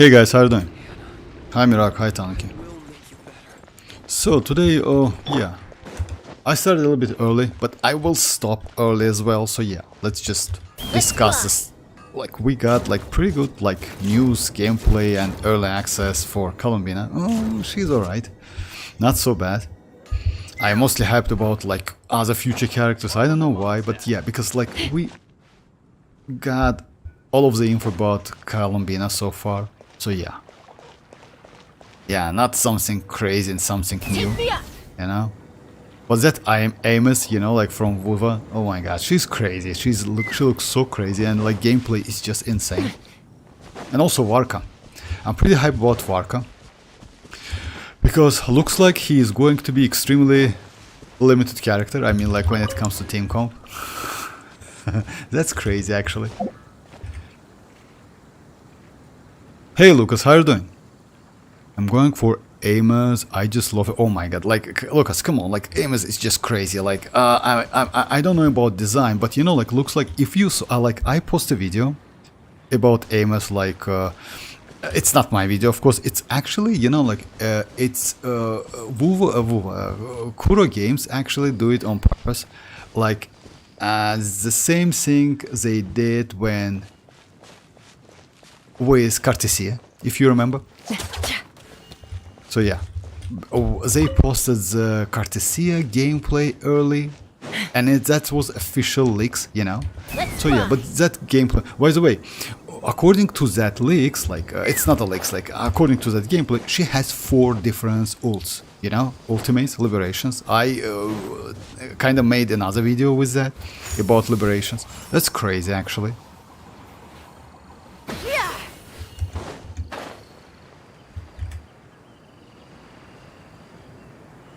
Hey guys, how are you doing? Hi Mirak, hi Tanaki. So today, yeah, I started a little bit early, but I will stop early as well. So yeah, let's just discuss this. Like we got like pretty good like news, gameplay, and early access for Columbina. Oh, she's alright, not so bad. I'm mostly hyped about like other future characters. I don't know why, but yeah, because like we got all of the info about Columbina so far. So yeah. Yeah, not something crazy and something new, you know? Was that Aemeath, you know, like from WIFI? Oh my god, she's crazy. She looks so crazy, and like gameplay is just insane. And also Varka. I'm pretty hyped about Varka. Because looks like he is going to be extremely limited character. I mean, like when it comes to team comp. That's crazy actually. Hey Lucas, how are you doing? I'm going for Aemeath. I just love it. Oh my god, like Lucas, come on, like Aemeath is just crazy. Like I don't know about design, but you know, like looks like if you like I post a video about Aemeath, like it's not my video, of course. It's actually, you know, like it's Kuro Games actually do it on purpose, like the same thing they did when with Cartesia, if you remember. So yeah, they posted the Cartesia gameplay early, and that was official leaks, you know. So yeah, but that gameplay, by the way, according to that leaks, like it's not a leaks, like according to that gameplay, she has 4 different ults, you know, ultimates, liberations. I kind of made another video with that about liberations. That's crazy actually.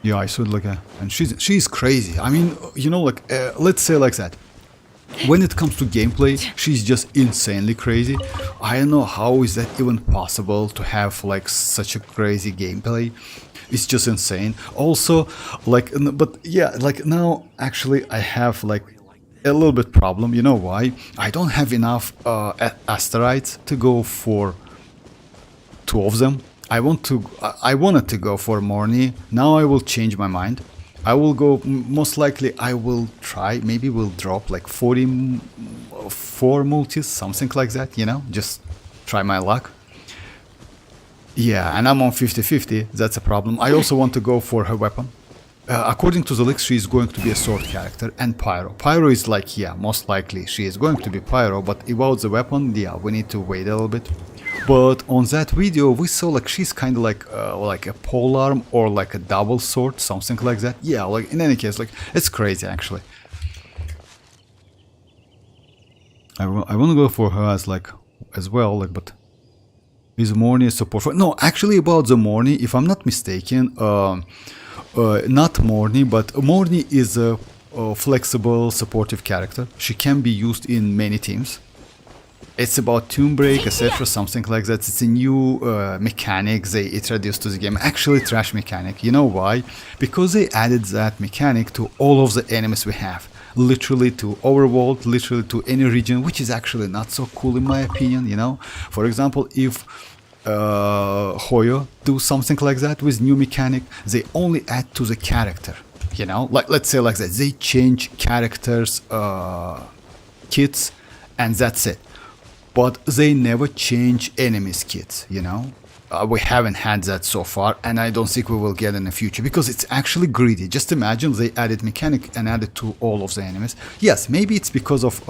Yeah, I saw it like a, and she's crazy. I mean, you know, like let's say like that. When it comes to gameplay, she's just insanely crazy. I don't know how is that even possible to have like such a crazy gameplay. It's just insane. Also, like, but yeah, like now actually I have like a little bit problem. You know why? I don't have enough asteroids to go for 2 of them. I wanted to go for Morny. Now I will change my mind. I will go, most likely I will try, maybe we'll drop like 44 multis, something like that, you know, just try my luck. Yeah, and I'm on 50-50, that's a problem. I also want to go for her weapon. According to the leaks, she is going to be a sword character and pyro. Pyro is like, yeah, most likely she is going to be pyro, but about the weapon, yeah, we need to wait a little bit. But on that video, we saw like she's kind of like a polearm or like a double sword, something like that. Yeah, like in any case, like it's crazy actually. I want to go for her as like as well, like, but is Morny a support for? No, actually about the Morny, if I'm not mistaken, not Morny, but Morny is a flexible supportive character. She can be used in many teams. It's about Tomb Break, etc., something like that. It's a new mechanic they introduced to the game. Actually, trash mechanic. You know why? Because they added that mechanic to all of the enemies we have. Literally to overworld, literally to any region, which is actually not so cool in my opinion, you know? For example, if Hoyo do something like that with new mechanic, they only add to the character, you know? Like, let's say like that. They change characters' kits, and that's it. But they never change enemies' kits, you know? We haven't had that so far, and I don't think we will get in the future, because it's actually greedy. Just imagine they added mechanic and added to all of the enemies. Yes, maybe it's because of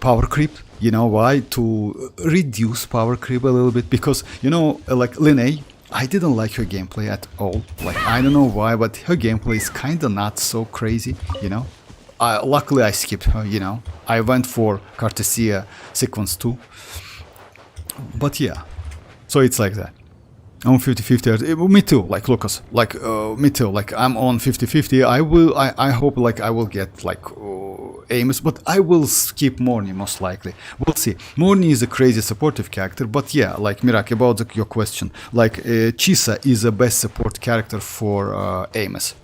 power creep, you know why? To reduce power creep a little bit, because, you know, like Linnea, I didn't like her gameplay at all. Like, I don't know why, but her gameplay is kinda not so crazy, you know? Luckily I skipped her, you know. I went for Cartesia sequence 2. But yeah, so it's like that. I'm 50-50. Me too, like Lucas. Like me too. Like I'm on 50-50. I hope like I will get like Aemeath, but I will skip Morny most likely. We'll see. Morny is a crazy supportive character, but yeah, like Mirak, about your question, like Chisa is the best support character for Aemeath.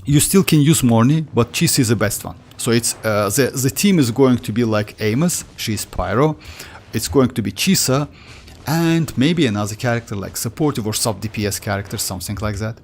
You still can use Morny, but Chisa is the best one. So it's the team is going to be like Aemeath, she's Pyro, it's going to be Chisa, and maybe another character like supportive or sub DPS character, something like that.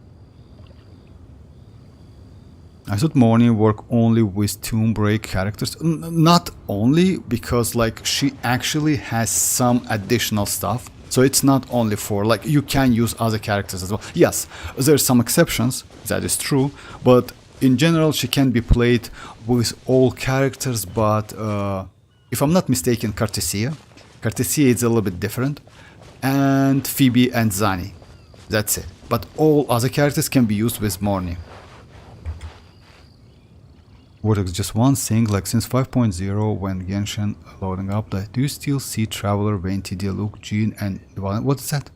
I thought Morning work only with Tomb Break characters. Not only, because like she actually has some additional stuff. So it's not only for, like, you can use other characters as well. Yes, there's some exceptions, that is true, but in general she can be played with all characters, but if I'm not mistaken, Cartesia is a little bit different, and Phoebe and Zani, that's it. But all other characters can be used with Morning. Vortex, just one thing, like since 5.0 when Genshin loading up, do you still see Traveler, Venti, Dialog, Jean and Valen? What is that?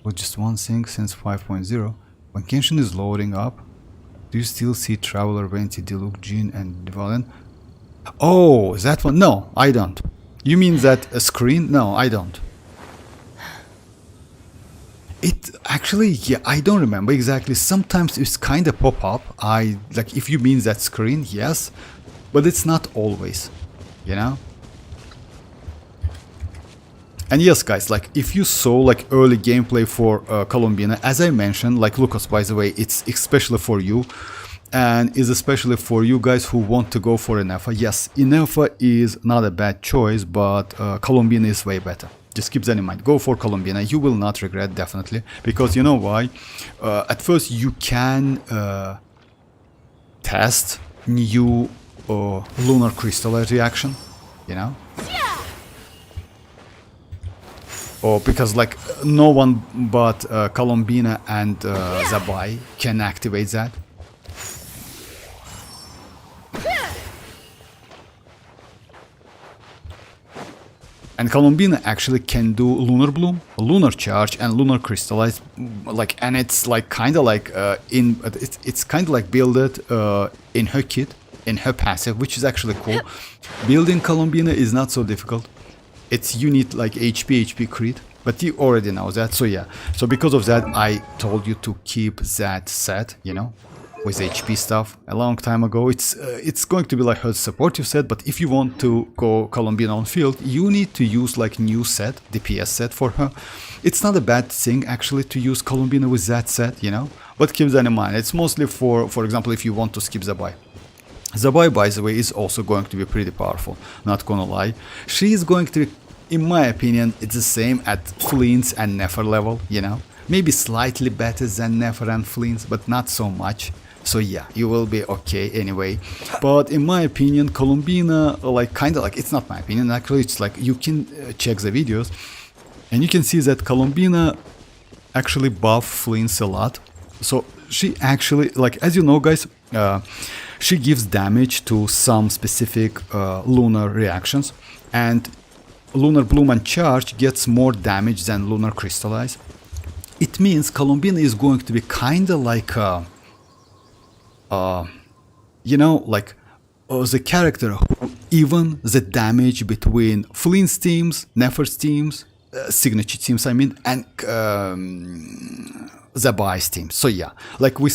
Well, just one thing, since 5.0 when Genshin is loading up, do you still see Traveler, Venti, Dialog, Jean and Valen? Oh, that one? No, I don't. You mean that a screen? No, I don't. It actually, yeah, I don't remember exactly. Sometimes it's kind of pop up. Like, if you mean that screen, yes, but it's not always, you know. And yes, guys, like if you saw like early gameplay for Columbina, as I mentioned, like Lucas, by the way, it's especially for you, and is especially for you guys who want to go for ineffa. Yes, ineffa is not a bad choice, but Columbina is way better. Just keep that in mind. Go for Columbina. You will not regret, definitely. Because you know why? At first, you can test new lunar crystallite reaction. You know? Or because like no one but Columbina and Zibai can activate that. And Columbina actually can do Lunar Bloom, Lunar Charge, and Lunar Crystallize, like, and it's like kind of like it's kind of like built in her kit, in her passive, which is actually cool. Building Columbina is not so difficult. You need like HP crit, but you already know that. So yeah, so because of that, I told you to keep that set, you know, with HP stuff a long time ago. It's going to be like her supportive set, but if you want to go Columbina on field, you need to use like new set, DPS set for her. It's not a bad thing actually to use Columbina with that set, you know, but keep that in mind. It's mostly for example, if you want to skip Zibai. Zibai, by the way, is also going to be pretty powerful, not gonna lie. She is going to be, in my opinion, it's the same at Flins and Nefer level, you know, maybe slightly better than Nefer and Flins, but not so much. So yeah, you will be okay anyway. But in my opinion, Columbina, like kind of like, it's not my opinion actually, it's like you can check the videos and you can see that Columbina actually buff Flins a lot. So she actually, like, as you know guys, she gives damage to some specific lunar reactions, and Lunar Bloom and Charge gets more damage than Lunar Crystallize. It means Columbina is going to be kind of like you know, like the character who even the damage between Flint's teams, Nefer's teams, signature teams, I mean, and Zibai's team. So yeah, like with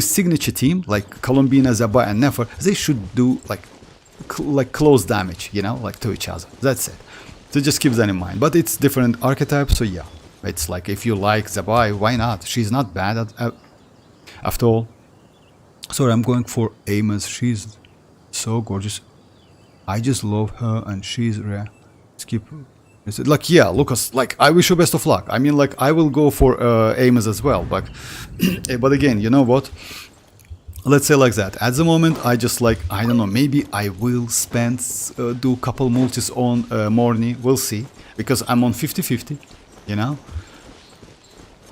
signature team like Columbina, Zibai, and Nefer, they should do like close damage, you know, like to each other. That's it. So just keep that in mind. But it's different archetypes, so yeah, it's like if you like Zibai, why not? She's not bad at after all. Sorry, I'm going for Aemeath. She's so gorgeous. I just love her, and she's rare. Skip. Is it like, yeah, Lucas, like, I wish you best of luck. I mean, like, I will go for Aemeath as well, but but again, you know what? Let's say like that. At the moment, I just like, I don't know, maybe I will spend, do a couple multis on Morni. We'll see, because I'm on 50-50, you know?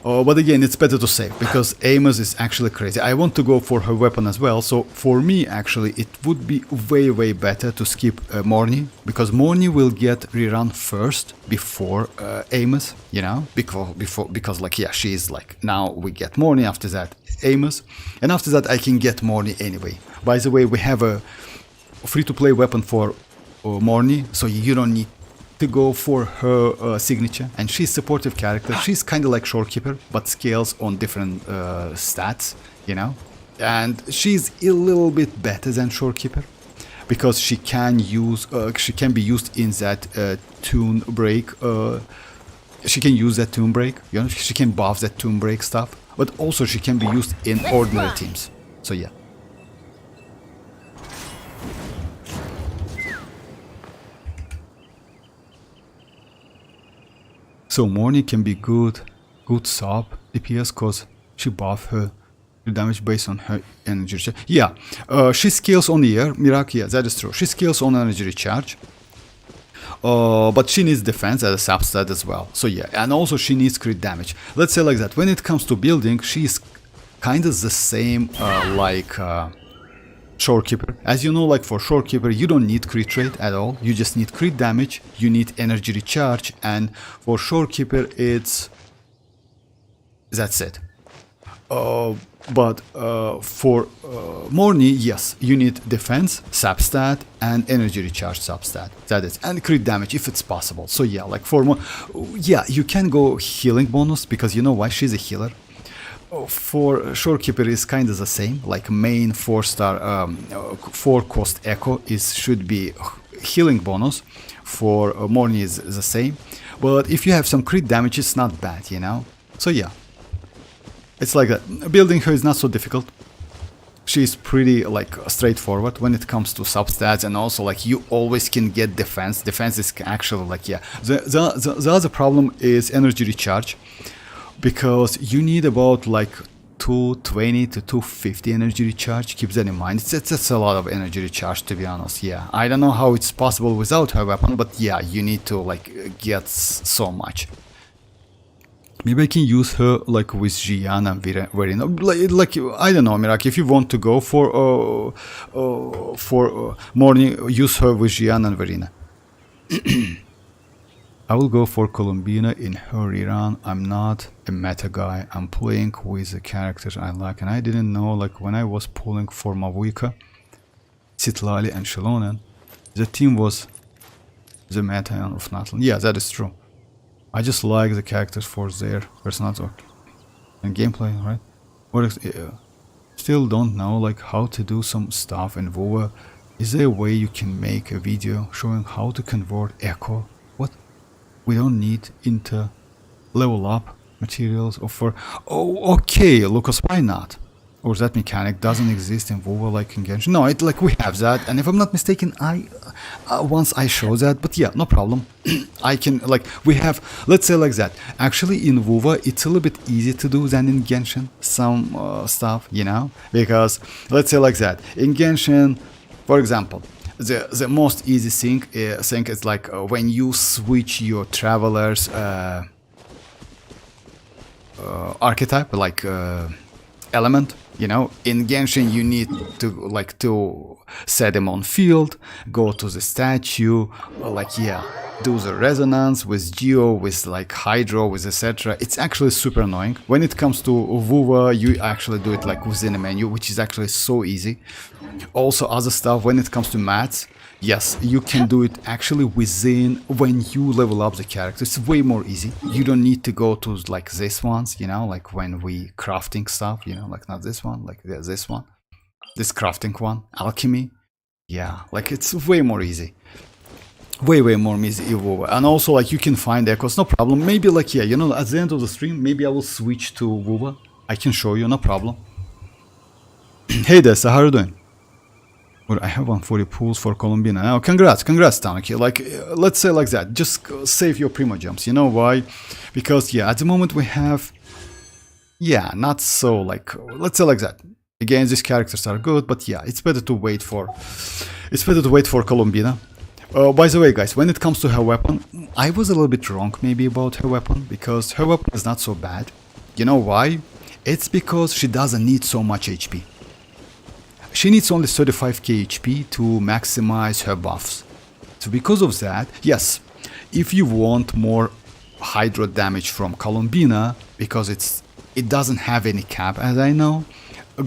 But again, it's better to save, because Aemeath is actually crazy. I want to go for her weapon as well, so for me, actually, it would be way better to skip Morni, because Morni will get rerun first before Aemeath, you know, because like, yeah, she is like, now we get Morni, after that Aemeath, and after that I can get Morni anyway. By the way, we have a free-to-play weapon for Morni, so you don't need to go for her signature, and she's supportive character. She's kind of like Shorekeeper, but scales on different stats, you know, and she's a little bit better than Shorekeeper. because she can use she can be used in that tune break. She can use that tune break, you know, she can buff that tune break stuff, but also she can be used in ordinary teams. So yeah. So Morny can be good sub DPS because she buff her damage based on her energy recharge. Yeah, she scales on the air. Miraki, yeah, that is true. She scales on energy recharge. But she needs defense as a substat as well. So yeah, and also she needs crit damage. Let's say like that. When it comes to building, she's kind of the same like Shorekeeper. As you know, like for Shorekeeper, you don't need crit rate at all. You just need crit damage. You need energy recharge, and for Shorekeeper, that's it. But for Morny, yes, you need defense, substat, and energy recharge substat. That is, and crit damage if it's possible. So yeah, like for yeah, you can go healing bonus because you know why, she's a healer. For Shorekeeper is kind of the same. Like main 4-star 4-cost echo should be healing bonus. For Morny is the same. But if you have some crit damage, it's not bad, you know. So yeah. It's like that. Building her is not so difficult. She's pretty like straightforward when it comes to substats, and also like you always can get defense. Defense is actually like, yeah. The other problem is energy recharge, because you need about like 220 to 250 energy recharge. Keep that in mind. It's a lot of energy recharge, to be honest. Yeah, I don't know how it's possible without her weapon, but yeah, you need to like get so much. Maybe I can use her like with Gian and Verina. Like I don't know, Miraki. If you want to go for Morning, use her with Gian and Verina. I will go for Columbina in her rerun. I'm not a meta guy. I'm playing with the characters I like, and I didn't know like when I was pulling for mavuika, Citlali, and xilonen, the team was the meta of Natlan. Yeah, that is true. I just like the characters for their personality and gameplay, right? Or still don't know like how to do some stuff in WoW. Is there a way you can make a video showing how to convert echo? What? We don't need into level up materials or for... Oh, okay, Lucas, why not? Or that mechanic doesn't exist in WoW like in Genshin? No, like we have that, and if I'm not mistaken, once I show that, but yeah, no problem. I can, like, we have, let's say like that. Actually, in WoW, it's a little bit easier to do than in Genshin, some stuff, you know? Because, let's say like that. In Genshin, for example, the most easy thing is like when you switch your traveler's archetype, like element. You know, in Genshin you need to set them on field, go to the statue, like yeah, do the resonance with Geo, with like Hydro, with etc. It's actually super annoying. When it comes to WoW, you actually do it like within a menu, which is actually so easy. Also other stuff, when it comes to mats, yes, you can do it actually within, when you level up the character. It's way more easy. You don't need to go to like this ones, you know, like when we crafting stuff, you know, like not this one, like this one, this crafting one, alchemy. Yeah, like it's way more easy. Way more easy. And also like you can find echoes, no problem. Maybe like, yeah, you know, at the end of the stream, maybe I will switch to WoW. I can show you, no problem. Hey Dessa, how are you doing? Well, I have 140 pools for Columbina. Now, congrats, Tanaki. Like, let's say like that. Just save your primogems. You know why? Because, yeah, at the moment we have... Yeah, not so, like... Let's say like that. Again, these characters are good, but yeah, it's better to wait for... It's better to wait for Columbina. By the way, guys, when it comes to her weapon, I was a little bit wrong maybe about her weapon, because her weapon is not so bad. You know why? It's because she doesn't need so much HP. She needs only 35k HP to maximize her buffs. So because of that, yes, if you want more Hydro damage from Columbina, because it doesn't have any cap, as I know,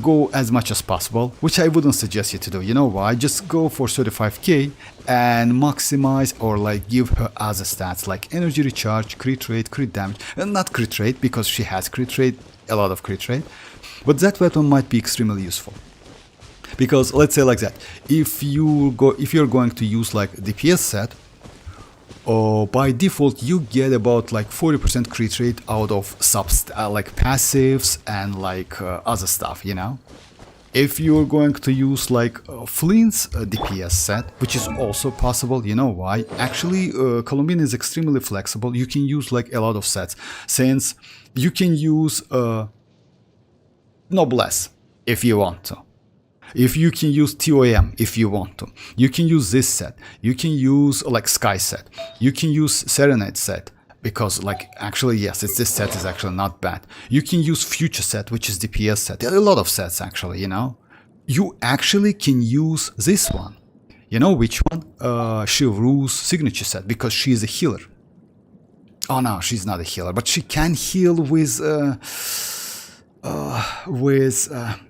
go as much as possible, which I wouldn't suggest you to do. You know why? Just go for 35k and maximize, or like give her other stats like energy recharge, crit rate, crit damage, and not crit rate because she has crit rate, a lot of crit rate, but that weapon might be extremely useful. Because let's say like that, if you're going to use like DPS set, by default you get about like 40% crit rate out of like passives and like other stuff, you know. If you're going to use like Flins DPS set, which is also possible, you know why? Actually, Columbina is extremely flexible. You can use like a lot of sets, since you can use Noblesse if you want to. If you can use TOM if you want to. You can use this set. You can use like Sky set. You can use Serenade set. Because like actually yes, this set is actually not bad. You can use Future set, which is DPS set. There are a lot of sets actually, you know. You actually can use this one. You know which one? Chevroux's signature set, because she is a healer. Oh no, she's not a healer, but she can heal with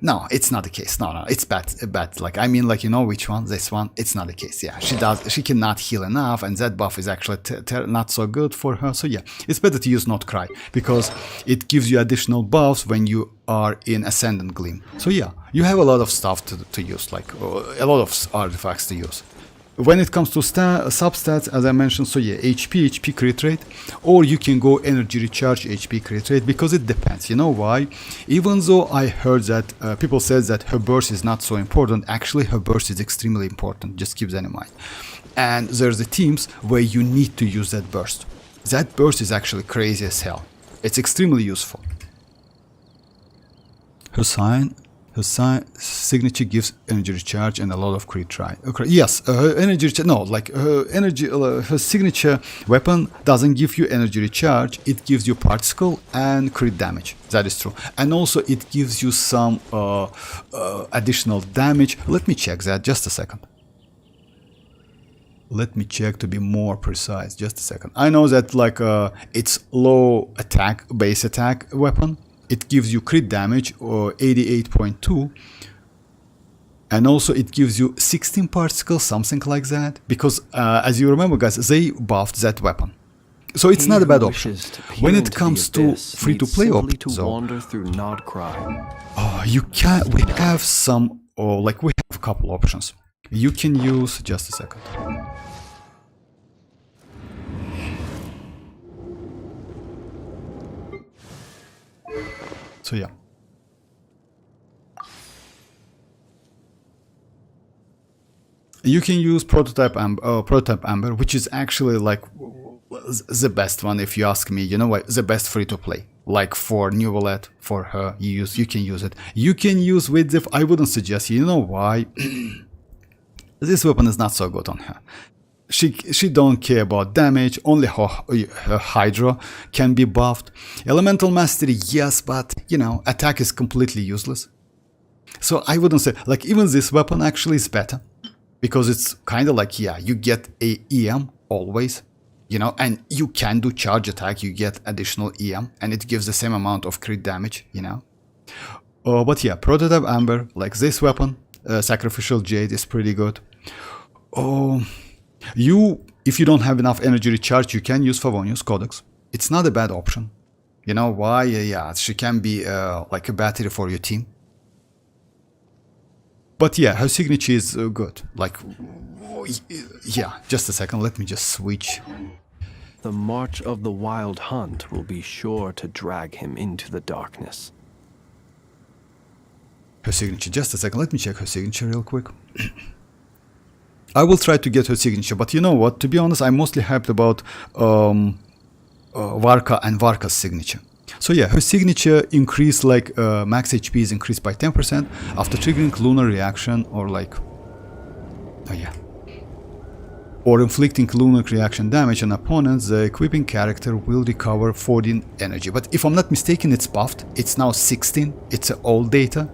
no, it's not the case. No, it's bad. Like, I mean, like, you know which one? This one. It's not the case. Yeah, she cannot heal enough, and that buff is actually not so good for her. So yeah, it's better to use Nod-Krai, because it gives you additional buffs when you are in Ascendant Gleam. So yeah, you have a lot of stuff to use, like a lot of artifacts to use. When it comes to substats, as I mentioned, so yeah, HP crit rate, or you can go energy recharge HP crit rate, because it depends. You know why? Even though I heard that people said that her burst is not so important, actually her burst is extremely important. Just keep that in mind. And there's the teams where you need to use that burst. That burst is actually crazy as hell. It's extremely useful. Her signature gives energy recharge and a lot of crit try. Okay, yes, her energy no, like her signature weapon doesn't give you energy recharge. It gives you particle and crit damage. That is true, and also it gives you some additional damage. Let me check that. Just a second. Let me check to be more precise. Just a second. I know that like it's low attack, base attack weapon. It gives you crit damage, or 88.2, and also it gives you 16 particles, something like that, because as you remember guys, they buffed that weapon. So it's not a bad option. When it comes to free-to-play options, though, we have some, like we have a couple options. You can use, just a second. So yeah. You can use Prototype Amber, which is actually like the best one if you ask me. You know what? The best free-to-play. Like for New Wallet, for her, you can use it. You can use Widzif. I wouldn't suggest. You know why? This weapon is not so good on her. She don't care about damage, only her Hydra can be buffed. Elemental Mastery, yes, but, you know, attack is completely useless. So I wouldn't say, like, even this weapon actually is better. Because it's kind of like, yeah, you get a EM always, you know, and you can do charge attack, you get additional EM, and it gives the same amount of crit damage, you know. But yeah, Prototype Amber, like this weapon, Sacrificial Jade is pretty good. If you don't have enough energy recharge, you can use Favonius Codex. It's not a bad option. You know why? Yeah, she can be like a battery for your team. But yeah, her signature is good. Like, yeah, just a second, let me just switch. The march of the wild hunt will be sure to drag him into the darkness. Her signature, just a second, let me check her signature real quick. I will try to get her signature, but you know what? To be honest, I'm mostly hyped about Varka and Varka's signature. So yeah, her signature increased, like max HP is increased by 10% after triggering lunar reaction, or like, or inflicting lunar reaction damage on opponents. The equipping character will recover 14 energy. But if I'm not mistaken, it's buffed. It's now 16. It's old data.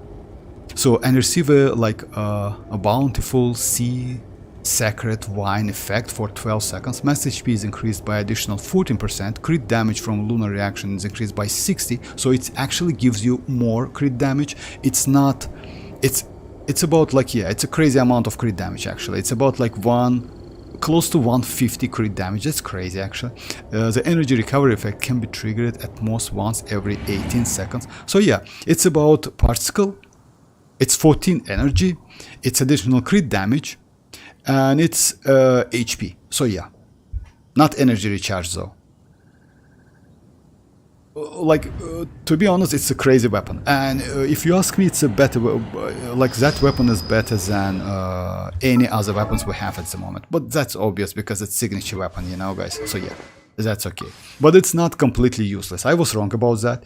So, and receive a bountiful sea sacred wine effect for 12 seconds. Max HP is increased by additional 14%. Crit damage from lunar reaction is increased by 60. So it actually gives you more crit damage. It's not, it's about like, yeah, it's a crazy amount of crit damage actually. It's about like close to 150 crit damage. That's crazy actually. The energy recovery effect can be triggered at most once every 18 seconds. So yeah, it's about particle. It's 14 energy, it's additional crit damage, and it's HP. So yeah, not energy recharge though. Like, to be honest, it's a crazy weapon, and if you ask me, it's a better, like that weapon is better than any other weapons we have at the moment, but that's obvious because it's signature weapon, you know, guys, so yeah, that's okay. But it's not completely useless, I was wrong about that.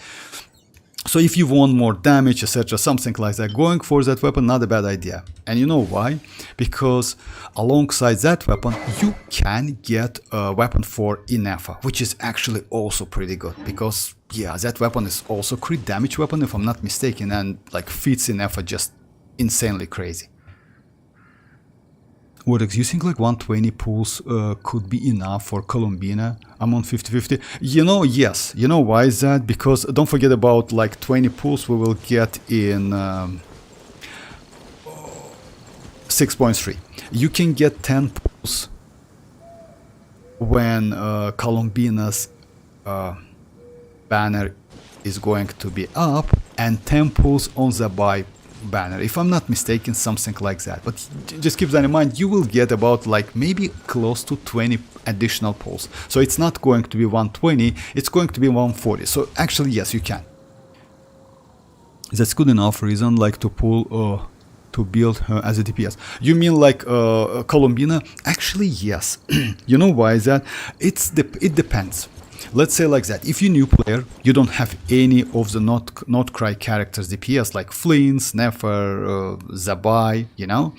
So if you want more damage, etc., something like that, going for that weapon, not a bad idea. And you know why? Because alongside that weapon, you can get a weapon for ineffa, which is actually also pretty good. Because, yeah, that weapon is also crit damage weapon, if I'm not mistaken, and like fits ineffa just insanely crazy. What, you think like 120 pulls could be enough for Columbina? I'm on 50-50. You know, yes. You know why is that? Because don't forget about like 20 pulls we will get in 6.3. You can get 10 pulls when Columbina's banner is going to be up, and 10 pulls on Zibai banner, if I'm not mistaken, something like that. But just keep that in mind, you will get about like maybe close to 20 additional pulls. So it's not going to be 120, it's going to be 140. So actually, yes, you can. That's good enough reason like to pull to build her as a DPS. You mean like Columbina? Actually, yes. You know why is that? It depends. Let's say like that, if you're a new player, you don't have any of the Nod-Krai characters DPS like Flins, Nefer, Zibai, you know,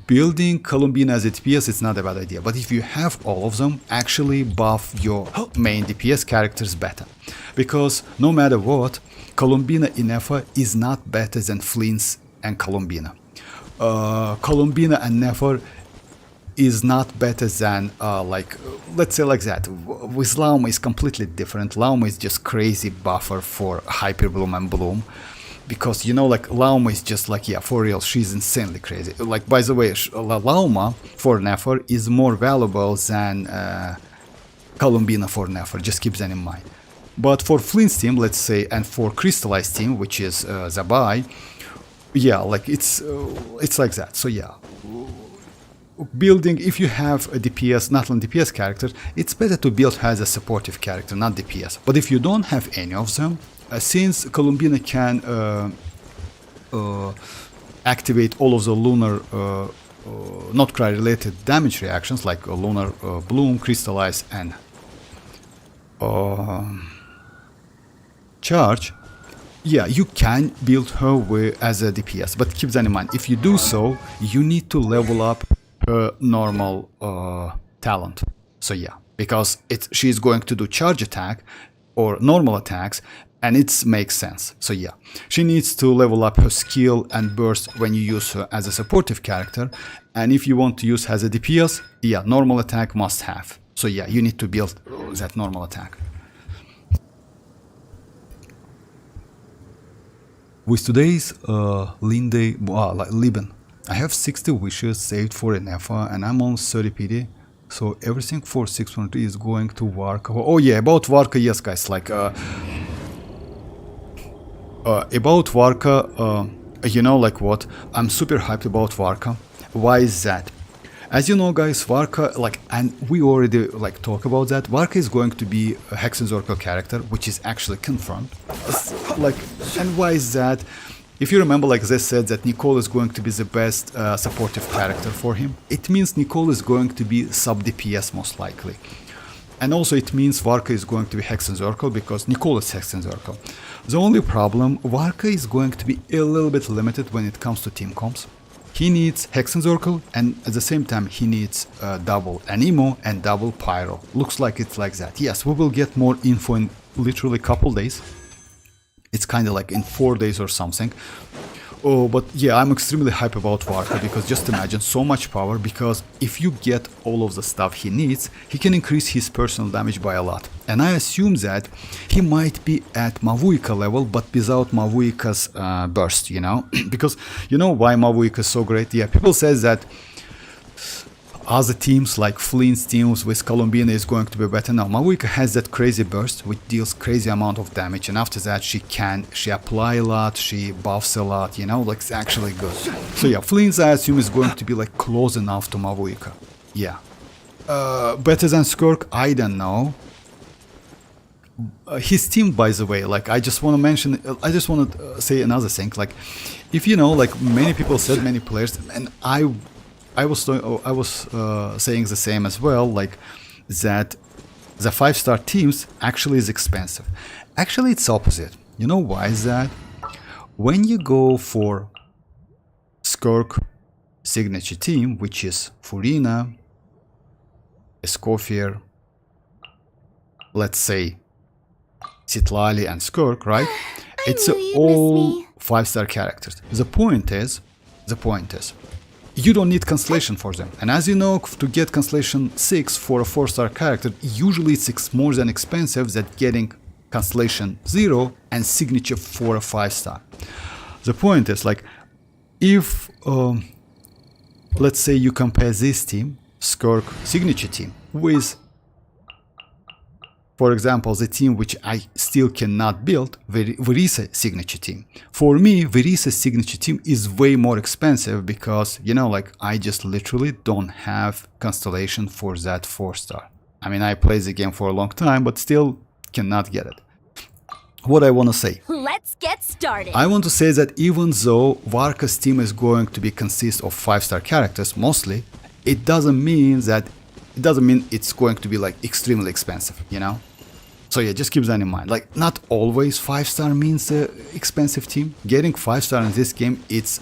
building Columbina as a DPS, it's not a bad idea. But if you have all of them, actually buff your main DPS characters better. Because no matter what, Columbina ineffa is not better than Flins and Columbina. Columbina and Nefer is not better than like, let's say like that. With Lauma is completely different. Lauma is just crazy buffer for Hyper Bloom and Bloom, because you know, like Lauma is just like, yeah, for real, she's insanely crazy. Like, by the way, Lauma for Nefer is more valuable than Columbina for Nefer, just keep that in mind. But for Flint's team, let's say, and for Crystallized team, which is Zibai, yeah, like it's like that. So yeah, building, if you have a DPS, not only DPS character, it's better to build her as a supportive character, not DPS. But if you don't have any of them, since Columbina can activate all of the lunar Nod-Krai related damage reactions like lunar bloom, crystallize, and charge, yeah, you can build her as a DPS. But keep that in mind, if you do so, you need to level up her normal talent. So yeah, because she's going to do charge attack or normal attacks, and it makes sense. So yeah, she needs to level up her skill and burst when you use her as a supportive character. And if you want to use her as a DPS, yeah, normal attack must have. So yeah, you need to build that normal attack. With today's Liben, I have 60 wishes saved for ineffa, and I'm on 30 PD. So everything for 613 is going to Varka. Oh yeah, about Varka, yes guys, like about Varka, you know, like what? I'm super hyped about Varka. Why is that? As you know guys, Varka, like, and we already like talk about that, Varka is going to be a Hexenzorkel character, which is actually confirmed. Like, and why is that? If you remember, like they said that Nicole is going to be the best supportive character for him, it means Nicole is going to be sub DPS most likely. And also it means Varka is going to be Hexenzorkel because Nicole is Hexenzorkel. The only problem, Varka is going to be a little bit limited when it comes to team comps. He needs Hexenzorkel, and at the same time he needs double Anemo and double Pyro. Looks like it's like that. Yes, we will get more info in literally a couple days. It's kind of like in 4 days or something. Oh, but yeah, I'm extremely hyped about Varka because just imagine so much power, because if you get all of the stuff he needs, he can increase his personal damage by a lot. And I assume that he might be at mavuika level, but without mavuika's burst, you know? Because you know why mavuika is so great? Yeah, people say that other teams like Flins teams with Columbina is going to be better. Now Mavuika has that crazy burst which deals crazy amount of damage, and after that she apply a lot, she buffs a lot, you know, like it's actually good. So yeah, Flins I assume is going to be like close enough to Mavuika. Yeah. Better than Skirk, I don't know. His team, by the way, like I just want to mention, I just want to say another thing, like if you know, like many people said, many players, and I was saying the same as well, like that the 5-star teams actually is expensive. Actually, it's opposite. You know why is that? When you go for Skirk signature team, which is Furina, Escoffier, let's say Citlali and Skirk, right? It's all 5-star characters. The point is, you don't need Constellation for them. And as you know, to get Constellation 6 for a 4-star character, usually it's more than expensive than getting Constellation 0 and signature for a 5-star. The point is, like, if, let's say you compare this team, Skirk signature team, with, for example, the team which I still cannot build, Verisa signature team. For me, Verisa's signature team is way more expensive because, you know, like I just literally don't have Constellation for that 4-star. I mean, I played the game for a long time, but still cannot get it. What I want to say. Let's get started. I want to say that even though Varka's team is going to be consist of 5-star characters mostly, it doesn't mean it's going to be like extremely expensive, you know? So yeah, just keep that in mind. Like, not always 5-star means expensive team. Getting 5-star in this game, it's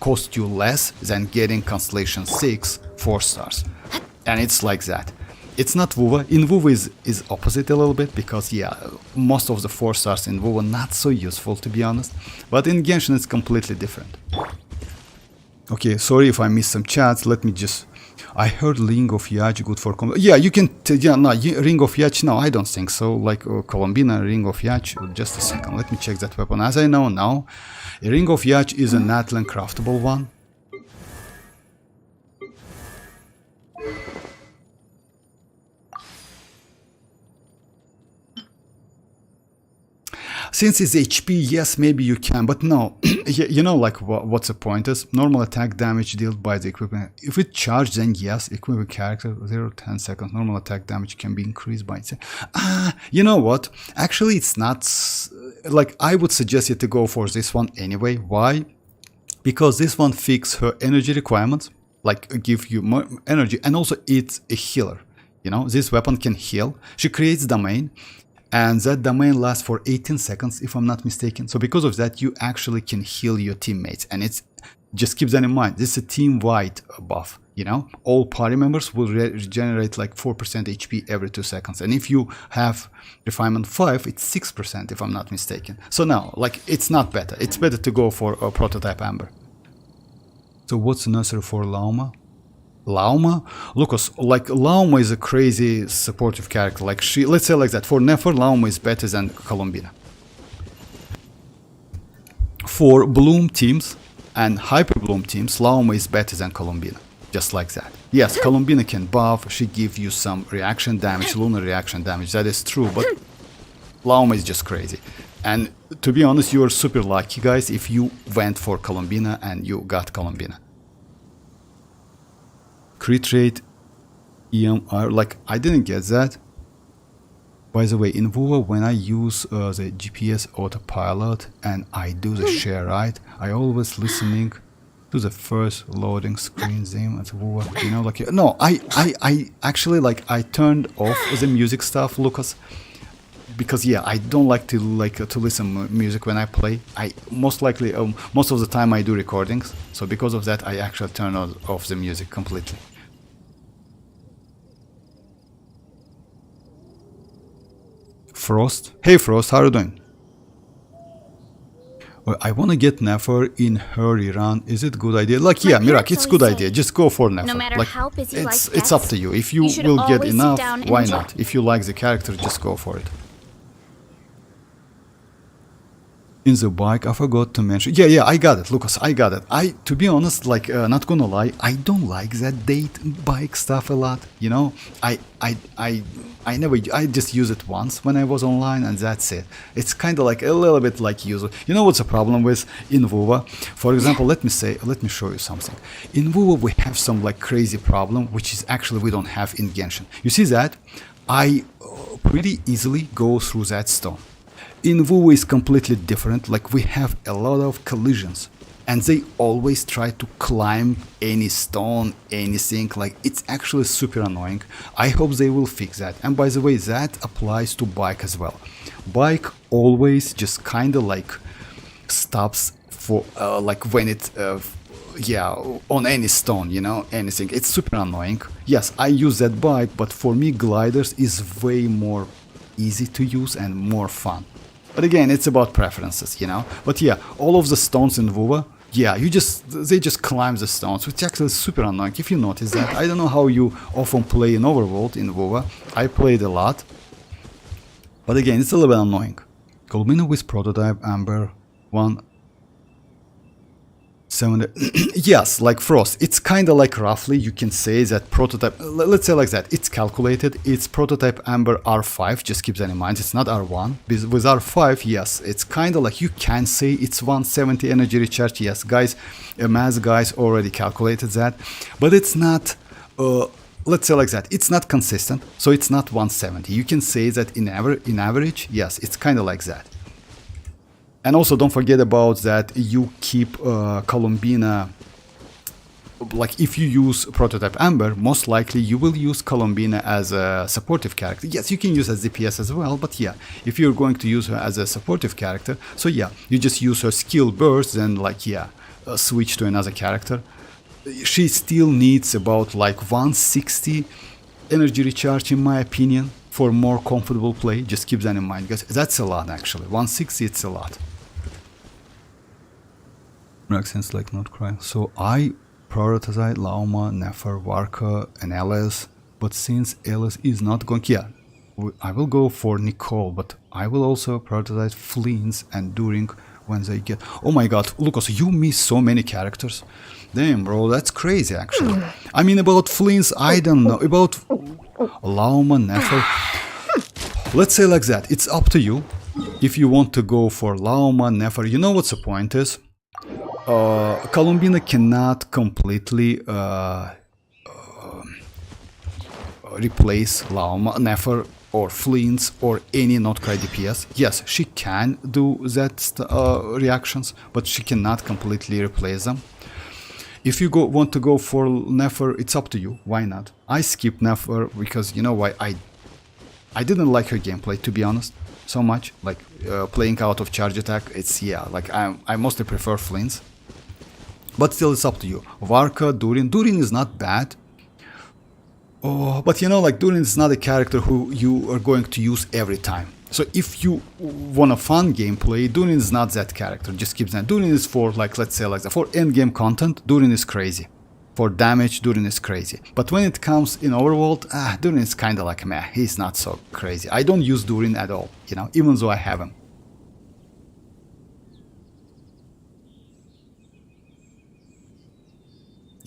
cost you less than getting Constellation 6 4-stars. And it's like that. It's not WoWa. In WoWa is opposite a little bit because yeah, most of the 4-stars in WoWa not so useful, to be honest. But in Genshin it's completely different. Okay, sorry if I missed some chats. Let me just... I heard Ring of Yach good for... Yeah, you can... yeah, no, Ring of Yach, no, I don't think so. Like Columbina, Ring of Yach. Just a second, let me check that weapon. As I know now, a Ring of Yach is an Atlan craftable one. Since it's HP, yes, maybe you can, but no. You know, like, what's the point is? Normal attack damage dealt by the equipment. If it charged, then yes, equipment character, 0 to 10 seconds. Normal attack damage can be increased by... you know what? Actually, it's not... Like, I would suggest you to go for this one anyway. Why? Because this one fixes her energy requirements, like, give you more energy, and also it's a healer. You know, this weapon can heal. She creates domain. And that domain lasts for 18 seconds, if I'm not mistaken. So because of that, you actually can heal your teammates. And it's just keep that in mind. This is a team-wide buff, you know. All party members will regenerate like 4% HP every 2 seconds. And if you have refinement 5, it's 6%, if I'm not mistaken. So now, like, it's not better. It's better to go for a prototype Amber. So what's the nursery for Lauma? Lauma? Lucas, like, Lauma is a crazy supportive character. Like, she, let's say like that. For Nefer, Lauma is better than Columbina. For Bloom teams and Hyper Bloom teams, Lauma is better than Columbina. Just like that. Yes, Columbina can buff, she gives you some reaction damage, lunar reaction damage, that is true, but Lauma is just crazy. And to be honest, you are super lucky, guys, if you went for Columbina and you got Columbina. Crit rate, EMR, like, I didn't get that. By the way, in WoWa, when I use the GPS autopilot and I do the share right, I always listening to the first loading screen theme at WoWa, you know, like, no, I actually, like, I turned off the music stuff, Lucas, because yeah, I don't like to listen music when I play. I most likely, most of the time I do recordings, so because of that, I actually turn off the music completely. Frost, hey Frost, how are you doing? Well, I want to get Nefer in her run. Is it a good idea? Like, yeah, Mirak, it's a good idea. Just go for Nefer. No matter like, how busy life it's up to you. If you will get enough, why not? If you like the character, just go for it. In the bike, I forgot to mention. Yeah, I got it, Lucas. I got it. To be honest, like, not gonna lie, I don't like that date bike stuff a lot. You know, I just use it once when I was online, and that's it. It's kind of like a little bit like user. You know what's the problem with in Vuva? For example, let me show you something. In Vuva, we have some like crazy problem, which is actually we don't have in Genshin. You see that? I pretty easily go through that stone. In Vuva is completely different, like we have a lot of collisions and they always try to climb any stone, anything, like it's actually super annoying. I hope they will fix that. And by the way, that applies to bike as well. Bike always just kind of like stops for like when it on any stone, you know, anything. It's super annoying. Yes, I use that bike, but for me gliders is way more easy to use and more fun. But again, it's about preferences, you know. But yeah, all of the stones in Vuva, yeah, they just climb the stones, which actually is super annoying. If you notice that, I don't know how you often play in Overworld in Vuva. I played a lot, but again, it's a little bit annoying. Columbina with prototype Amber 170. Yes, like Frost. It's kind of like roughly you can say that prototype. Let's say like that. It's calculated. It's prototype Amber R5. Just keep that in mind. It's not R1. With R5, yes, it's kind of like you can say it's 170 energy recharge. Yes, guys, Aemeath guys already calculated that, but it's not. Let's say like that. It's not consistent, so it's not 170. You can say that in average, yes, it's kind of like that. And also don't forget about that you keep Columbina, like if you use prototype Amber, most likely you will use Columbina as a supportive character. Yes, you can use as DPS as well, but yeah, if you're going to use her as a supportive character, so yeah, you just use her skill burst, then like yeah, switch to another character. She still needs about like 160 energy recharge in my opinion for more comfortable play. Just keep that in mind, because that's a lot actually. 160, it's a lot. Accents like Nod-Krai. So I prioritize Lauma, Nefer, Varka, and Aemeath, but since Aemeath is not going, yeah, I will go for Nicole, but I will also prioritize Flins and Durin when they get. Oh my god, Lucas, you miss so many characters. Damn, bro, that's crazy actually. I mean, about Flins, I don't know. About Lauma, Nefer, let's say like that. It's up to you. If you want to go for Lauma, Nefer, you know what's the point is? Columbina cannot completely replace Lauma, Nefer, or Flins, or any Nod-Krai DPS. Yes, she can do that reactions, but she cannot completely replace them. If you want to go for Nefer, it's up to you. Why not? I skip Nefer because you know why? I didn't like her gameplay, to be honest, so much. Like playing out of charge attack, it's yeah. Like I mostly prefer Flins. But still, it's up to you. Varka, Durin. Durin is not bad. Oh, but you know, like Durin is not a character who you are going to use every time. So if you want a fun gameplay, Durin is not that character. Just keep that. Durin is for like, let's say like that. For endgame content, Durin is crazy. For damage, Durin is crazy. But when it comes in Overworld, Durin is kind of like meh. He's not so crazy. I don't use Durin at all, you know, even though I have him.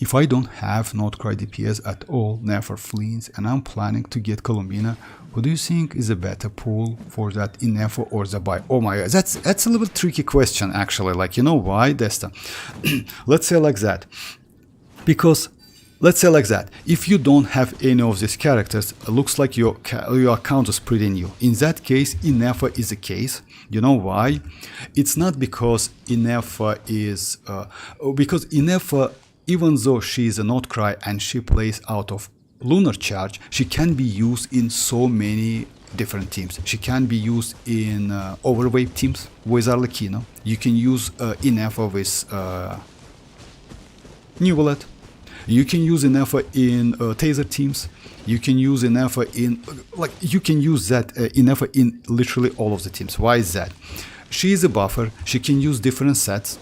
If I don't have Nod-Krai DPS at all, Nefer, Flins, and I'm planning to get Columbina, who do you think is a better pool for that, ineffa or Zibai? Oh my god, that's a little tricky question actually. Like, you know why, Desta? Let's say like that. Because, let's say like that, if you don't have any of these characters, it looks like your account is pretty new. In that case, ineffa is the case. You know why? It's not because ineffa is... because ineffa, even though she is a Nod-Krai and she plays out of lunar charge, she can be used in so many different teams. She can be used in overweight teams with Arlecchino. You can use ineffa with New Bullet. You can use ineffa in taser teams. You can use ineffa in like you can use that ineffa in literally all of the teams. Why is that? She is a buffer. She can use different sets.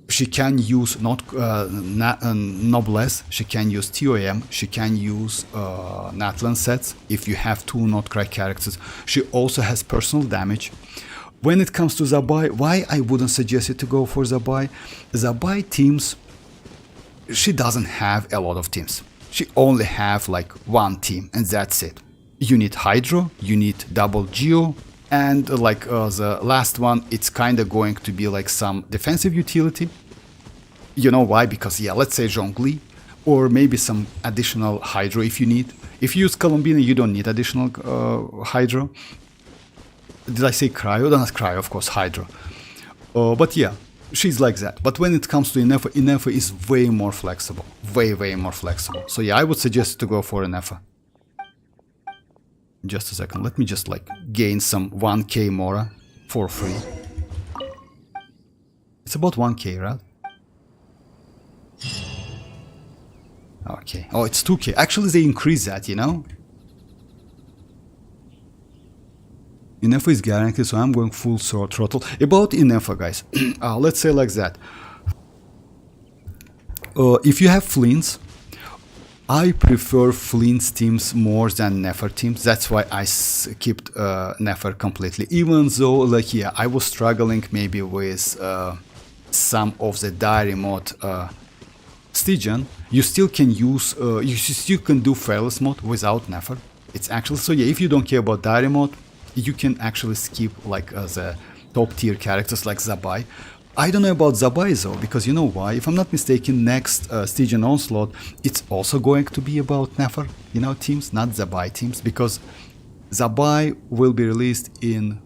She can use Noblesse, she can use TOM, she can use Natlan sets if you have two Nod-Krai characters. She also has personal damage. When it comes to Zibai, why I wouldn't suggest you to go for Zibai? Zibai teams, she doesn't have a lot of teams. She only have like one team and that's it. You need Hydro, you need double Geo, and like the last one, it's kind of going to be like some defensive utility. You know why? Because yeah, let's say Zhongli, or maybe some additional Hydro if you need. If you use Columbina, you don't need additional Hydro. Did I say Cryo? Not Cryo, of course, Hydro. But yeah, she's like that. But when it comes to ineffa, ineffa is way more flexible. Way more flexible. So yeah, I would suggest to go for ineffa. Just a second, let me just like gain some 1k Mora for free. It's about 1k, right? Okay. Oh, it's 2k. Actually, they increase that, you know? Ineffa is guaranteed, so I'm going full throttle. About ineffa, guys, let's say like that. If you have Flins, I prefer Flins teams more than Nefer teams. That's why I skipped Nefer completely. Even though, like, yeah, I was struggling maybe with some of the diary mode Stygian, you still can use, you still can do Fearless mode without Nefer. It's actually, so yeah, if you don't care about diary mode, you can actually skip like the top tier characters like Zibai. I don't know about Zibai though, because you know why? If I'm not mistaken, next Stygian Onslaught, it's also going to be about Nefer, you know, teams, not Zibai teams, because Zibai will be released in,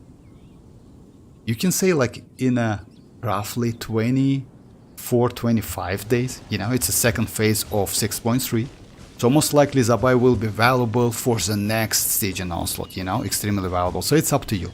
you can say like in a roughly 24-25 days, you know, it's a second phase of 6.3. So most likely Zibai will be valuable for the next Stygian Onslaught, you know, extremely valuable. So it's up to you.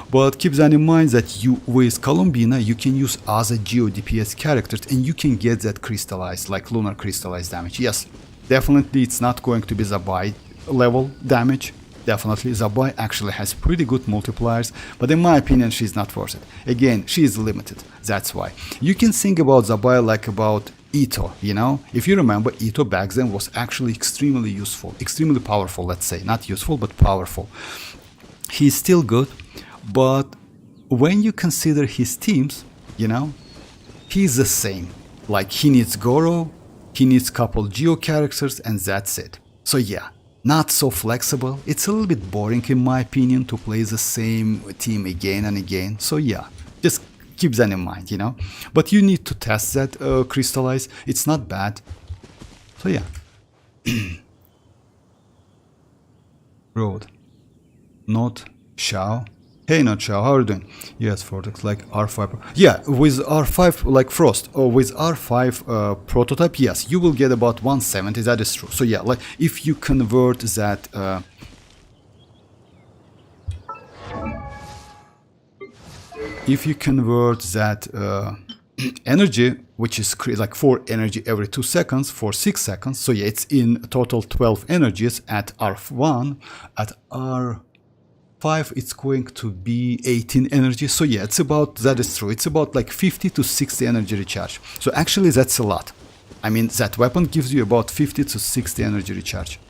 But keep that in mind that you, with Columbina, you can use other Geo DPS characters and you can get that crystallized, like lunar crystallized damage. Yes, definitely it's not going to be Zibai level damage. Definitely Zibai actually has pretty good multipliers, but in my opinion she's not worth it. Again, she is limited, that's why. You can think about Zibai like about Ito, you know? If you remember, Ito back then was actually extremely useful, extremely powerful, let's say. Not useful, but powerful. He's still good. But when you consider his teams, you know, he's the same. Like he needs Goro, he needs couple Geo characters, and that's it. So yeah, not so flexible. It's a little bit boring in my opinion to play the same team again and again. So yeah, just keep that in mind, you know. But you need to test that crystallize. It's not bad. So yeah. Road. Not Shao. Hey, not Shao, how are you doing? Yes, Vortex, like R5. Yeah, with R5, like Frost, or with R5 prototype, yes, you will get about 170, that is true. So yeah, like if you convert that... if you convert that energy, which is like 4 energy every 2 seconds for 6 seconds, so yeah, it's in total 12 energies at R1, at R5 it's going to be 18 energy. So yeah, it's about, that is true, it's about like 50 to 60 energy recharge. So actually that's a lot. I mean, that weapon gives you about 50 to 60 energy recharge.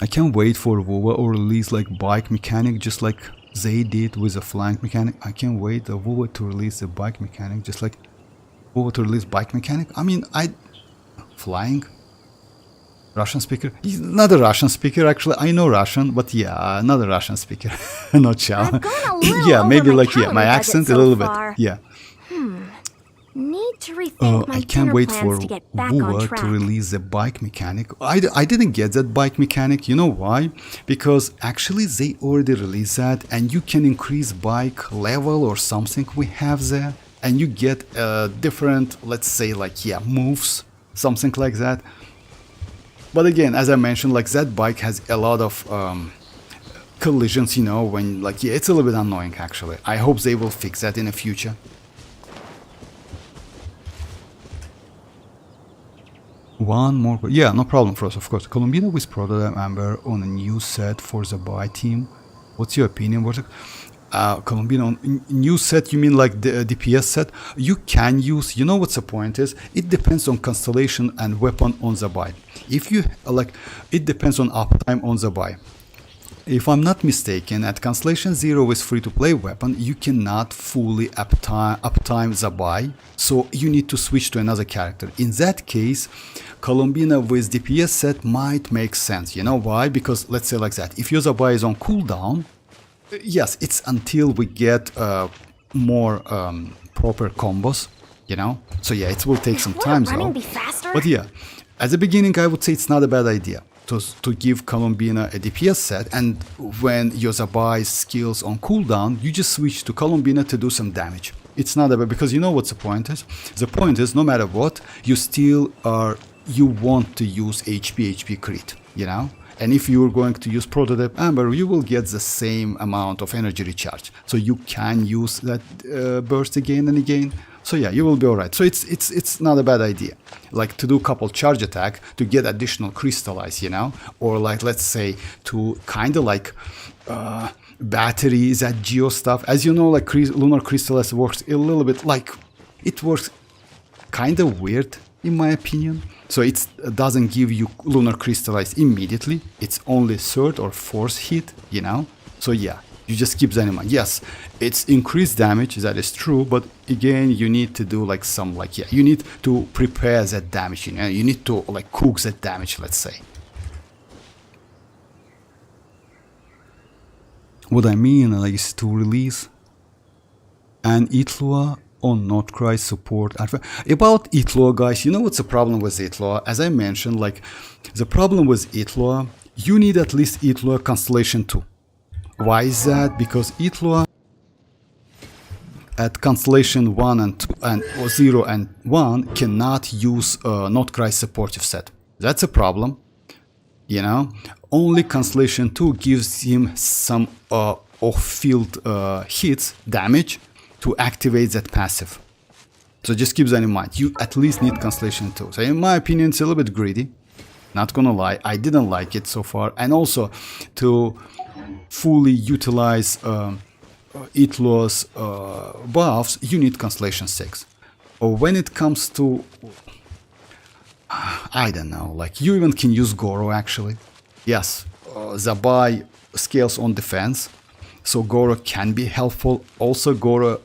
I can't wait for WoWa or release like bike mechanic just like they did with the flying mechanic. I can't wait the WoWa to release the bike mechanic just like WoWa to release bike mechanic. I mean, flying? Russian speaker? He's not a Russian speaker, actually. I know Russian, but yeah, not a Russian speaker. Not Chow. Yeah, maybe like, yeah, my accent a little bit. Yeah. Need to rethink my I can't wait for to get back on WoWa track. to release the bike mechanic. I didn't get that bike mechanic. You know why? Because actually they already released that and you can increase bike level or something we have there. And you get different, let's say like, yeah, moves, something like that. But again, as I mentioned, like that bike has a lot of collisions, you know, when like, yeah, it's a little bit annoying actually. I hope they will fix that in the future. One more, yeah, no problem for us, of course. Columbina with prototype Amber on a new set for the buy team. What's your opinion? Columbina on new set, you mean like the DPS set? You can use, you know what's the point is? It depends on constellation and weapon on Zibai. If you, like, it depends on uptime on Zibai. If I'm not mistaken, at Constellation 0 is free-to-play weapon, you cannot fully uptime Zibai, so you need to switch to another character. In that case, Columbina with DPS set might make sense. You know why? Because let's say like that, if your Zibai is on cooldown, yes, it's until we get more proper combos, you know? So yeah, it will take some time though. Be faster? But yeah, at the beginning I would say it's not a bad idea to give Columbina a DPS set, and when your Zibai skills on cooldown, you just switch to Columbina to do some damage. It's not a bad, because you know what the point is? The point is, no matter what, you still are, you want to use HP crit, you know? And if you're going to use Prototype Amber, you will get the same amount of energy recharge. So you can use that burst again and again. So yeah, you will be alright. So it's not a bad idea. Like to do couple charge attack to get additional crystallize, you know? Or like, let's say, to kind of like battery, that geo stuff. As you know, like lunar crystallize works a little bit like, it works kind of weird in my opinion. So it doesn't give you lunar crystallize immediately. It's only third or fourth hit, you know? So yeah, you just keep that in mind. Yes, it's increased damage, that is true, but again, you need to do like some, like, yeah, you need to prepare that damage, you know? You need to like cook that damage, let's say. What I mean like, is to release an Itlua on Nod-Krai support. About Itlua, guys, you know what's the problem with Itlua? As I mentioned, like, the problem with Itlua, you need at least Itlua Constellation 2. Why is that? Because Itlua at Constellation 1 and 2 and 0 and 1 cannot use Nod-Krai supportive set. That's a problem, you know? Only Constellation 2 gives him some off-field hits, damage, to activate that passive. So just keep that in mind. You at least need Constellation 2. So in my opinion, it's a little bit greedy. Not gonna lie, I didn't like it so far. And also, to fully utilize Itlua's buffs, you need Constellation 6. Or when it comes to, I don't know, like you even can use Goro actually. Yes, Zibai scales on defense. So Goro can be helpful. Also, Goro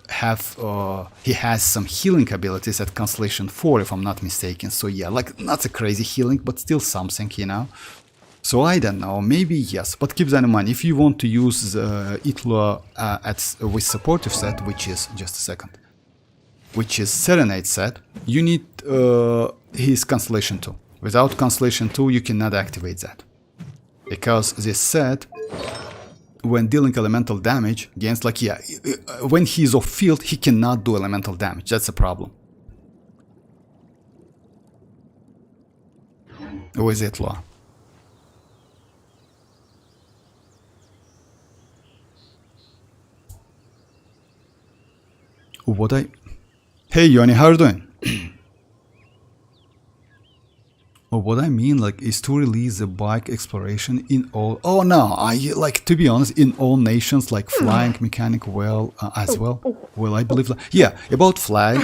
he has some healing abilities at Constellation 4, if I'm not mistaken. So yeah, like not a crazy healing, but still something, you know. So I don't know, maybe yes, but keep that in mind. If you want to use Itlua with supportive set, which is, just a second, which is Serenade set, you need his Constellation 2. Without Constellation 2, you cannot activate that. Because this set, when dealing elemental damage against, like, yeah, when he's off field, he cannot do elemental damage. That's a problem. With Itlua. Hey Yoni, how are you doing? What I mean, like, is to release the bike exploration in all. Oh no, like, to be honest, in all nations, like flying mechanic, well, as well. Well, I believe, yeah, about flying.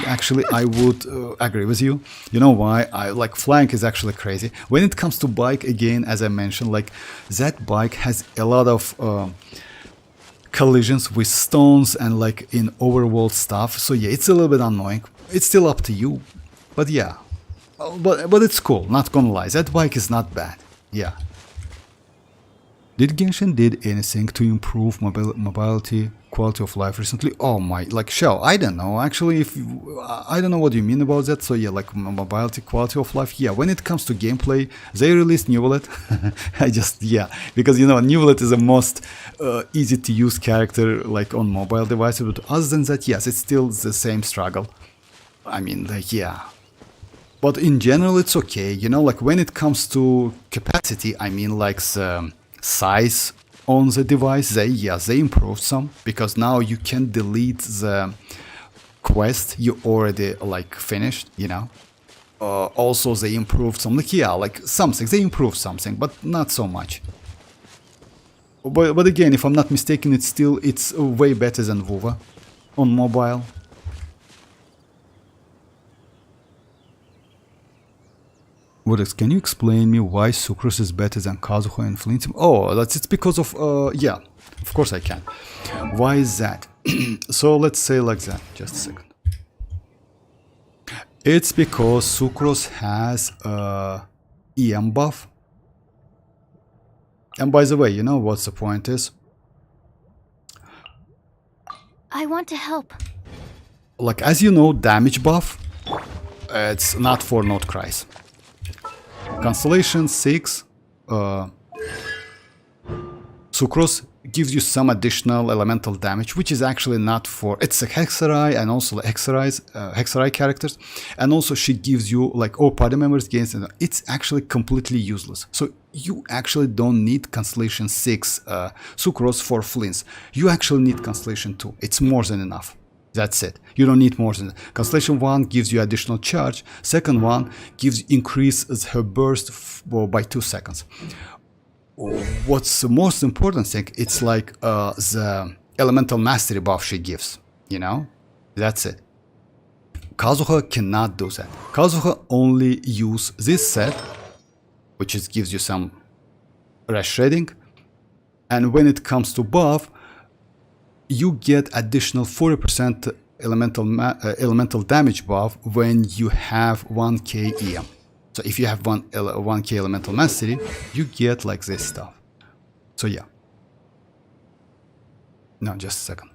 Actually, I would agree with you. You know why? Like, flying is actually crazy. When it comes to bike, again, as I mentioned, like, that bike has a lot of collisions with stones and like in overworld stuff. So yeah, it's a little bit annoying. It's still up to you, but yeah. But it's cool, not gonna lie. That bike is not bad. Yeah. Did Genshin did anything to improve mobility, quality of life recently? Oh my, like, Shell, I don't know. Actually, I don't know what you mean about that. So yeah, like mobility, quality of life. Yeah, when it comes to gameplay, they released Nuvolet. Yeah, because you know, Nuvolet is the most easy to use character like on mobile devices. But other than that, yes, it's still the same struggle. I mean, like, yeah. But in general, it's okay. You know, like when it comes to capacity, I mean, like the size on the device, they improved some, because now you can delete the quest you already like finished, you know. Also, they improved some, like, yeah, like something. They improved something, but not so much. But again, if I'm not mistaken, it's way better than Vuva on mobile. What else? Can you explain me why Sucrose is better than Kazuha and Flint? Oh, it's because of yeah, of course I can. Why is that? So let's say like that. Just a second. It's because Sucrose has a EM buff. And by the way, you know what's the point is? I want to help. Like, as you know, damage buff, it's not for Nod-Krais. Constellation 6, Sucrose gives you some additional elemental damage, which is actually not for... It's a Hexarai and also Hexarai characters. And also she gives you, like, all party members gains... It's actually completely useless. So you actually don't need Constellation 6 Sucrose for Flins. You actually need Constellation 2. It's more than enough. That's it. You don't need more than that. Constellation 1 gives you additional charge. Second one increases her burst by 2 seconds. What's the most important thing? It's like the elemental mastery buff she gives. You know, that's it. Kazuha cannot do that. Kazuha only use this set, which gives you some rash shredding, and when it comes to buff, you get additional 40% elemental damage buff when you have 1k EM. So if you have 1k elemental mastery, you get like this stuff. So yeah. No, just a second.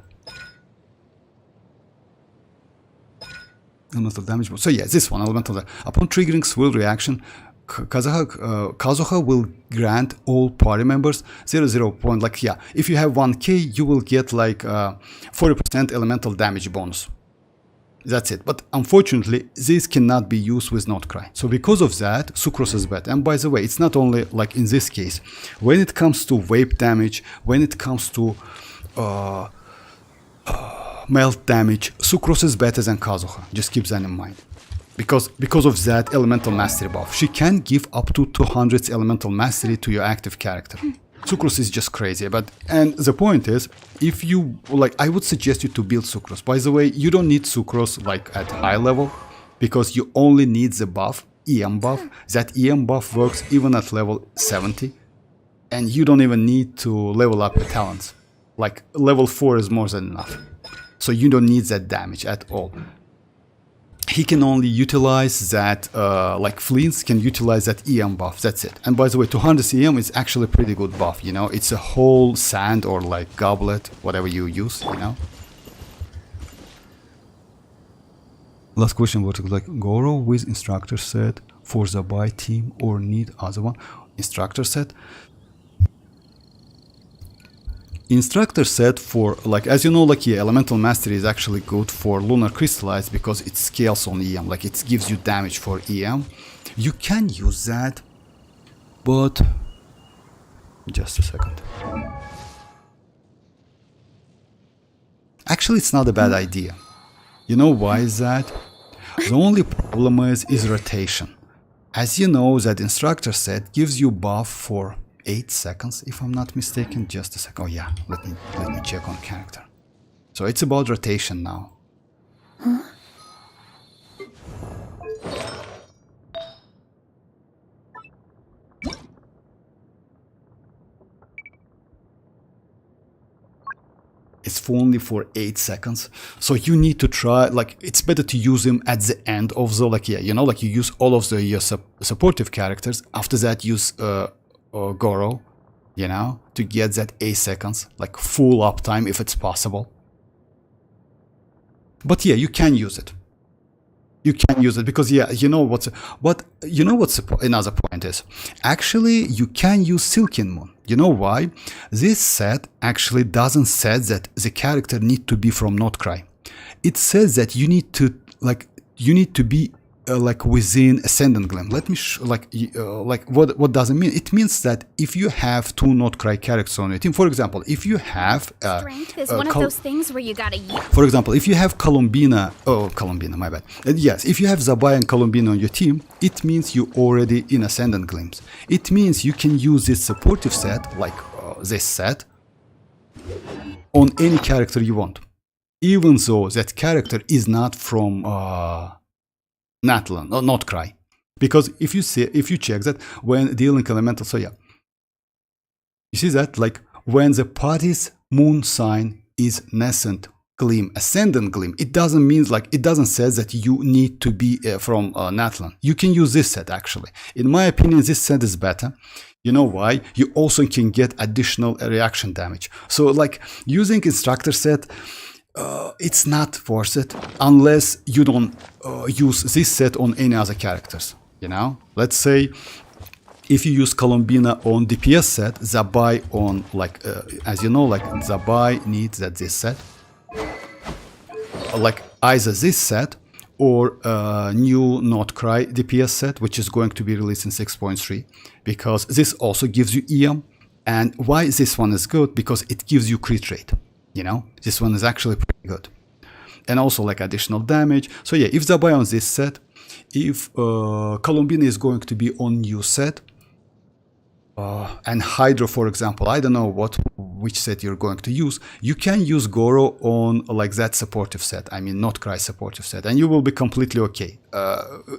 Elemental damage buff. So yeah, this one, elemental damage. Upon triggering Swill reaction, Kazuha will grant all party members 0.0 point. Like, yeah, if you have 1k, you will get like 40% elemental damage bonus. That's it. But unfortunately, this cannot be used with Nod-Krai. So because of that, Sucrose is better. And by the way, it's not only like in this case. When it comes to vape damage, when it comes to melt damage, Sucrose is better than Kazuha. Just keep that in mind. Because of that elemental mastery buff. She can give up to 200 elemental mastery to your active character. Sucrose is just crazy. And the point is, if you like, I would suggest you to build Sucrose. By the way, you don't need Sucrose like at high level, because you only need the buff, EM buff. That EM buff works even at level 70, and you don't even need to level up your talents. Like level 4 is more than enough. So you don't need that damage at all. He can only utilize that, like Flins can utilize that EM buff, that's it. And by the way, 200 EM is actually a pretty good buff, you know? It's a whole sand or like goblet, whatever you use, you know? Last question, what like Goro with instructor set for Zibai team or need other one? Instructor set? Instructor set for, like, as you know, like, yeah, elemental mastery is actually good for lunar crystallize because it scales on EM, like it gives you damage for EM. You can use that, but just a second. Actually, it's not a bad idea. You know why is that? The only problem is rotation. As you know, that instructor set gives you buff for 8 seconds, if I'm not mistaken. Just a second. Oh yeah, let me check on character. So it's about rotation now. Huh? It's only for 8 seconds, so you need to try, like, it's better to use him at the end of the, like, yeah, you know, like you use all of your supportive characters. After that, use Goro, you know, to get that 8 seconds, like full uptime if it's possible. But yeah, you can use it. You can use it because, yeah, you know what's another point is, actually you can use Silken Moon. You know why? This set actually doesn't say that the character need to be from Nod-Krai. It says that you need to be like within Ascendant Glim. Let me what does it mean? It means that if you have 2 Nod-Krai characters on your team, for example, if you have strength is one of those things where you gotta use. For example, if you have Columbina, my bad. Yes, if you have Zibai and Columbina on your team, it means you already in Ascendant Glims. It means you can use this supportive set, like this set on any character you want, even though that character is not from Natlan or Nod-Krai. Because if you check that when dealing elemental, so yeah, you see that like when the party's moon sign is nascent gleam, ascendant gleam, it doesn't mean like, it doesn't say that you need to be from Natlan. You can use this set actually. In my opinion, this set is better. You know why? You also can get additional reaction damage. So like using instructor set, it's not worth it unless you don't use this set on any other characters. You know, let's say if you use Columbina on DPS set, Zibai on like, as you know, like Zibai needs this set. Like either this set or new Nod-Krai DPS set, which is going to be released in 6.3, because this also gives you EM. And why this one is good? Because it gives you crit rate. You know, this one is actually pretty good. And also like additional damage. So yeah, if Zibai on this set, if Columbina is going to be on new set, and Hydro, for example, I don't know which set you're going to use, you can use Goro on like that supportive set, I mean Nod-Krai supportive set, and you will be completely okay.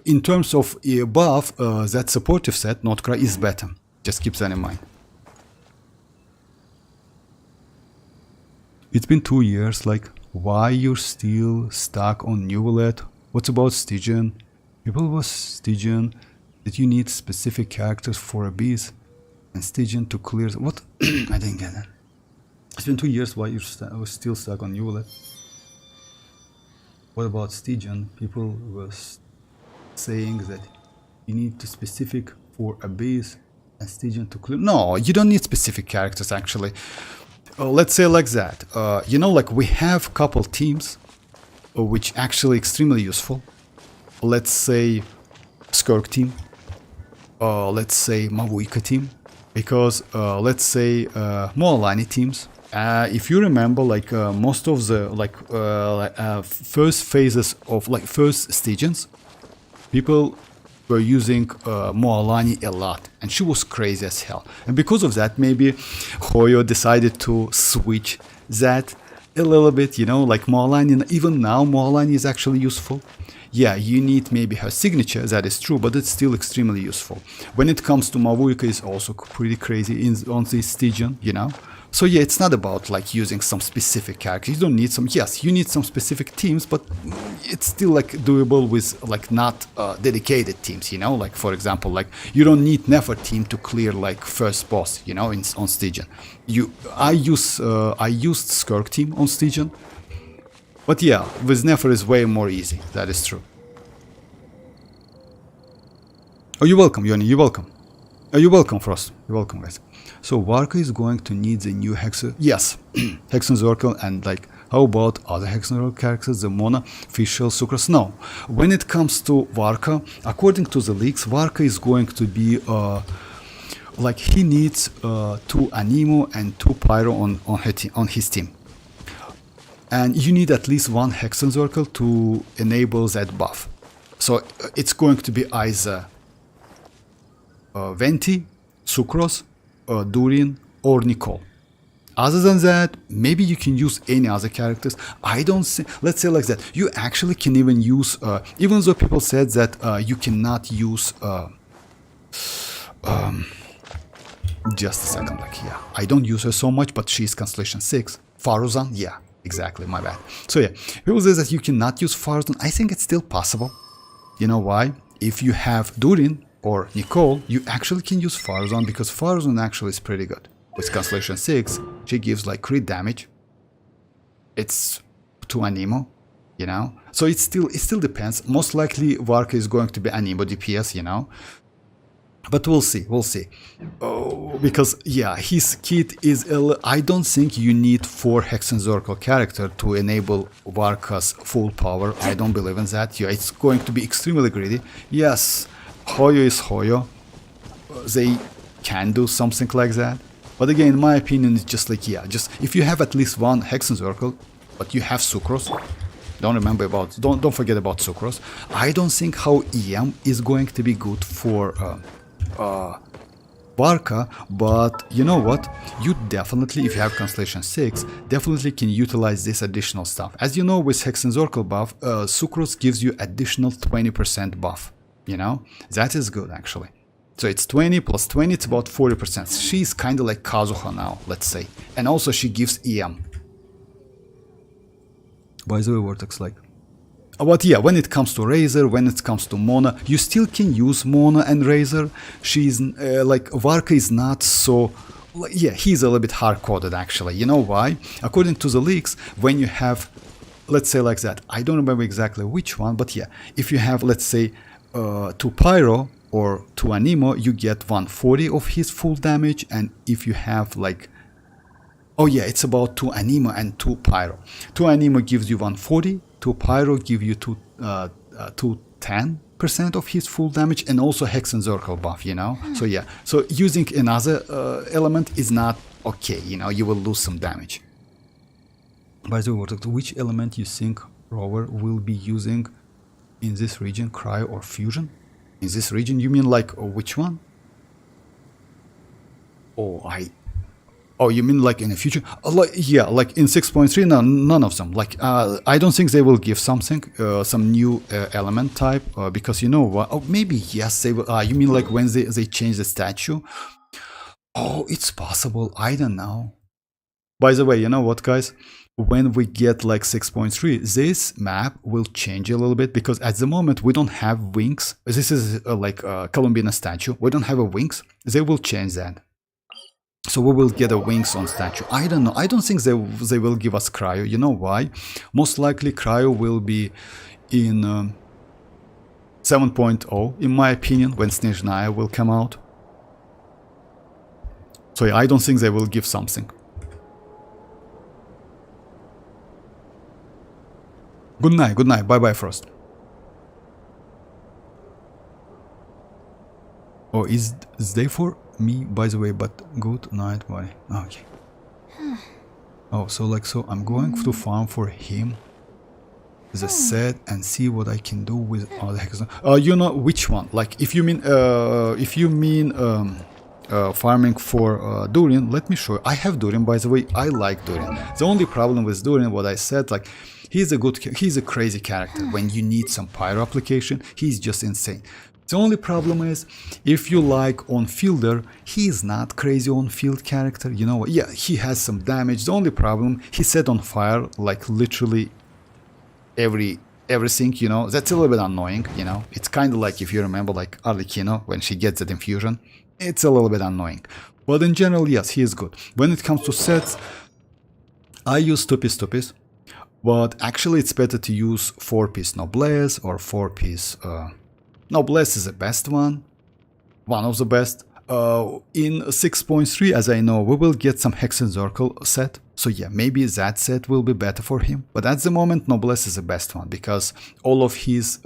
In terms of buff, that supportive set, Nod-Krai is better. Just keep that in mind. It's been 2 years, like, why you're still stuck on New Wallet? What's about Stygian? People was Stygian that you need specific characters for Abyss and Stygian to clear. What? I didn't get that. It's been 2 years, why you're still stuck on New Wallet? What about Stygian? People was saying that you need to specific for Abyss and Stygian to clear. No, you don't need specific characters actually. Let's say like that. You know, like we have couple teams which actually extremely useful. Let's say Skirk team. Let's say Mavuika team. Because let's say Moalani teams. If you remember, like most of the like first phases of like first Stygians, people were using Moalani a lot, and she was crazy as hell. And because of that, maybe Hoyo decided to switch that a little bit, you know, like Moalani. Even now, Moalani is actually useful. Yeah, you need maybe her signature, that is true, but it's still extremely useful. When it comes to Mavuika, is also pretty crazy on this Stygian, you know. So yeah, it's not about like using some specific character. You don't need some. Yes, you need some specific teams, but it's still like doable with like not dedicated teams. You know, like for example, like you don't need Nefer team to clear like first boss. You know, on Stygian. I used Skirk team on Stygian, but yeah, with Nefer is way more easy. That is true. Oh, you're welcome, Yoni. You're welcome. Oh, you're welcome, Frost. You're welcome, guys. So Varka is going to need the new Hexa. Yes, Hexen Circle, and like how about other Hexen Circle characters, the Mona, Fischl, Sucrose? No. When it comes to Varka, according to the leaks, Varka is going to be like he needs 2 Anemo and 2 Pyro on his team. And you need at least 1 Hexen Circle to enable that buff. So it's going to be either Venti, Sucrose, Durin, or Nicole. Other than that, maybe you can use any other characters. I don't see, let's say like that. You actually can even use, even though people said that you cannot use, just a second, like, yeah, I don't use her so much, but she's Constellation 6. Faruzan, yeah, exactly, my bad. So yeah, people say that you cannot use Faruzan. I think it's still possible. You know why? If you have Durin or Nicole, you actually can use Faruzan, because Faruzan actually is pretty good. With Constellation 6, she gives like crit damage. It's 2 Anemo, you know? So it still depends. Most likely Varka is going to be Anemo DPS, you know? But we'll see. Oh, because yeah, his kit is, I don't think you need 4 Hexen Circle character to enable Varka's full power. I don't believe in that. Yeah, it's going to be extremely greedy. Yes, Hoyo is Hoyo. They can do something like that. But again, in my opinion, it's just like, yeah, just if you have at least 1 Hexen Circle, but you have Sucrose, don't forget about Sucrose. I don't think how EM is going to be good for Varka, but you know what? You definitely, if you have Constellation 6, definitely can utilize this additional stuff. As you know, with Hexenzorkel buff, Sucrose gives you additional 20% buff, you know? That is good, actually. So it's 20 plus 20, it's about 40%. She's kind of like Kazuha now, let's say. And also she gives EM. By the way, Vortex like... But yeah, when it comes to Razor, when it comes to Mona, you still can use Mona and Razor. She's like Varka is not so, yeah, he's a little bit hard-coded actually. You know why? According to the leaks, when you have, let's say like that, I don't remember exactly which one, but yeah, if you have, let's say, 2 Pyro or 2 Anemo, you get 140 of his full damage, and if you have like, oh yeah, it's about 2 Anemo and 2 Pyro. 2 Anemo gives you 140. 2 Pyro give you 210% of his full damage, and also Hexenzorkel buff, you know? So yeah, so using another element is not okay, you know, you will lose some damage. By the way, which element you think Rover will be using in this region, Cryo or Fusion? In this region, you mean like which one? Oh, you mean like in the future? Like, yeah, like in 6.3, no, none of them. Like, I don't think they will give something, some new element type, because you know what? Oh, maybe yes, they will. You mean like when they change the statue? Oh, it's possible. I don't know. By the way, you know what, guys? When we get like 6.3, this map will change a little bit, because at the moment we don't have wings. This is like a Columbina statue. We don't have a wings. They will change that. So we will get a wings on statue. I don't know. I don't think they will give us Cryo. You know why? Most likely Cryo will be in 7.0, in my opinion, when Snezhnaya will come out. So yeah, I don't think they will give something. Good night, good night. Bye bye, Frost. Oh, is they for me, by the way, but good night, bye. Okay. Oh, so like, so I'm going to farm for him, as I said, and see what I can do with other hexes. You know which one? Like, if you mean farming for Durin, let me show you. I have Durin, by the way. I like Durin. The only problem with Durin, what I said, like, he's a crazy character. When you need some pyro application, he's just insane. The only problem is, if you like on-fielder, he is not crazy on-field character, you know. Yeah, he has some damage. The only problem, he set on fire, like, literally everything, you know. That's a little bit annoying, you know. It's kind of like, if you remember, like, Arlecchino, when she gets that infusion. It's a little bit annoying. But in general, yes, he is good. When it comes to sets, I use 2-piece. But actually, it's better to use 4-piece Noblesse or 4-piece... Noblesse is the best one of the best. In 6.3, as I know, we will get some Hexenzorkel set. So yeah, maybe that set will be better for him. But at the moment, Noblesse is the best one, because all of his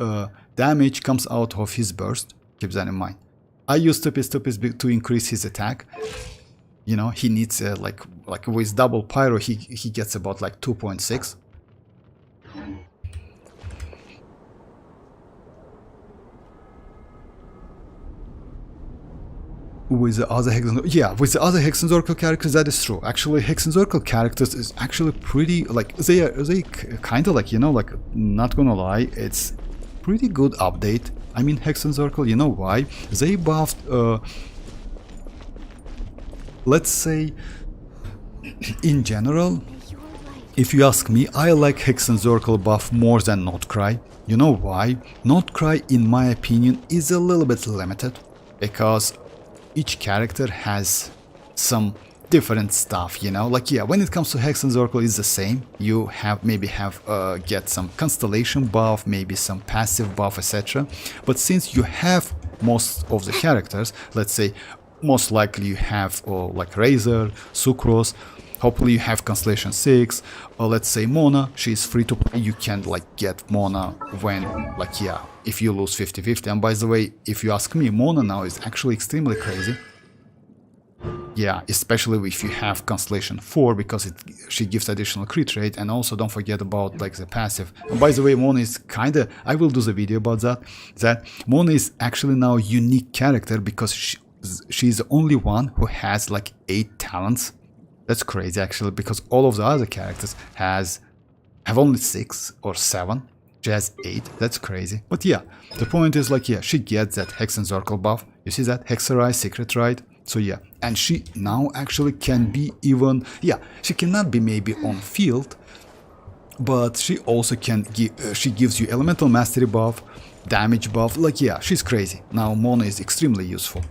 damage comes out of his burst. Keep that in mind. I use 2-piece to increase his attack. You know, he needs like with double pyro, he gets about like 2.6. With the other Hexenzorkel characters, that is true. Actually, Hexenzorkel characters is actually pretty, like, they kind of like, you know, like, not gonna lie, it's pretty good update. I mean, Hexenzorkel, you know why? They buffed, let's say, in general, if you ask me, I like Hexenzorkel buff more than Nod-Krai. You know why? Nod-Krai, in my opinion, is a little bit limited, because each character has some different stuff, you know. Like, yeah, when it comes to Hexenzorkel, it's the same. You get some constellation buff, maybe some passive buff, etc. But since you have most of the characters, let's say most likely you have like Razor, Sucrose, hopefully you have Constellation 6, or let's say Mona, she's free to play. You can like get Mona when, like, yeah, if you lose 50-50. And by the way, if you ask me, Mona now is actually extremely crazy. Yeah, especially if you have Constellation 4, because she gives additional crit rate, and also don't forget about like the passive. And by the way, Mona is I will do the video about that. Mona is actually now a unique character, because she's the only one who has like 8 talents. That's crazy actually, because all of the other characters have only 6 or 7. She has 8. That's crazy. But yeah, the point is like, yeah, she gets that Hex and Circle buff. You see that? Hexerai, Secret Rite. So yeah, and she now actually can be even, yeah, she cannot be maybe on field, but she also can give, she gives you Elemental Mastery buff, damage buff. Like yeah, she's crazy. Now Mona is extremely useful.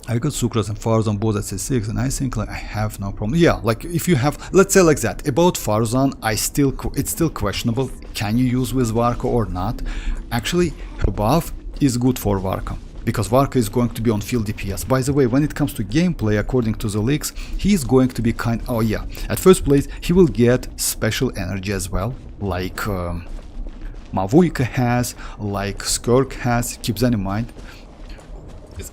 I got Sucras and Farzan both at C6, and I think like I have no problem. Yeah, like if you have, let's say like that. About Farzan, it's still questionable. Can you use with Varka or not? Actually, her buff is good for Varka, because Varka is going to be on field DPS. By the way, when it comes to gameplay, according to the leaks, he is going to be oh yeah, at first place he will get special energy as well, like Mavuika has, like Skirk has. Keep that in mind.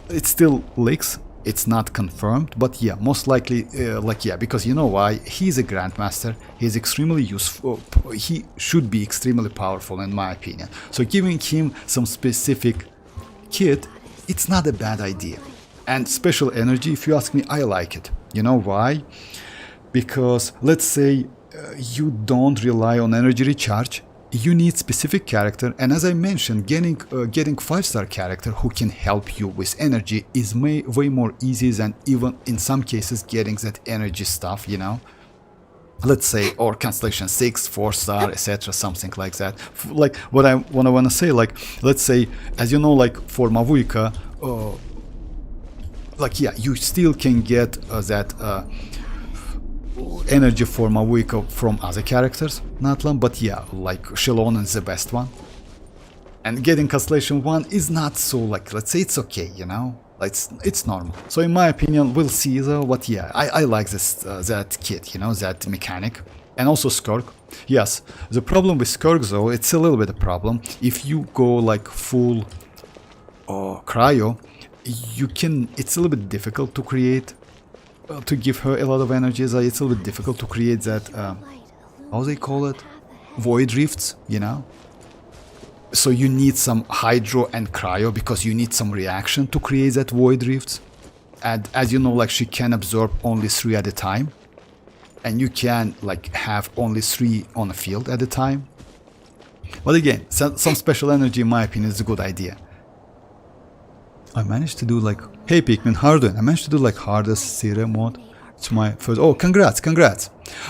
It's still leaks, it's not confirmed, but yeah, most likely, like yeah, because you know why? He's a Grandmaster, he's extremely useful, he should be extremely powerful in my opinion. So giving him some specific kit, it's not a bad idea. And special energy, if you ask me, I like it. You know why? Because let's say you don't rely on energy recharge, you need specific character, and as I mentioned, getting 5-star character who can help you with energy is way more easy than even in some cases getting that energy stuff, you know. Let's say, or Constellation 6, 4-star, etc., something like that. Like what I want to say, like let's say, as you know, like for Mavuika, like yeah, you still can get that energy for Mavuika from other characters, not Lam, but yeah, like xilonen is the best one. And getting Constellation 1 is not so, like, let's say it's okay, you know, it's normal. So in my opinion, we'll see though, but yeah, I like this that kit, you know, that mechanic. And also Skirk. Yes, the problem with Skirk though, it's a little bit a problem. If you go like full cryo, it's a little bit difficult to create, to give her a lot of energy. It's a little bit difficult to create that, how they call it, void rifts, you know. So you need some hydro and cryo, because you need some reaction to create that void rifts. And as you know, like she can absorb only 3 at a time, and you can like have only 3 on a field at a time. But again, some special energy in my opinion is a good idea. I managed to do like, hey Pikmin, how are you doing? I managed to do like hardest Cedar mod. It's my first, oh congrats.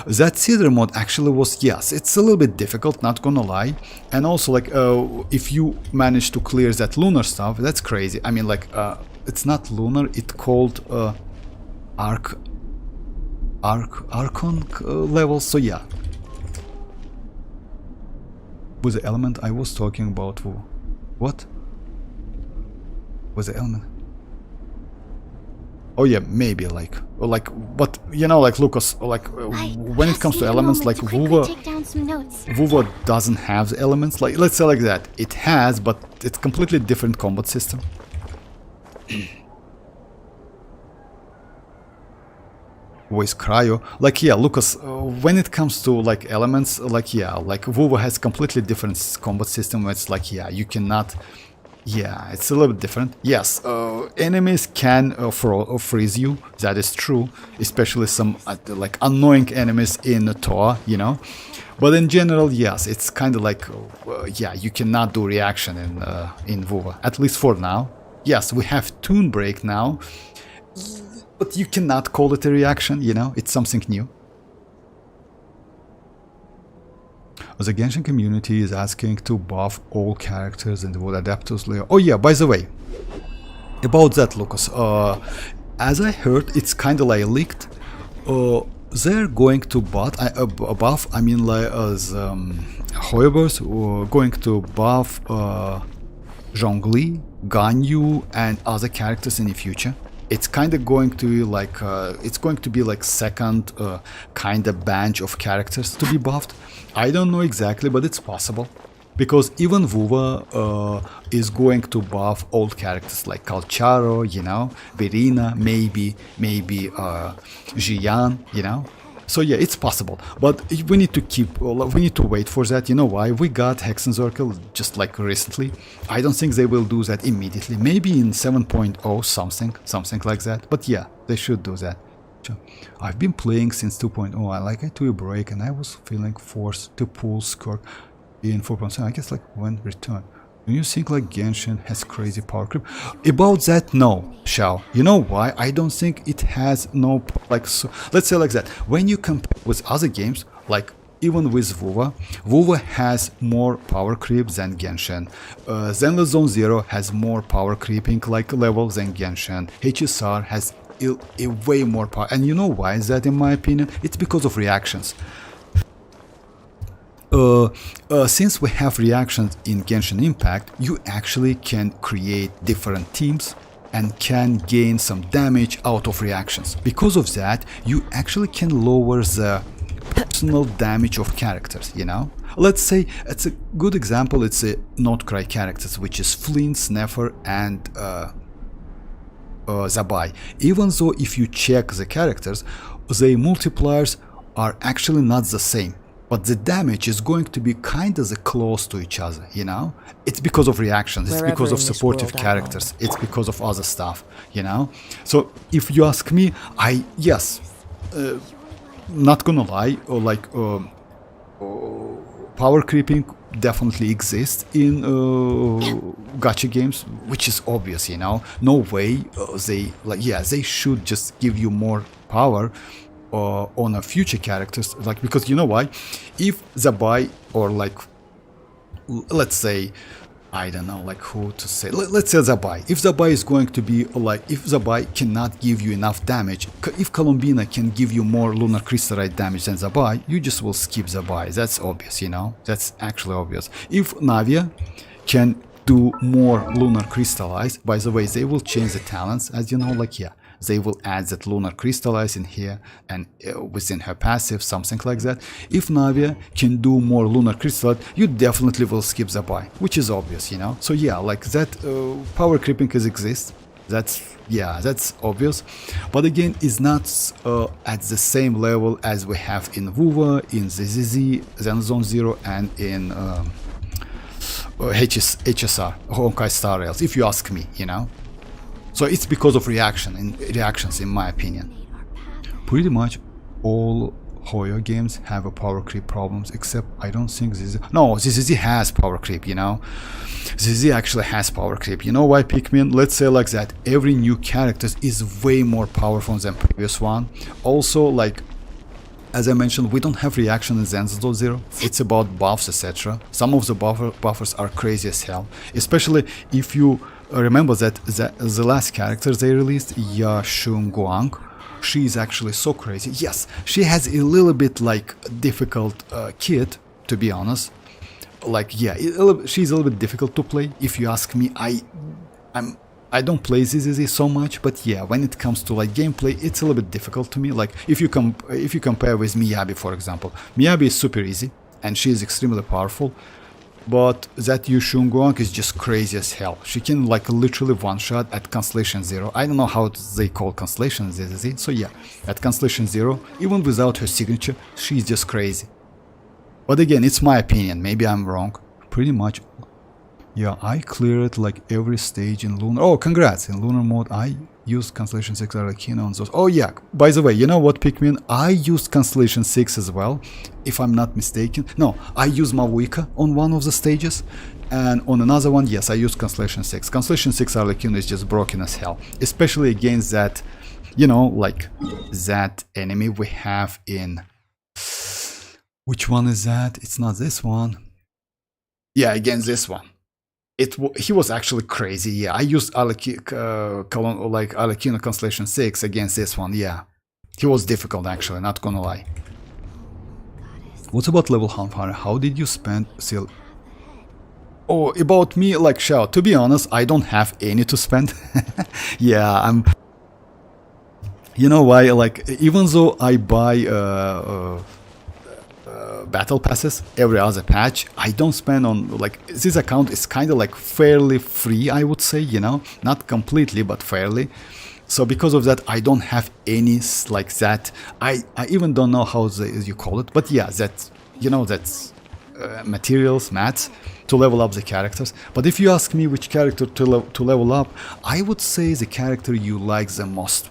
That Cedar mod actually was, yes, it's a little bit difficult, not gonna lie. And also like, if you manage to clear that lunar stuff, that's crazy. I mean like, it's not lunar, it's called Archon level, so yeah. With the element I was talking about, what? Was the element? Oh yeah, maybe like, but you know, like Lucas, like when it comes to elements, like Vuva doesn't have the elements. Like let's say like that, it has, but it's completely different combat system. With cryo, like yeah, Lucas, when it comes to like elements, like yeah, like Vuva has completely different combat system. Where it's like yeah, you cannot. Yeah, it's a little bit different. Yes, enemies can freeze you, that is true, especially some like annoying enemies in Toa, you know. But in general, yes, it's kind of like, yeah, you cannot do reaction in Vuva, at least for now. Yes, we have Toon Break now, but you cannot call it a reaction, you know, it's something new. The Genshin community is asking to buff all characters in the World Adapters layer. Oh yeah, by the way, about that, Lucas, as I heard, it's kind of like leaked. They're going to buff, I mean like as hoyoverse, going to buff Zhongli, Ganyu, and other characters in the future. It's kind of going to be like, it's going to be like second kind of bunch of characters to be buffed. I don't know exactly, but it's possible. Because even Vuva is going to buff old characters like Calcharo, you know, Verina, maybe Jian, you know. So yeah, it's possible, but we need to we need to wait for that. You know why? We got Hexenzirkel just like recently. I don't think they will do that immediately. Maybe in 7.0 something like that. But yeah, they should do that. I've been playing since 2.0. I took a break and I was feeling forced to pull Skirk in 4.7. I guess like when return. Do you think like Genshin has crazy power creep? About that, no, Xiao. You know why? I don't think it has no, like, so, let's say like that. When you compare with other games, like even with WoWa has more power creep than Genshin. Zenless Zone Zero has more power creeping like level than Genshin. HSR has a way more power. And you know why is that in my opinion? It's because of reactions. Since we have reactions in Genshin Impact, you actually can create different teams and can gain some damage out of reactions. Because of that, you actually can lower the personal damage of characters, you know? Let's say, it's a good example, it's a Nod-Krai characters, which is Flins, Nefer, and Zibai. Even though if you check the characters, the multipliers are actually not the same. But the damage is going to be kind of close to each other, you know? It's because of reactions, it's because of supportive characters, it's because of other stuff, you know? So if you ask me, not gonna lie, power creeping definitely exists in gacha games, which is obvious, you know? No way they should just give you more power on a future characters, like, because you know why? If Zibai or like, let's say, I don't know, like who to say, let's say Zibai. If Zibai is going to be like, if Zibai cannot give you enough damage, if Columbina can give you more lunar crystallite damage than Zibai, you just will skip Zibai. That's obvious, you know? That's actually obvious. If Navia can do more lunar crystallize, by the way, they will change the talents, as you know, like, yeah. They will add that lunar crystallize in here and within her passive, something like that. If Navia can do more lunar crystallize, you definitely will skip Zibai, which is obvious, you know. So yeah, like that power creeping exists. That's obvious. But again, it's not at the same level as we have in WoWa, in ZZZ, Zen Zone Zero, and in HSR, Honkai Star Rails, if you ask me, you know. So it's because of reactions, in my opinion. Pretty much all Hoyo games have a power creep problems, except I don't think ZZZ has power creep, you know. ZZZ actually has power creep. You know why, Pikmin? Let's say like that. Every new character is way more powerful than previous one. Also, like, as I mentioned, we don't have reaction in Zenzo Zero. It's about buffs, etc. Some of the buffers are crazy as hell, especially if you remember that the last character they released, Yashunguang, she is actually so crazy. Yes, she has a little bit like difficult kit, to be honest. Like, yeah, she's a little bit difficult to play. If you ask me, I don't play ZZZ so much, but yeah, when it comes to like gameplay, it's a little bit difficult to me. Like if you compare with Miyabi, for example, Miyabi is super easy and she is extremely powerful. But that Yu Shunguang is just crazy as hell. She can like literally one-shot at Constellation Zero. I don't know how they call Constellation ZZZ. So yeah, at Constellation Zero, even without her signature, she's just crazy. But again, it's my opinion. Maybe I'm wrong. Pretty much. Yeah, I cleared like every stage in Lunar. Oh, congrats! In Lunar mode, I used Constellation 6 Arakino on those. Oh yeah, by the way, you know what, Pikmin? I used Constellation 6 as well, if I'm not mistaken. No, I used mavuika on one of the stages, and on another one, yes, I used Constellation 6. Constellation 6 Arlecchino is just broken as hell, especially against that, you know, like that enemy we have in... Which one is that? It's not this one. Yeah, against this one. He was actually crazy. Yeah, I used Arlecchino Constellation 6 against this one. Yeah, he was difficult actually, not gonna lie. What about level Hunfire? How did you spend still? Oh, about me, like Xiao, to be honest, I don't have any to spend. Yeah, I'm... You know why? Like, even though I buy battle passes every other patch, I don't spend on, like, this account is kind of like fairly free, I would say, you know, not completely but fairly. So because of that, I don't have any like that. I even don't know how you call it, but yeah, that's, you know, that's materials, mats, to level up the characters. But if you ask me which character to level up, I would say the character you like the most.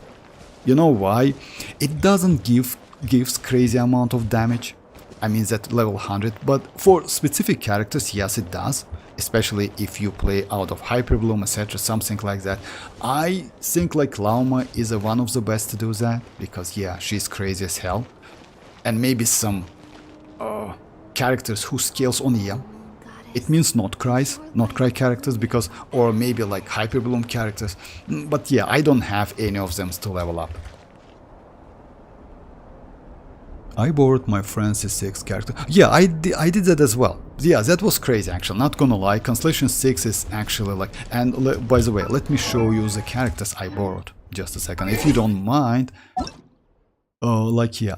You know why? It doesn't gives crazy amount of damage. I mean that level 100, but for specific characters, yes, it does. Especially if you play out of Hyperbloom, etc., something like that. I think like Lauma is one of the best to do that, because yeah, she's crazy as hell. And maybe some characters who scales on EM. It means Nod-Krai characters, because, or maybe like Hyperbloom characters. But yeah, I don't have any of them to level up. I borrowed my Francis 6 character. Yeah, I did that as well. Yeah, that was crazy actually, not gonna lie. Constellation 6 is actually like... And by the way, let me show you the characters I borrowed. Just a second, if you don't mind. Like, yeah,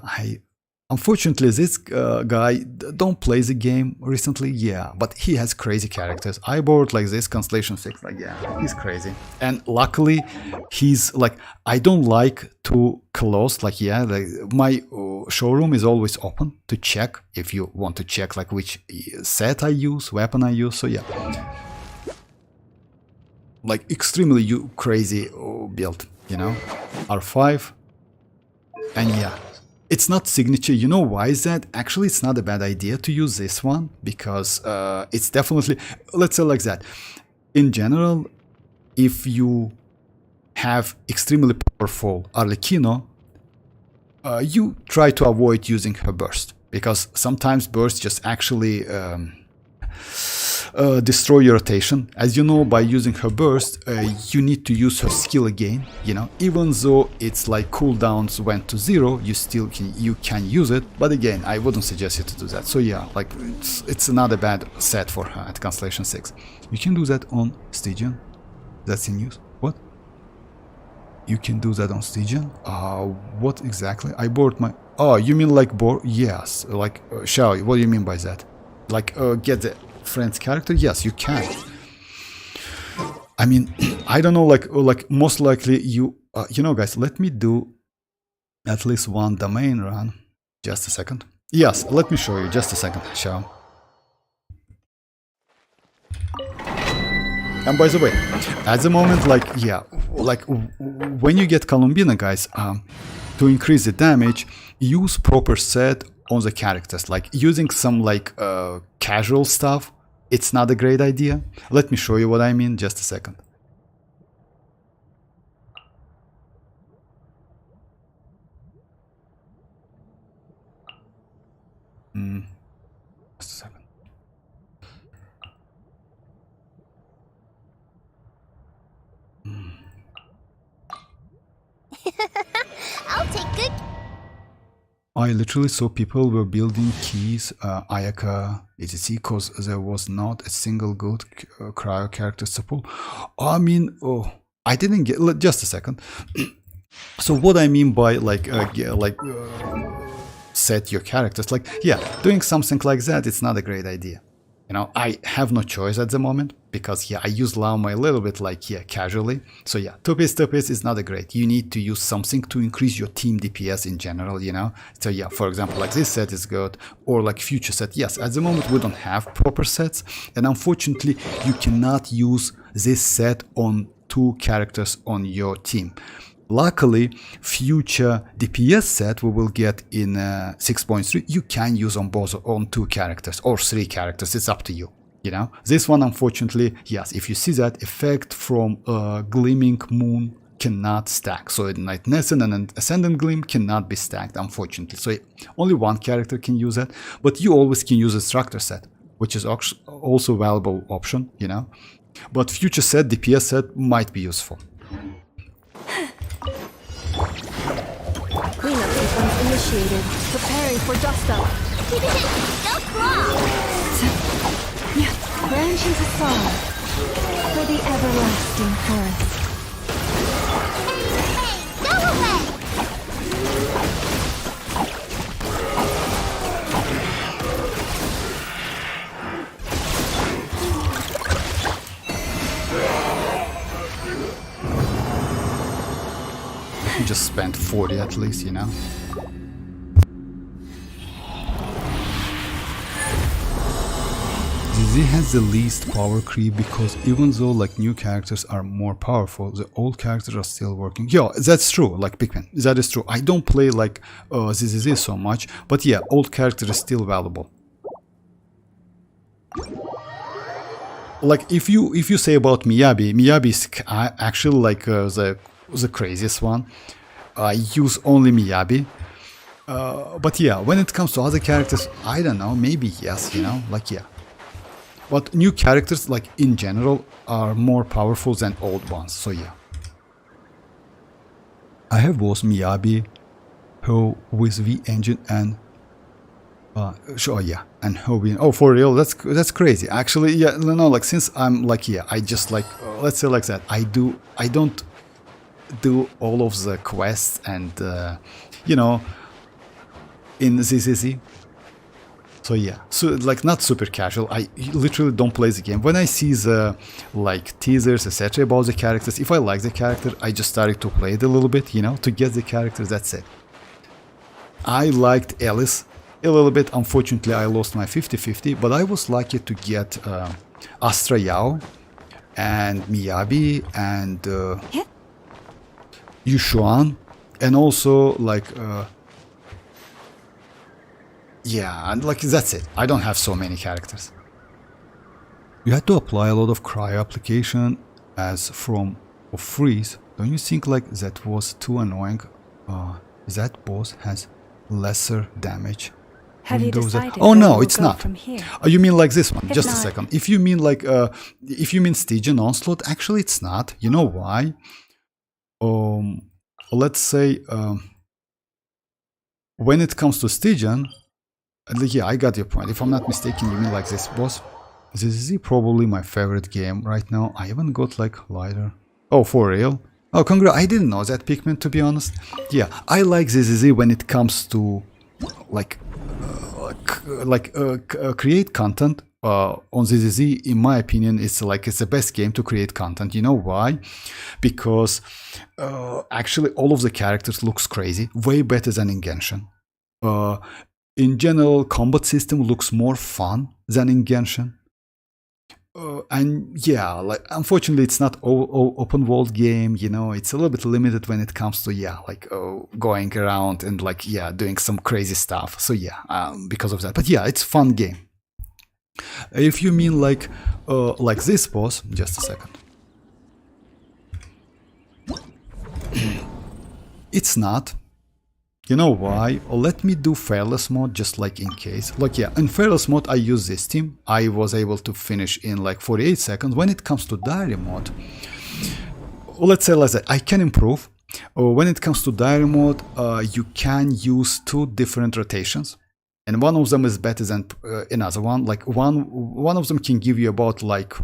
unfortunately, this guy don't play the game recently, yeah, but he has crazy characters. I borrowed like this Constellation 6, like, yeah, he's crazy. And luckily, he's like, I don't like to close, like, yeah, like, my showroom is always open to check if you want to check like which set I use, weapon I use, so yeah. Like, extremely crazy build, you know, R5, and yeah. It's not signature. You know why is that? Actually, it's not a bad idea to use this one, because it's definitely, let's say like that. In general, if you have extremely powerful Arlecchino, you try to avoid using her burst, because sometimes burst just actually destroy your rotation. As you know, by using her burst, you need to use her skill again, you know, even though it's like cooldowns went to 0, you can use it, but again, I wouldn't suggest you to do that. So yeah, like, it's another bad set for her at Constellation 6. You can do that on Stygian. That's in use. What? You can do that on Stygian? What exactly? I borrowed my... Oh, you mean like Yes, like, Shao, what do you mean by that? Like, get the friend's character? Yes, you can. I mean, I don't know, like most likely you know, guys, let me do at least one domain run. Just a second. Yes, let me show you. Just a second, Shao. And by the way, at the moment, like, yeah, like when you get Columbina, guys, to increase the damage, use proper set on the characters. Like, using some like casual stuff, it's not a great idea. Let me show you what I mean. Just a second. Just a second. I'll take good. I literally saw people were building keys, Ayaka, etc., because there was not a single good cryo character support. I mean, I didn't get... Just a second. So what I mean by like, set your characters, like, yeah, doing something like that, it's not a great idea. You know, I have no choice at the moment, because yeah, I use Lauma a little bit like, yeah, casually. So yeah, two-piece is not a great. You need to use something to increase your team DPS in general, you know. So yeah, for example, like this set is good, or like future set. Yes, at the moment we don't have proper sets, and unfortunately you cannot use this set on 2 characters on your team. Luckily, future DPS set we will get in 6.3, you can use on both, on 2 characters or 3 characters, it's up to you. You know, this one, unfortunately, yes, if you see that effect from Gleaming Moon cannot stack. So Night Nesson and Ascendant Gleam cannot be stacked, unfortunately. So only 1 character can use that, but you always can use a structure set, which is also a valuable option, you know. But future set, DPS set might be useful. Cleanup sequence initiated. Preparing for dust up. Don't claw. Branches afar for the everlasting forest. Hey, go away. just spend 40 at least, you know. ZZ has the least power creep because even though like new characters are more powerful, the old characters are still working. Yeah, that's true, like Pikmin, that is true. I don't play like ZZ so much, but yeah, old character is still valuable. Like if you say about Miyabi is actually like the craziest one. I use only Miyabi. But yeah, when it comes to other characters, I don't know, maybe yes, you know, like yeah. But new characters, like in general, are more powerful than old ones, so yeah. I have both Miyabi, who with V engine and sure, yeah, and Hobin. Oh, for real? That's crazy. Actually, yeah, no, like since I'm like yeah, I just like let's say like that. I don't do all of the quests and you know in ZZZ. So yeah, so like not super casual. I literally don't play the game. When I see the like teasers etc about the characters, if I like the character, I just started to play it a little bit, you know, to get the characters. That's it. I liked Alice a little bit. Unfortunately, I lost my 50-50, but I was lucky to get Astra Yao and Miyabi and Yushuan, and also like yeah, and like that's it. I don't have so many characters. You had to apply a lot of cryo application as from freeze. Don't you think like that was too annoying? That boss has lesser damage. Have you decided oh where no, you it's will go not. from here? Oh, you mean like this one? If Just a not- second. If you mean like if you mean Stygian Onslaught, actually it's not. You know why? Let's say when it comes to Stygian, yeah, I got your point. If I'm not mistaken, you mean like this boss. This is probably my favorite game right now. I haven't got like lighter. Oh, for real? Oh, congrats! I didn't know that, Pikmin, to be honest. Yeah, I like ZZZ when it comes to like create content. On ZZZ, in my opinion, it's the best game to create content. You know why? Because actually all of the characters looks crazy, way better than in Genshin. In general, combat system looks more fun than in Genshin. And yeah, like unfortunately it's not open world game, you know, it's a little bit limited when it comes to yeah, like going around and like yeah, doing some crazy stuff. So yeah, because of that. But yeah, it's fun game. If you mean like this boss, just a second. It's not. You know why? Let me do fearless mode just like in case. Like yeah, in fearless mode I use this team. I was able to finish in like 48 seconds. When it comes to diary mode, let's say like that, I can improve. When it comes to diary mode, you can use 2 different rotations. And one of them is better than another one. Like one of them can give you about like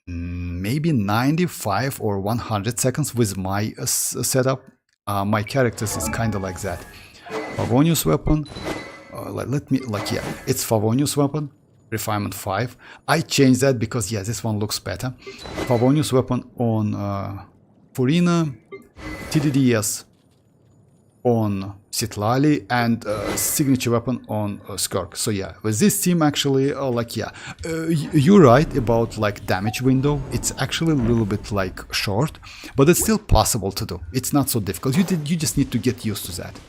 maybe 95 or 100 seconds with my setup. My characters is kind of like that. Favonius weapon. Let me like yeah, it's Favonius weapon. Refinement 5. I changed that because yeah, this one looks better. Favonius weapon on Furina, TDDS on Citlali, and signature weapon on Skirk. So yeah, with this team actually, like yeah, you're right about like damage window. It's actually a little bit like short, but it's still possible to do. It's not so difficult. You just need to get used to that.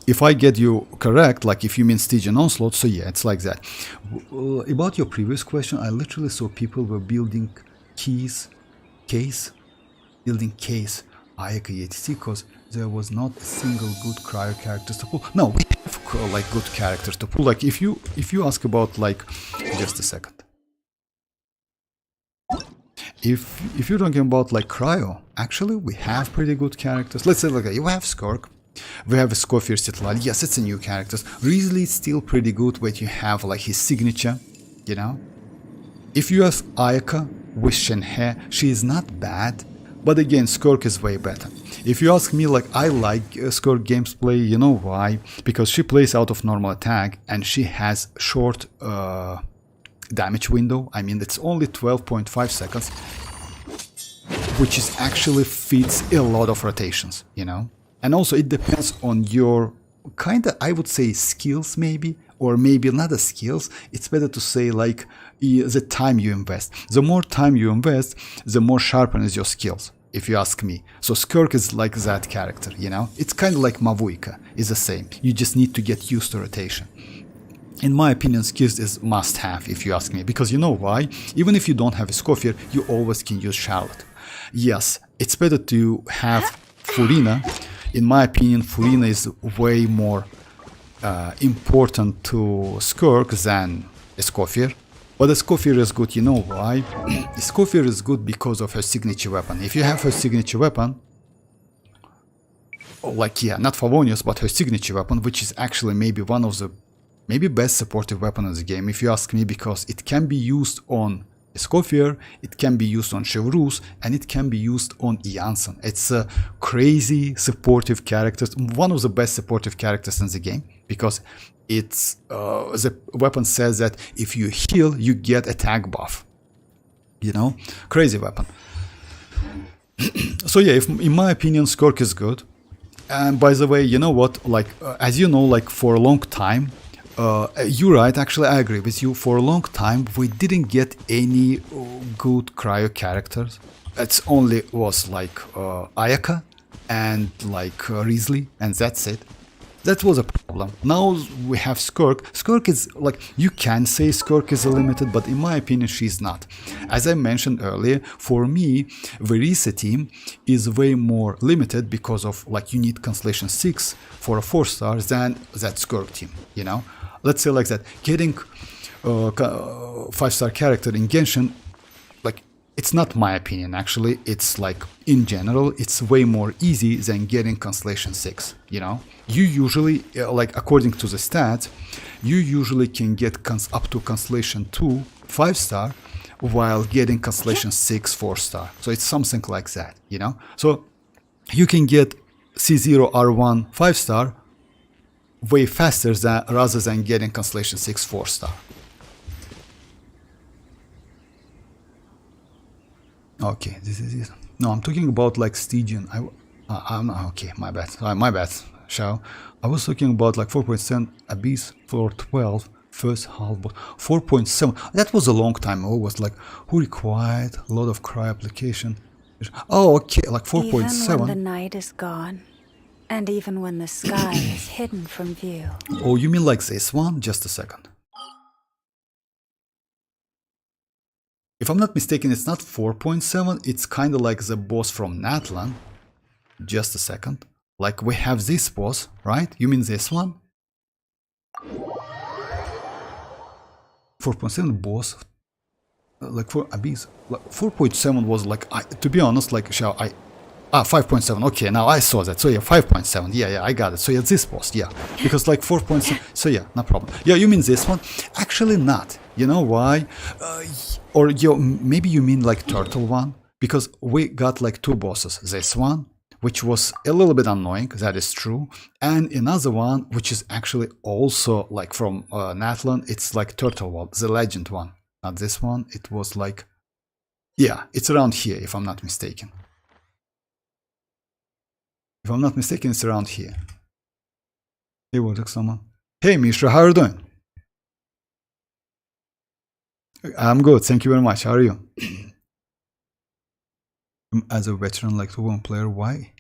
If I get you correct, like if you mean Stygian Onslaught, so yeah, it's like that. About your previous question, I literally saw people were building building case Ayaka because there was not a single good cryo characters to pull. No, we have like good characters to pull. Like if you ask about like just a second. If you're talking about like cryo, actually we have pretty good characters. Let's say like you have Skork, we have a Scofier Citlali. Yes, it's a new character. Rizli is still pretty good when you have like his signature, you know. If you have Ayaka with Shenhe, she is not bad. But again, Skirk is way better. If you ask me, like I like Skirk gameplay, you know why? Because she plays out of normal attack and she has short damage window. I mean, it's only 12.5 seconds. which is actually fits a lot of rotations, you know. And also it depends on your kind of, I would say, skills maybe, or maybe not the skills. It's better to say like the time you invest. The more time you invest, the more sharpen is your skills, if you ask me. So Skirk is like that character, you know. It's kind of like Mavuika, is the same. You just need to get used to rotation. In my opinion, skills is must have, if you ask me, because you know why? Even if you don't have a Scofier, you always can use Charlotte. Yes, it's better to have Furina. In my opinion, Furina is way more important to Skirk than Scofier. But the Scofier is good, you know why? Scofier is good because of her signature weapon. If you have her signature weapon, like, yeah, not Favonius, but her signature weapon, which is actually maybe one of the best supportive weapon in the game, if you ask me, because it can be used on Scofier, it can be used on Chevrus, and it can be used on Janssen. It's a crazy supportive character, one of the best supportive characters in the game, because it's the weapon says that if you heal, you get attack buff. You know, crazy weapon. So yeah, in my opinion, Skirk is good. And by the way, you know what? Like, as you know, like for a long time, you're right, actually I agree with you. For a long time we didn't get any good cryo characters. It's only was like Ayaka and like Risley, and that's it. That was a problem. Now we have Skirk. Skirk is like, you can say Skirk is a limited, but in my opinion she's not. As I mentioned earlier, for me Verisa team is way more limited because of like you need Constellation 6 for a 4-star than that Skirk team, you know. Let's say like that, getting 5-star character in Genshin, like, it's not my opinion actually, it's like in general it's way more easy than getting Constellation 6, you know. You usually, like according to the stats, you usually can get up to Constellation 2 5-star while getting Constellation 6 4-star. So it's something like that, you know. So you can get C0 R1 5-star way faster rather than getting Constellation 6 4-star. Okay, this is it. No, I'm talking about like Stygian. I'm okay, my bad. My bad, Shao. I was talking about like 4.7 Abyss for 12 first half, but 4.7. That was a long time ago. It was like who required a lot of cry application. Oh, okay, like 4.7. Even when the night is gone, and even when the sky is hidden from view. Oh, you mean like this one? Just a second. If I'm not mistaken, it's not 4.7, it's kind of like the boss from Natlan. Just a second. Like we have this boss, right? You mean this one? 4.7 boss. Like for Abyss. Like 4.7 was like, to be honest, like, 5.7, okay, now I saw that, so yeah, 5.7, yeah, I got it, so yeah, this boss, yeah, because like 4.7, so yeah, no problem. Yeah, you mean this one? Actually not, you know why? Or maybe you mean like Turtle one, because we got like two bosses, this one, which was a little bit annoying, that is true, and another one, which is actually also like from Natlan, it's like Turtle one, the legend one, not this one, it was like, yeah, it's around here, if I'm not mistaken. If I'm not mistaken, it's around here. Hey, what someone? Hey, Mishra, how are you doing? I'm good, thank you very much. How are you? As a veteran, like to one player, why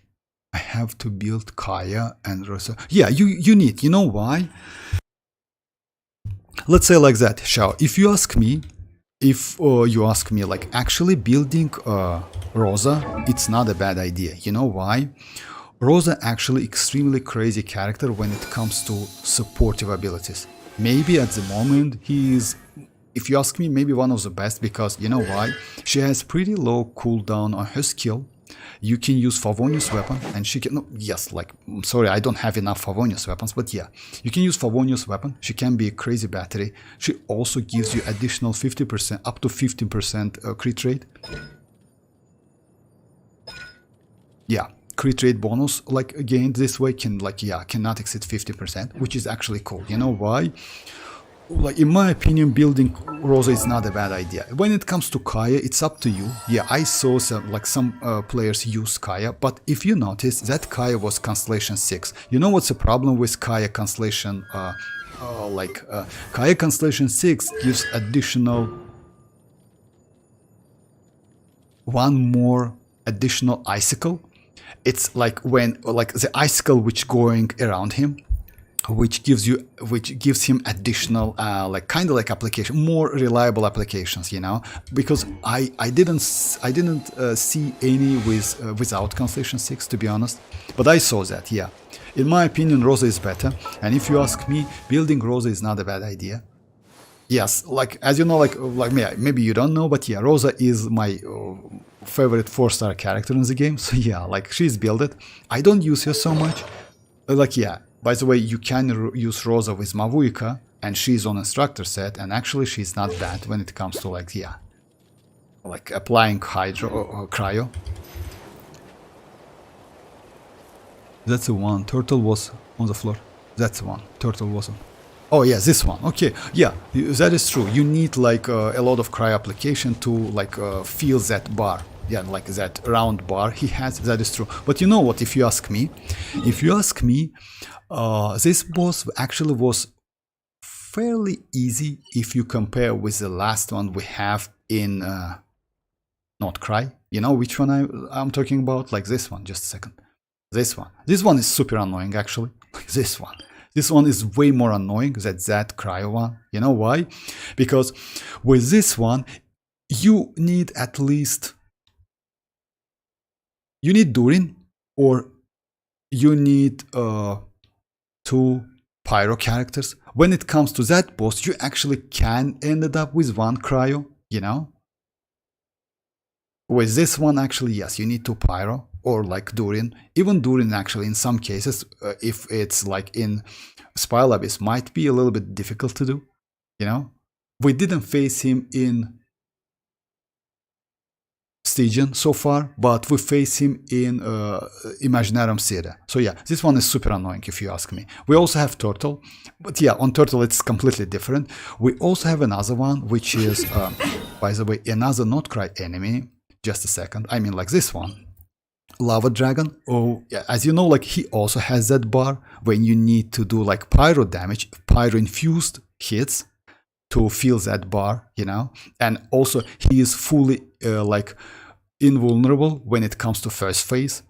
I have to build Kaya and Rosa? Yeah, you need. You know why? Let's say like that, Shao. If you ask me, like actually building Rosa, it's not a bad idea. You know why? Rosa actually extremely crazy character when it comes to supportive abilities. Maybe at the moment he is, if you ask me, maybe one of the best, because you know why? She has pretty low cooldown on her skill. You can use Favonius weapon and she can, no, yes, like, I'm sorry, I don't have enough Favonius weapons, but yeah, you can use Favonius weapon. She can be a crazy battery. She also gives you additional 50%, up to 15% crit rate. Yeah. Crit rate bonus, like gained this way, can like, yeah, cannot exceed 50%, which is actually cool. You know why? like in my opinion, building Rosa is not a bad idea. When it comes to Kaya, it's up to you. Yeah, I saw some players use Kaya, but if you notice that Kaya was Constellation 6. You know what's the problem with Kaya Constellation? Kaya Constellation 6 gives additional one more additional icicle. It's like when the icicle which going around him, which gives him additional application, more reliable applications, you know, because I didn't see any without Constellation 6, to be honest, but I saw that. Yeah, in my opinion, Rosa is better, and if you ask me, building Rosa is not a bad idea. Yes, like as you know, like maybe you don't know, but yeah, Rosa is my favorite 4-star character in the game. So yeah, like she's builded. I don't use her so much. Like yeah, by the way, you can use Rosa with mavuika, and she's on instructor set, and actually she's not bad when it comes to like applying hydro or cryo. That's the one. Turtle was on the floor. That's the one. Turtle wasn't. Oh yeah, this one. Okay, yeah, that is true. You need like a lot of cryo application to like feel that bar. Yeah, like that round bar he has. That is true. But you know what? If you ask me, this boss actually was fairly easy if you compare with the last one we have in Nod-Krai. You know which one I'm talking about? Like this one. Just a second. This one. This one is super annoying actually. Like this one. This one is way more annoying than that cryo one. You know why? Because with this one, you need at least... You need Durin, or you need 2 pyro characters. When it comes to that boss, you actually can end up with 1 cryo, you know? With this one, actually, yes, you need 2 pyro. Or like Durin. Even Durin actually in some cases, if it's like in Spiral Abyss, might be a little bit difficult to do, you know? We didn't face him in Stygian so far, but we face him in Imaginarum Sera. So yeah, this one is super annoying if you ask me. We also have Turtle, but yeah, on Turtle it's completely different. We also have another one, which is, by the way, another Nod-Krai enemy. Just a second, I mean like this one. Lava Dragon. Oh yeah, as you know, like he also has that bar when you need to do like pyro damage, pyro infused hits to feel that bar, you know. And also he is fully like invulnerable when it comes to first phase.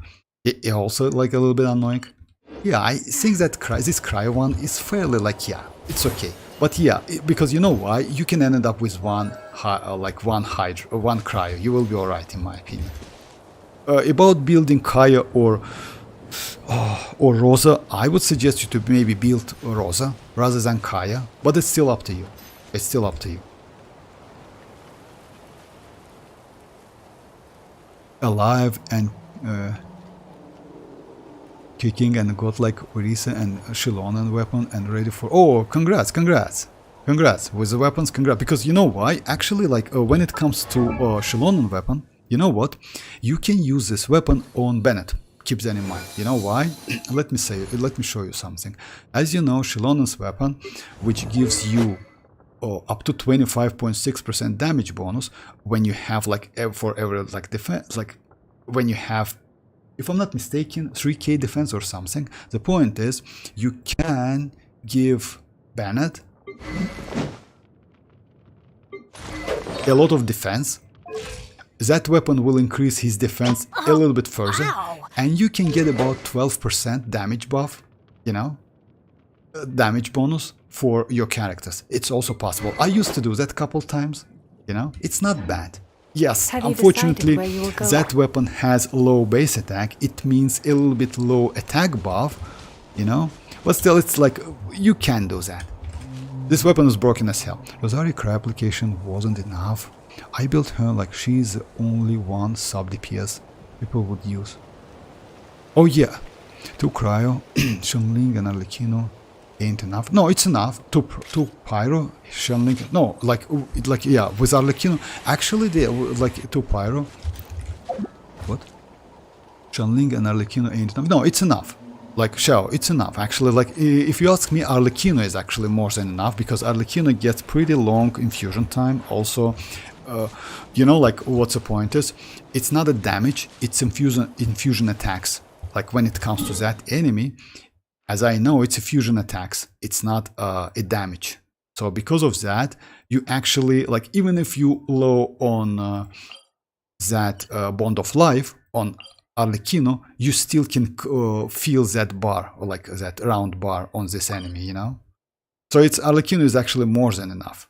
It also like a little bit annoying. Yeah, I think that this cryo one is fairly like, yeah, it's okay. But yeah, because you know why? You can end up with one cryo. You will be alright in my opinion. About building Kaya or Rosa, I would suggest you to maybe build Rosa rather than Kaya, but it's still up to you. It's still up to you. Alive and kicking and got like Orisa and xilonen weapon and ready for... Oh, congrats with the weapons, congrats. Because you know why? Actually, like when it comes to xilonen weapon, you know what? You can use this weapon on Bennett. Keep that in mind. You know why? Let me show you something. As you know, xilonen's weapon, which gives you up to 25.6% damage bonus when you have like for every like defense, like when you have, if I'm not mistaken, 3k defense or something. The point is, you can give Bennett a lot of defense. That weapon will increase his defense a little bit further, and you can get about 12% damage buff, you know, damage bonus for your characters. It's also possible. I used to do that a couple times, you know, it's not bad. Yes, unfortunately, that weapon has low base attack. It means a little bit low attack buff, you know, but still it's like, you can do that. This weapon is broken as hell. Rosario Cry application wasn't enough. I built her like she's the only one sub DPS people would use. Oh yeah, 2 cryo, Shenling and Arlecchino ain't enough. No, it's enough. 2 pyro, Shenling. No, like yeah, with Arlecchino. Actually, they like 2 pyro. What? Shenling and Arlecchino ain't enough. No, it's enough. Like, sure, it's enough. Actually, like, if you ask me, Arlecchino is actually more than enough because Arlecchino gets pretty long infusion time. Also, you know, like, what's the point is, it's not a damage, it's infusion attacks. Like, when it comes to that enemy, as I know, it's a fusion attacks. It's not a damage. So because of that, you actually, like, even if you low on that bond of life on Arlecchino, you still can feel that bar, or like that round bar on this enemy, you know? So it's Arlecchino is actually more than enough.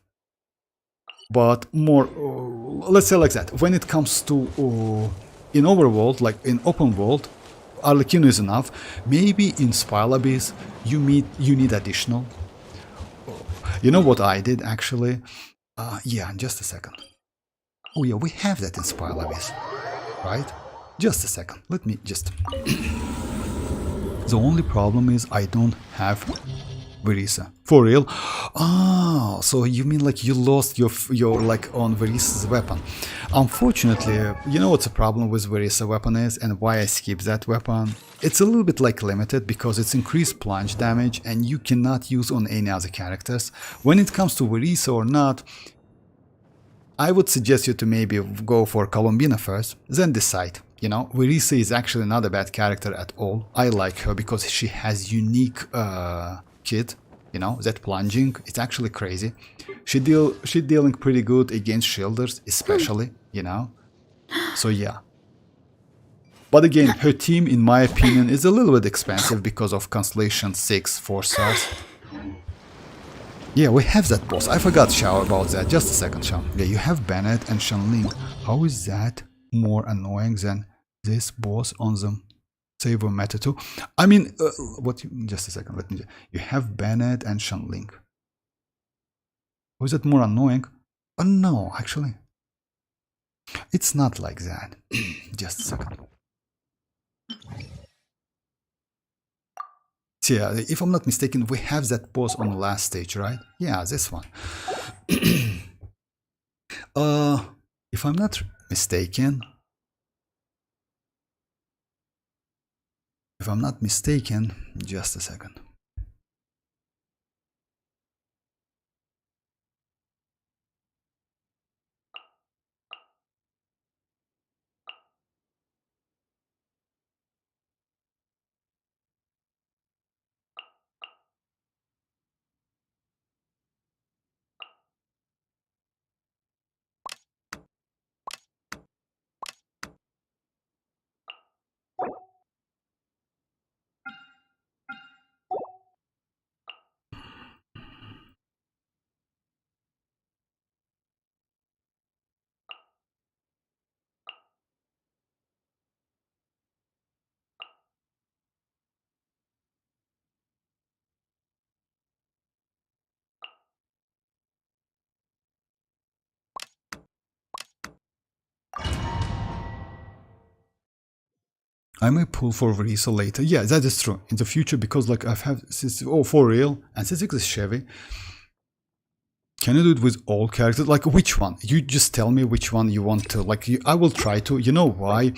But more, let's say like that. When it comes to in overworld, like in open world, Arlecchino is enough. Maybe in Spile Abyss, you need additional. You know what I did actually? Yeah, just a second. Oh yeah, we have that in Spile Abyss, right? Just a second. Let me just. The only problem is I don't have Verisa. For real? Ah, so you mean like you lost your like on Verisa's weapon. Unfortunately, you know what's the problem with Verisa weapon is and why I skipped that weapon? It's a little bit like limited because it's increased plunge damage and you cannot use on any other characters. When it comes to Verisa or not, I would suggest you to maybe go for Columbina first, then decide. You know, Verisa is actually not a bad character at all. I like her because she has unique kit. You know, that plunging, it's actually crazy. She dealing pretty good against shielders, especially. You know, so yeah. But again, her team, in my opinion, is a little bit expensive because of Constellation 6 4 stars. Yeah, we have that boss. I forgot, Shao, about that. Just a second, Shao. Yeah, you have Bennett and Shanling. How is that more annoying than this boss on the Saber Meta 2? I mean, just a second. Let me. You have Bennett and Shanling. Was it more annoying? Oh, no, actually. It's not like that. Just a second. So yeah, if I'm not mistaken, we have that boss on the last stage, right? Yeah, this one. If I'm not mistaken, just a second. I may pull for Verisa later. Yeah, that is true. In the future, because like I've had for real, and since it's Chevy, can you do it with all characters? Like which one? You just tell me which one you want to. Like I will try to. You know why?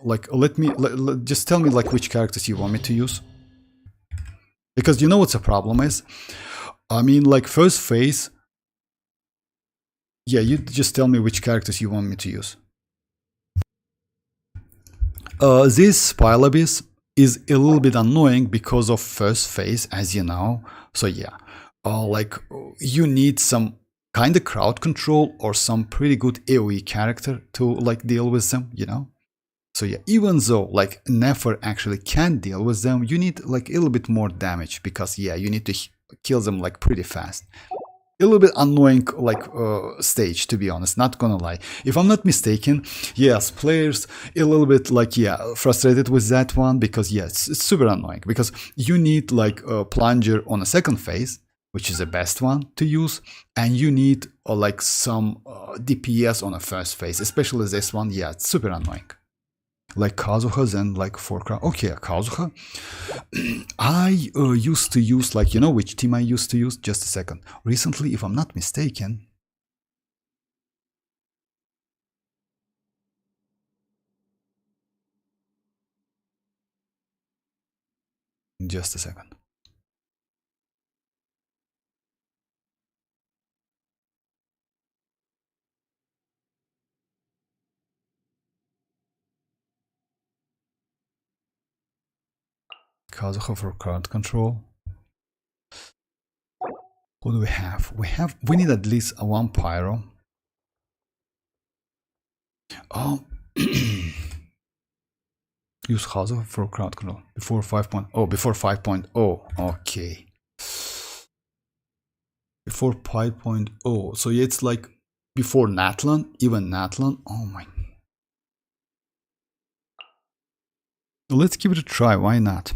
Like just tell me like which characters you want me to use. Because you know what's the problem is? I mean, like first phase. Yeah, you just tell me which characters you want me to use. This Spile Abyss is a little bit annoying because of first phase, as you know. So yeah, like you need some kind of crowd control or some pretty good AoE character to like deal with them, you know. So yeah, even though like Nefer actually can deal with them, you need like a little bit more damage because yeah, you need to kill them like pretty fast. A little bit annoying like stage, to be honest, not gonna lie. If I'm not mistaken, yes, players a little bit like yeah frustrated with that one because yes, it's super annoying because you need like a plunger on a second phase, which is the best one to use, and you need like some DPS on a first phase, especially this one. Yeah, it's super annoying. Like Kazuha and like Forkra. Okay, Kazuha. I used to use, like, you know which team I used to use? Just a second. Recently, if I'm not mistaken. Just a second. Kazuha for card control. What do we have? We need at least a 1 pyro. Oh, use Kazuha for crowd control before 5.0. Before 5.0. Okay. Before 5.0. So yeah, it's like before Natlan, even Natlan. Oh my. Let's give it a try. Why not?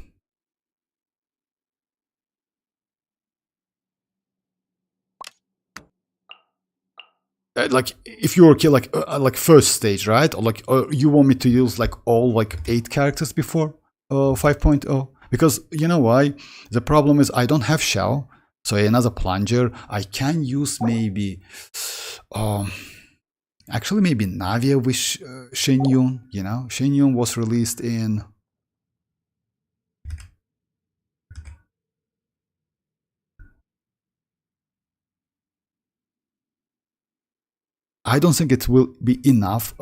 Like if you're okay, like first stage, right? Or like you want me to use like all like 8 characters before 5.0? Because you know why? The problem is I don't have shell, so another plunger. I can use maybe actually maybe Navia with Shenyun. You know, Shenyun was released in I don't think it will be enough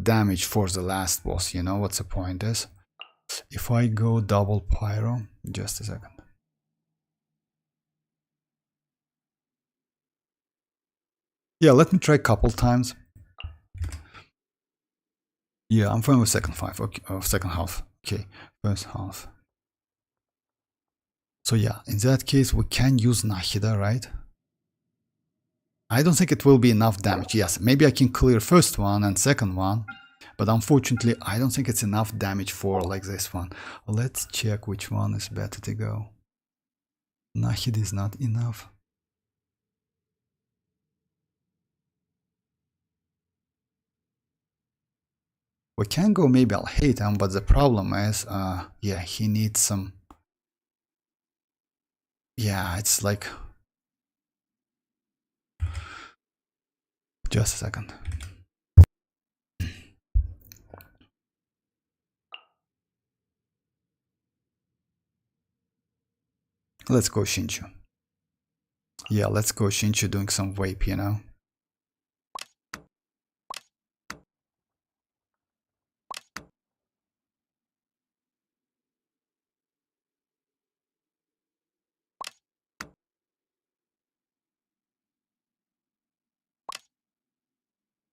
damage for the last boss. You know what the point is? If I go double pyro, just a second. Yeah, let me try a couple times. Yeah, I'm fine with second half. Okay, second half. Okay, first half. So yeah, in that case, we can use Nahida, right? I don't think it will be enough damage. Yes, maybe I can clear first one and second one, but unfortunately, I don't think it's enough damage for like this one. Let's check which one is better to go. Nahida is not enough. We can go maybe I'll hate him, but the problem is, yeah, he needs some. Yeah, it's like. Just a second. Let's go Shinchu. Yeah, let's go Shinchu doing some vape, you know.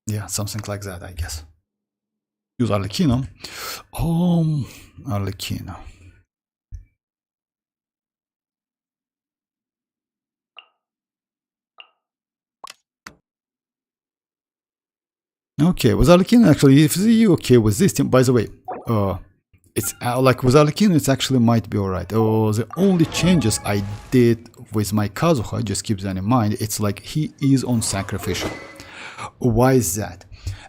Yeah, something like that, I guess. Use Arlecchino. Arlecchino. Okay, with Arlecchino, actually, if you okay with this team, by the way, it's like with Arlecchino, it actually might be alright. Oh, the only changes I did with my Kazuha, just keep that in mind, it's like he is on sacrificial. Why is that?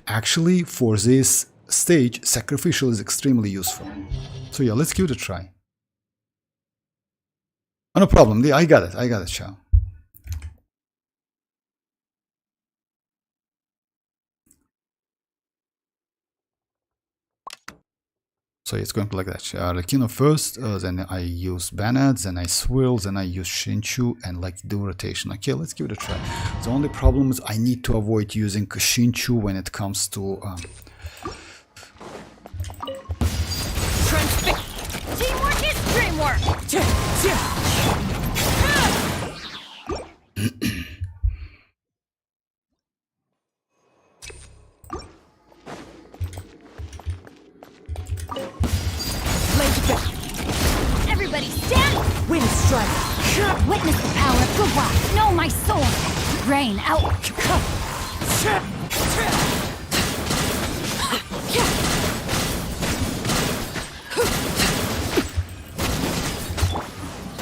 Actually, for this stage, sacrificial is extremely useful. So yeah, let's give it a try. Oh, no problem. I got it, Shao. So it's going like that. Arlecchino first, then I use Bennett, then I swirl, then I use Shinchu and like do rotation. Okay, let's give it a try. The only problem is I need to avoid using Shinchu when it comes to Teamwork is dreamwork! Everybody stand! Wind strike! Witness the power of good luck! Know my sword! Rain out!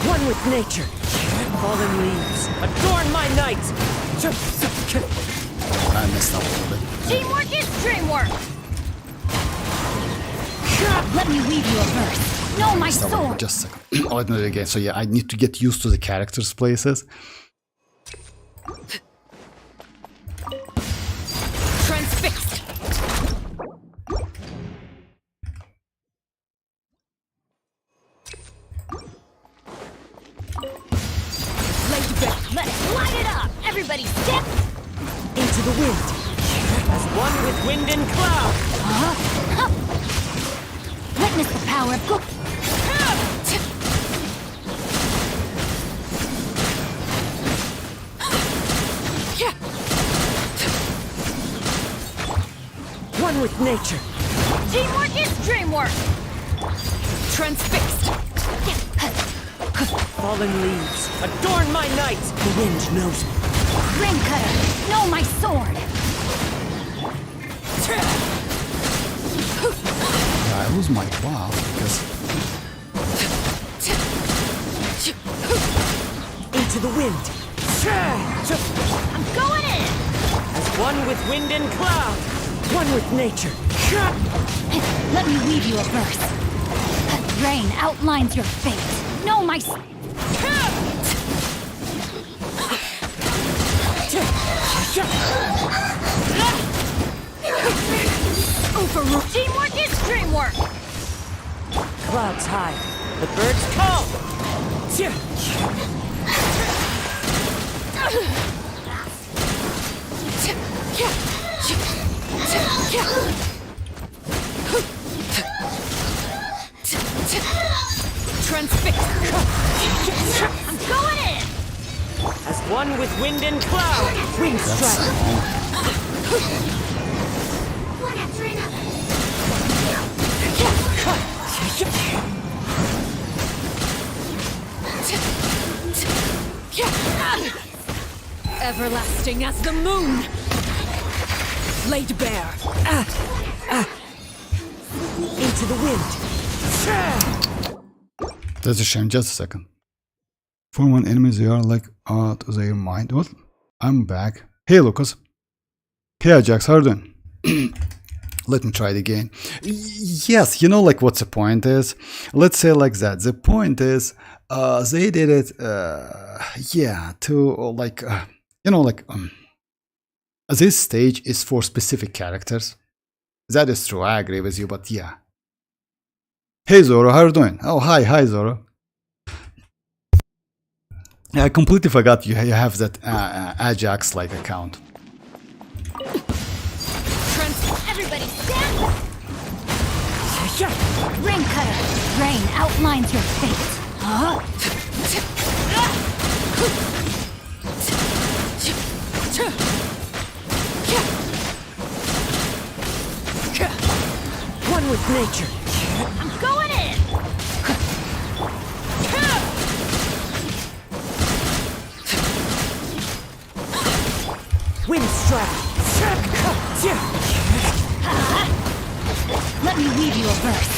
One with nature! Fallen leaves, adorn my night! I messed up a little bit. Teamwork is dreamwork! Let me weave you a verse. Know my sword! Just a second. I'll do it again. So yeah, I need to get used to the characters' places. Transfixed. Laid back. Let's light it up! Everybody step! Into the wind. As one with wind and cloud. Witness the power of go. One with nature. Teamwork is dreamwork! Transfixed. Fallen leaves. Adorn my night. The wind knows me. Ring cutter, know my sword! I lose my wow because Into the wind. I'm going in! As one with wind and cloud. One with nature. Let me weave you a verse. Rain outlines your fate. Know my... Overrule. Teamwork is dreamwork! Clouds high. The birds call. Transfixed. I'm going in! As one with wind and cloud. Wind strike. Everlasting as the moon. Laid bare. Into the wind. that's a shame. Just a second. For when enemies they are like out of their mind. What? I'm back. Hey Lucas. Hey Ajax, how are you doing? Let me try it again. Yes, you know like what's the point is? Let's say like that. The point is they did it yeah, to like you know like this stage is for specific characters. That is true, I agree with you, but yeah. Hey Zoro, how are you doing? Oh hi Zoro. I completely forgot you have that Ajax like account. Everybody stand! Ring cutter, rain outlines your fate. One with nature. I'm going in! Wind strike. Let me weave you a verse.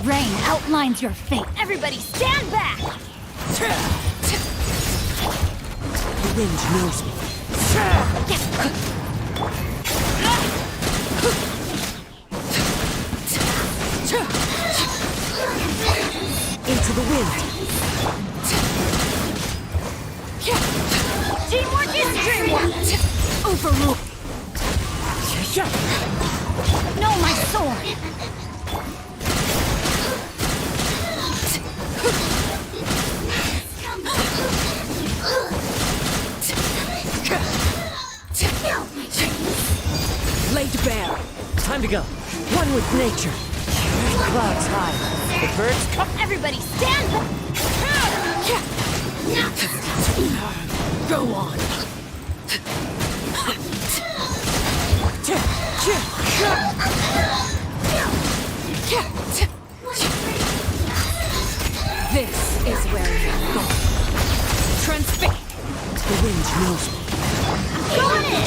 Rain outlines your fate. Everybody stand back! The wind knows me. Into the wind. Teamwork is dreamwork! Overrule! Know my sword! Laid bare. Time to go. One with nature. Clouds high. The birds come. Everybody stand back! Go on. This is where you go. Transfix. The wind knows me. Going in!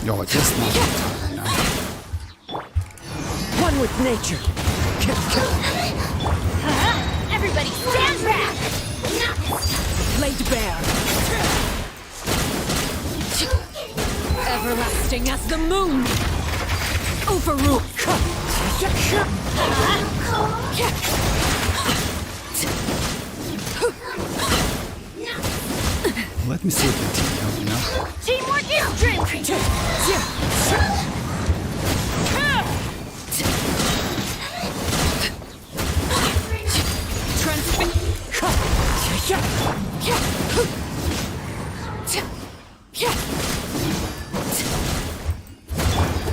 Yo, just not time now. One with nature. Everybody stand back! Laid bare. Everlasting as the moon. Overrule. let me see the team, you know? Teamwork is dream.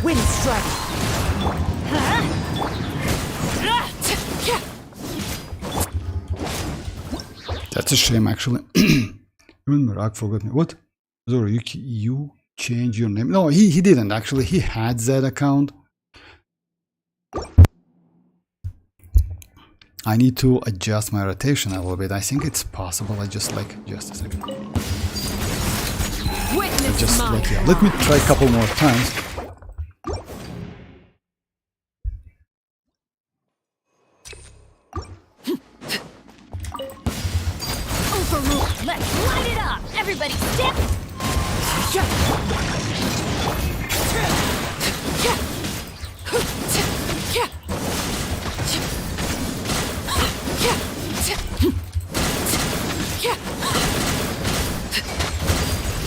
Wind strike. That's a shame, actually. Even Marak forgot me. What? Sorry, you changed your name? No, he didn't, actually. He had that account. I need to adjust my rotation a little bit. I think it's possible. Just a second. Witness my Yeah. Let me try a couple more times. Overrule. Let's light it up. Everybody step.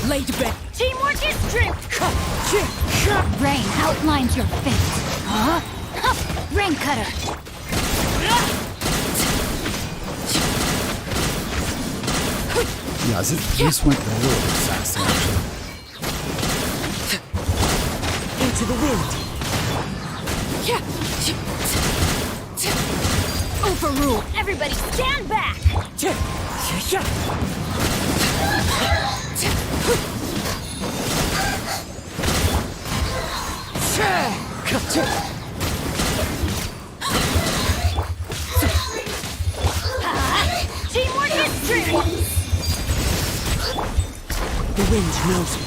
laid back. Teamwork is strength. Rain outlines your fate. Huh? Rain cutter. Yeah, this went a little bit faster, actually. Into the wind. Overrule. Everybody stand back. Teamwork is strength. The wind knows me.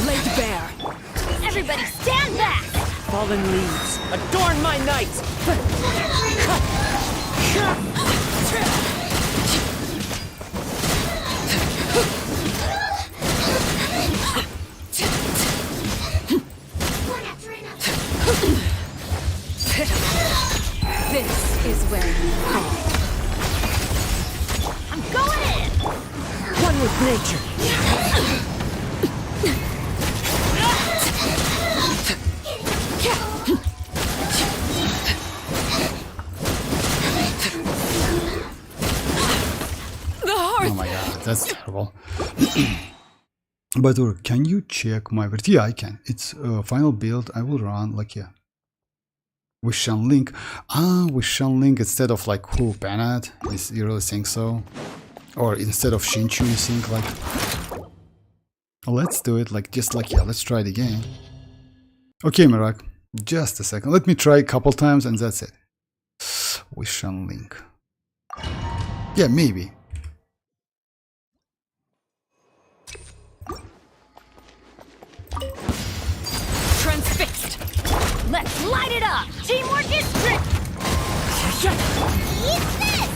Laid bare. Everybody stand back. Fallen leaves, adorn my night. This is where you fall. I'm going in. One with nature. Oh my god, that's terrible. But can you check my version? Yeah, I can. It's final build. I will run like with Shanlink. With Shanlink instead of like who Banat? Is you really think so? Or instead of Shinchu, you think like? Let's do it like just like let's try it again. Okay, Marak. Just a second. Let me try a couple times and that's it. With Shanlink. Yeah, maybe. Transfixed. Let's light it up. Teamwork is strict. Eat this.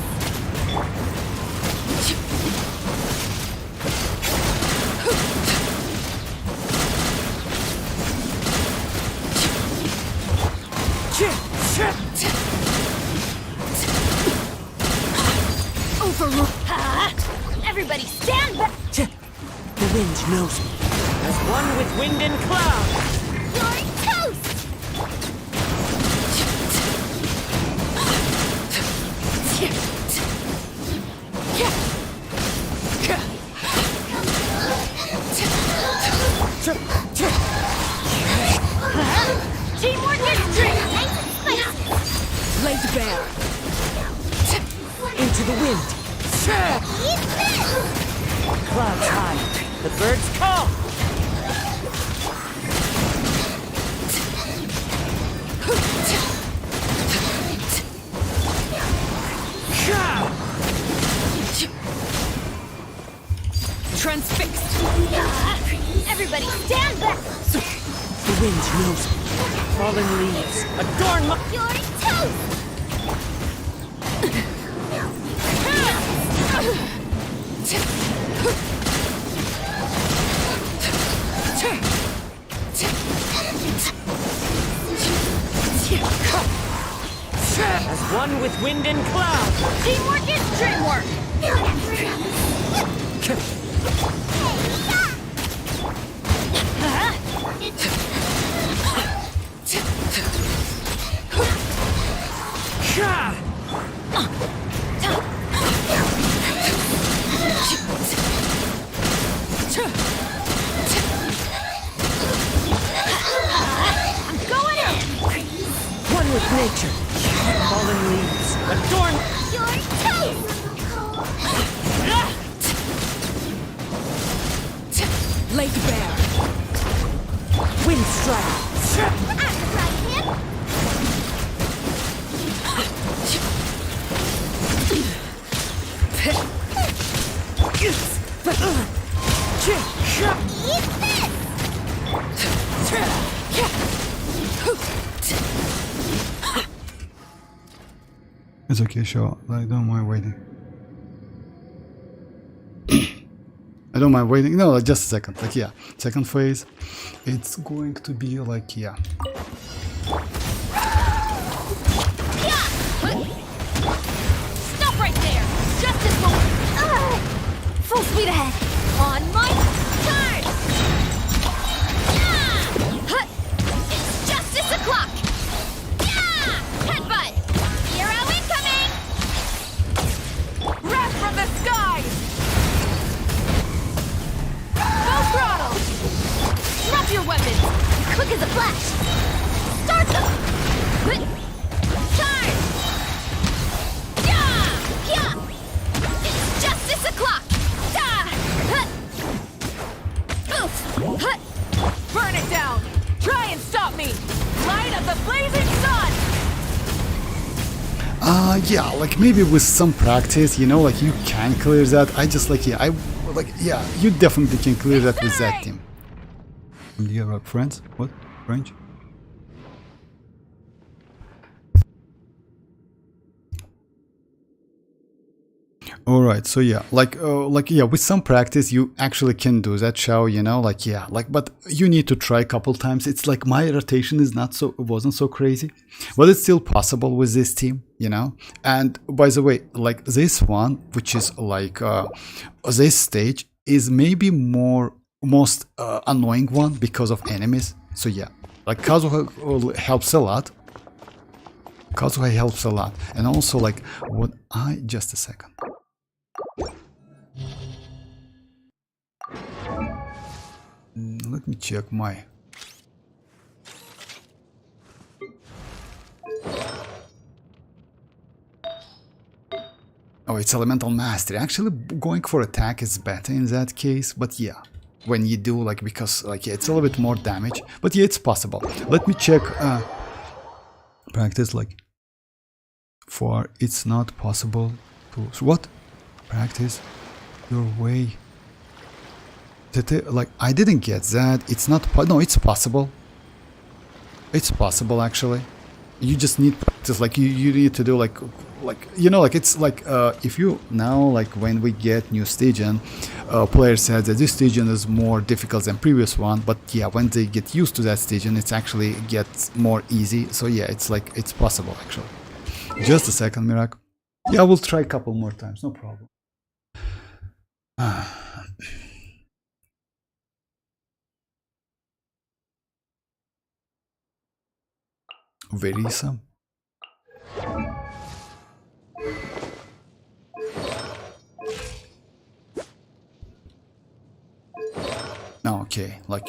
Overrule. Everybody stand back. The wind knows me. As one with wind and cloud. You're toast. Teamwork is strength. Laid bare. Into the wind. Clouds high. The birds call. Transfixed. Everybody stand back. The wind knows me. Fallen leaves adorn my... You're toast. wind and cloud. Teamwork is dreamwork! I'm going in! One with nature. Fallen leaves. Adorn. Your taste! Lake bear. Wind strike. I'm right him! Eat this! It's okay, sure. I don't mind waiting. I don't mind waiting. No, just a second. Like, yeah. Second phase. It's going to be like, yeah. Stop right there! Justice moment! Full speed ahead! On my turn! It's justice o'clock! Headbutt! Hero incoming! Wrath from the sky. Full throttle! Drop your weapons! Quick as a flash! Start them! Turn! It's justice o'clock! Burn it down. Try and stop me. Light of the blazing sun. Yeah, like maybe with some practice, you know, like you can clear that. I just like, yeah, you definitely can clear that with that team. Do you have friends? What? French? Alright, so yeah, like yeah, with some practice you actually can do that, Shao, you know, like yeah, like but you need to try a couple times. It's like my rotation is wasn't so crazy, but it's still possible with this team, you know. And by the way, like this one, which is like this stage is maybe most annoying one because of enemies. So yeah, like Kazuha helps a lot. Kazuha helps a lot, and also like just a second. Let me check my. Oh, it's elemental mastery. Actually, going for attack is better in that case, but yeah, when you do like because like yeah, it's a little bit more damage, but yeah, it's possible. Let me check. Practice like. For it's not possible to what? Practice your way. Like I didn't get that. It's not. No, it's possible. It's possible actually. You just need practice. Like you need to do like you know like it's like if you now like when we get new Stygian, player says that this Stygian is more difficult than previous one. But yeah, when they get used to that Stygian, it's actually gets more easy. So yeah, it's like it's possible actually. Just a second, Mirak. Yeah, I will try a couple more times, no problem. Verisa. Okay, like...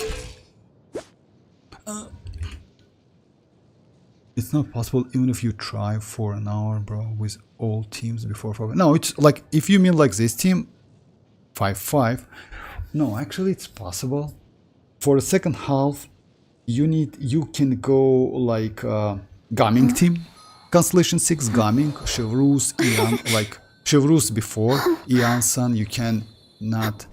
It's not possible even if you try for an hour, bro, with all teams before 5. No, it's like, if you mean like this team, 5-5. No, actually it's possible. For the second half, you can go like Gaming team. Constellation 6 Gaming, Chevrus, Ian, like Chevrus before, Ian-san, you can not...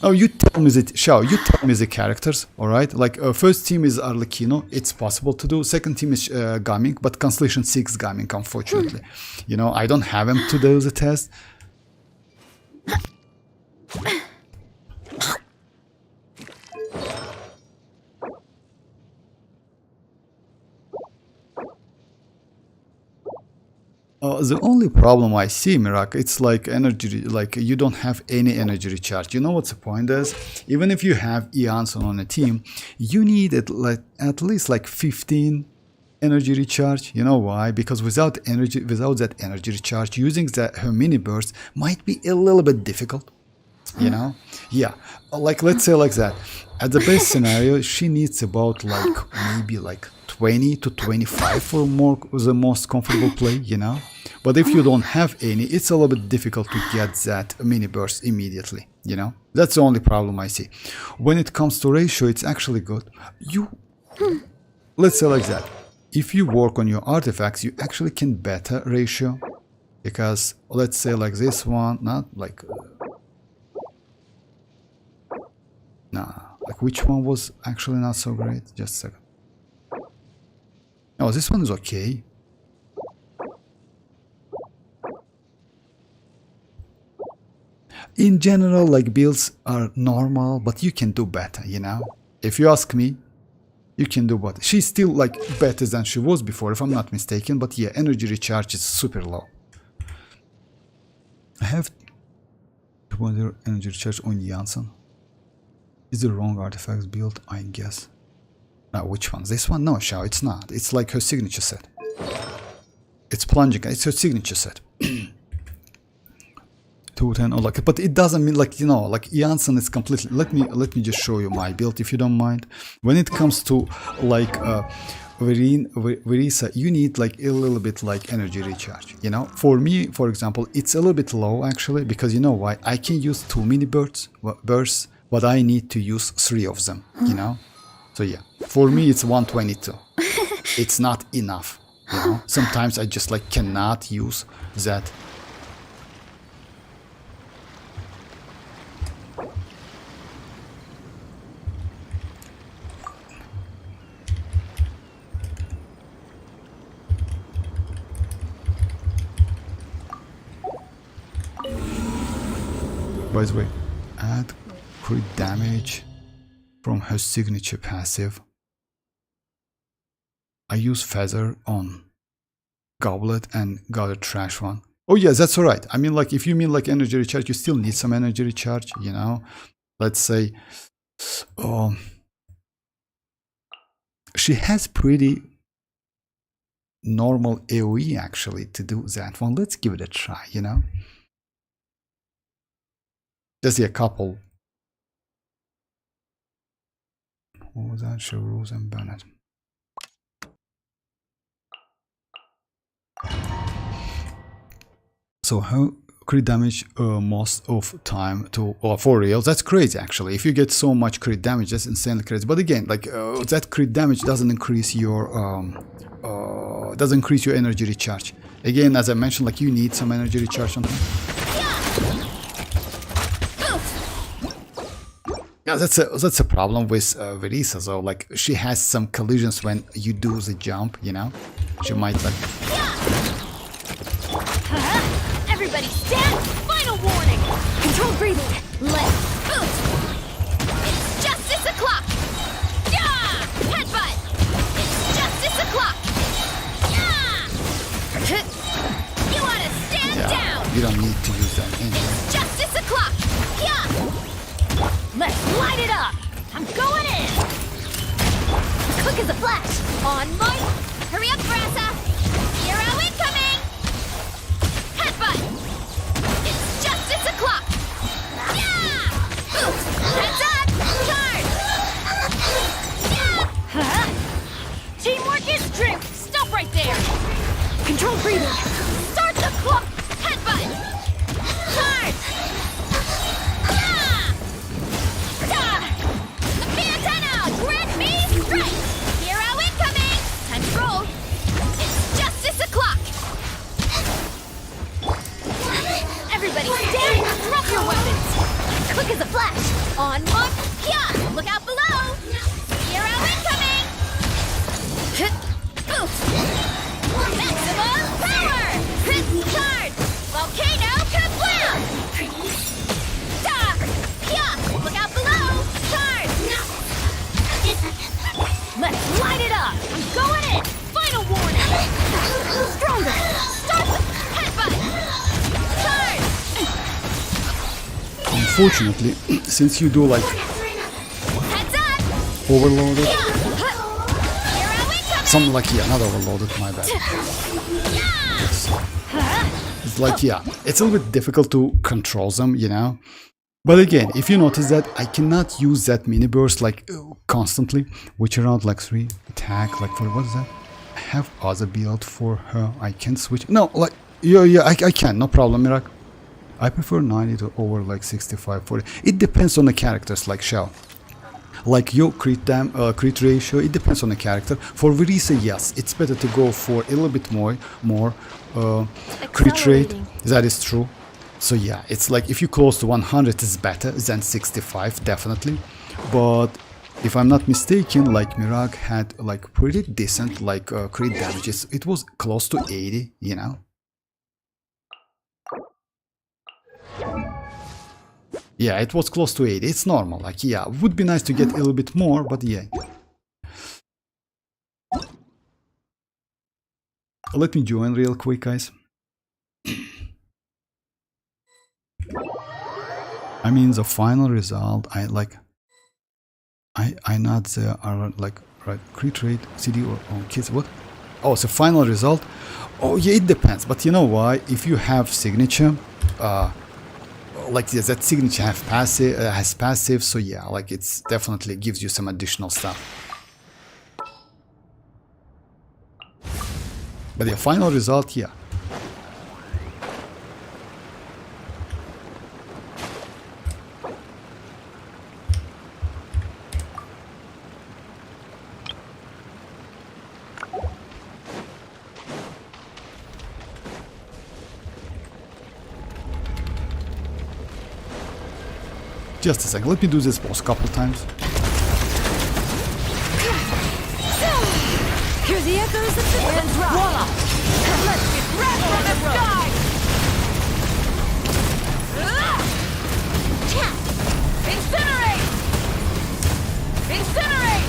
Oh, you tell me the Shao. You tell me the characters, all right? Like first team is Arlecchino. It's possible to do. Second team is Gaming, but Constellation 6 Gaming, unfortunately. You know, I don't have him to do the test. The only problem I see, Mirak, it's like energy, like you don't have any energy recharge. You know what's the point is? Even if you have Janssen on a team, you need at least like 15 energy recharge. You know why? Because without that energy recharge, using her mini burst might be a little bit difficult. You know? Yeah. Like, let's say like that. At the best scenario, she needs about like maybe like 20 to 25 for the most comfortable play, you know. But if you don't have any, it's a little bit difficult to get that mini burst immediately, you know. That's the only problem I see. When it comes to ratio, it's actually good. Let's say like that. If you work on your artifacts, you actually can better ratio, because let's say like this one, not like like which one was actually not so great? Just a second. Oh, this one is okay. In general, like builds are normal, but you can do better, you know? If you ask me, you can do better. She's still like better than she was before, if I'm not mistaken, but yeah, energy recharge is super low. I have 2.0 energy recharge on Janssen. Is the wrong artifacts build? I guess. Now, which one? This one? No, Xiao, it's not. It's like her signature set. It's plunging. It's her signature set. 210 or like, but it doesn't mean like, you know, like Janssen is completely. Let me just show you my build if you don't mind. When it comes to like Verisa, you need like a little bit like energy recharge. You know, for me, for example, it's a little bit low actually, because you know why? I can use 2 mini bursts, but I need to use 3 of them. You know. So yeah, for me it's 122. It's not enough, you know. Sometimes I just like cannot use that. By the way, add crit damage from her signature passive. I use feather on goblet and got a trash one. Oh yeah, that's alright. I mean, like if you mean like energy recharge, you still need some energy recharge, you know. Let's say she has pretty normal AoE actually to do that one. Let's give it a try, you know. Just a couple. What was that? Rose and Bennett. So how crit damage most of time to for real? That's crazy actually. If you get so much crit damage, that's insanely crazy. But again, like that crit damage doesn't increase your energy recharge. Again, as I mentioned, like you need some energy recharge on them. Yeah, that's a problem with Verisa though. Like she has some collisions when you do the jump, you know. She might like. Everybody stand! Final warning! Control breathing! Let's boot! It's justice o'clock! Yeah! Headbutt! It's justice o'clock! Yeah! You wanna stand down! You don't need to use that anyway. It's justice o'clock! Yeah! Let's light it up! I'm going in! Quick as a flash! On my... Hurry up, Brassa! Hero incoming! Headbutt! It's justice o'clock! Yeah! Oops! Heads up! Charge! Yeah! Teamwork is true! Stop right there! Control breathing! Start the clock! Headbutt! Charge! Yeah! Fiatano! Grant me strike! Hero incoming! Time to roll! It's justice o'clock! Everybody stand! Drop your weapons! Quick as a flash! On mark! Yeah! Look out below! Hero incoming! Oops! Maximum power! Charge! Volcano kablam! Yeah! Look out below! Charge! Let's light it up! I'm going in! Final warning! Stronger! Start the unfortunately, since you do like Heads up! overloaded, Here we come! something like, yeah, not overloaded, my bad. It's like, yeah, it's a little bit difficult to control them, you know. But again, if you notice that I cannot use that mini burst like constantly, which around like 3 attack, like for what is that? I have other build for her. I can switch. No, like yeah, I can, no problem, Mirak. I prefer 90 to over like 65, 40. It depends on the characters, like Shell. Like your crit ratio, it depends on the character. For Virisa, yes, it's better to go for a little bit more crit rate. That is true. So yeah, it's like if you close to 100, it's better than 65, definitely. But if I'm not mistaken, like Mirag had like pretty decent like crit damages. It was close to 80, you know. Yeah, it was close to 80. It's normal. Like, yeah, would be nice to get a little bit more, but yeah. Let me join real quick, guys. I mean, the final result, I not there are like, right, crit rate, CD or kids, what? Oh, so final result? Oh, yeah, it depends. But you know why? If you have signature, like yes, that signature has passive, so yeah, like it's definitely gives you some additional stuff. But the final result, yeah. Just a second, let me do this boss a couple times. Hear the echoes of the winds roll. Let's get red from the sky! Incinerate! Incinerate!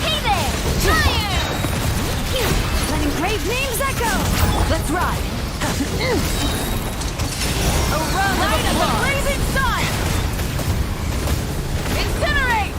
Hey there! Fire! Letting brave names echo! Let's ride! A run light of the blazing sun! Incinerate!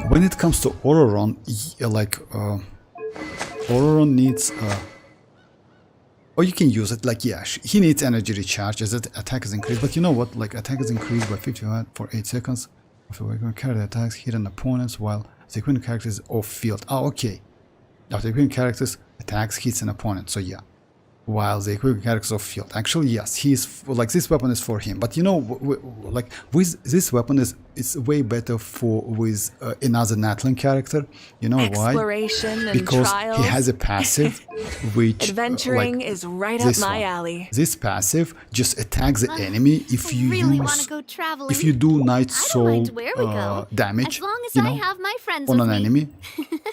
When it comes to Auroron, like Auroron needs or you can use it like, yeah, he needs energy recharge as attack is increased, but you know what, like attack is increased by 50 for 8 seconds after the character attacks hidden opponents while the equivalent character is off field. Oh, okay, after the equivalent characters attacks hits an opponent, so yeah, while the equivalent character is off field. Actually, yes, he's like, this weapon is for him, but you know, like with this weapon it's way better for with another Natlan character. You know why? And because trials. he has a passive which Adventuring like is right up my one. alley. This passive just attacks the enemy if you really use go traveling. if you do Night I don't Soul mind where we go, damage, as long as you I know, have my friends on with an me. enemy.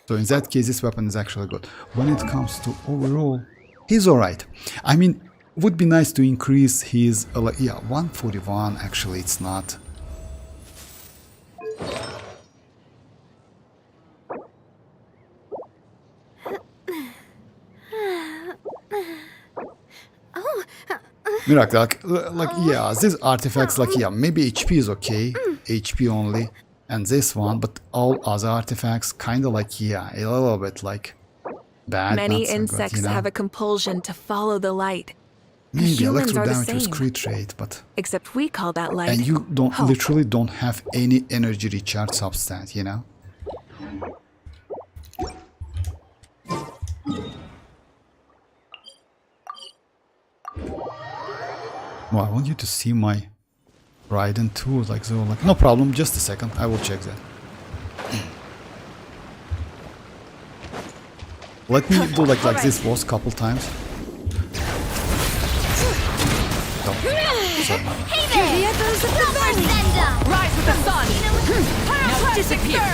So in that case, this weapon is actually good. When it comes to overall, he's alright. I mean, would be nice to increase his like, yeah, 141. Actually, it's not. Miracle, like yeah, these artifacts, like yeah, maybe HP is okay, HP only, and this one, but all other artifacts kind of like, yeah, a little bit like bad. Many not so insects good, you know? have a compulsion to follow the light. And Maybe humans electro are the damage was same. crit rate, but Except we call that light. and you don't hope. literally don't have any energy recharge substance, you know. Well, I want you to see my Raiden too, like so, like no problem. Just a second, I will check that. Let me do like this boss couple times. Don't. Sorry. Hey there! The echoes of the Rise with the sun! Now disappear!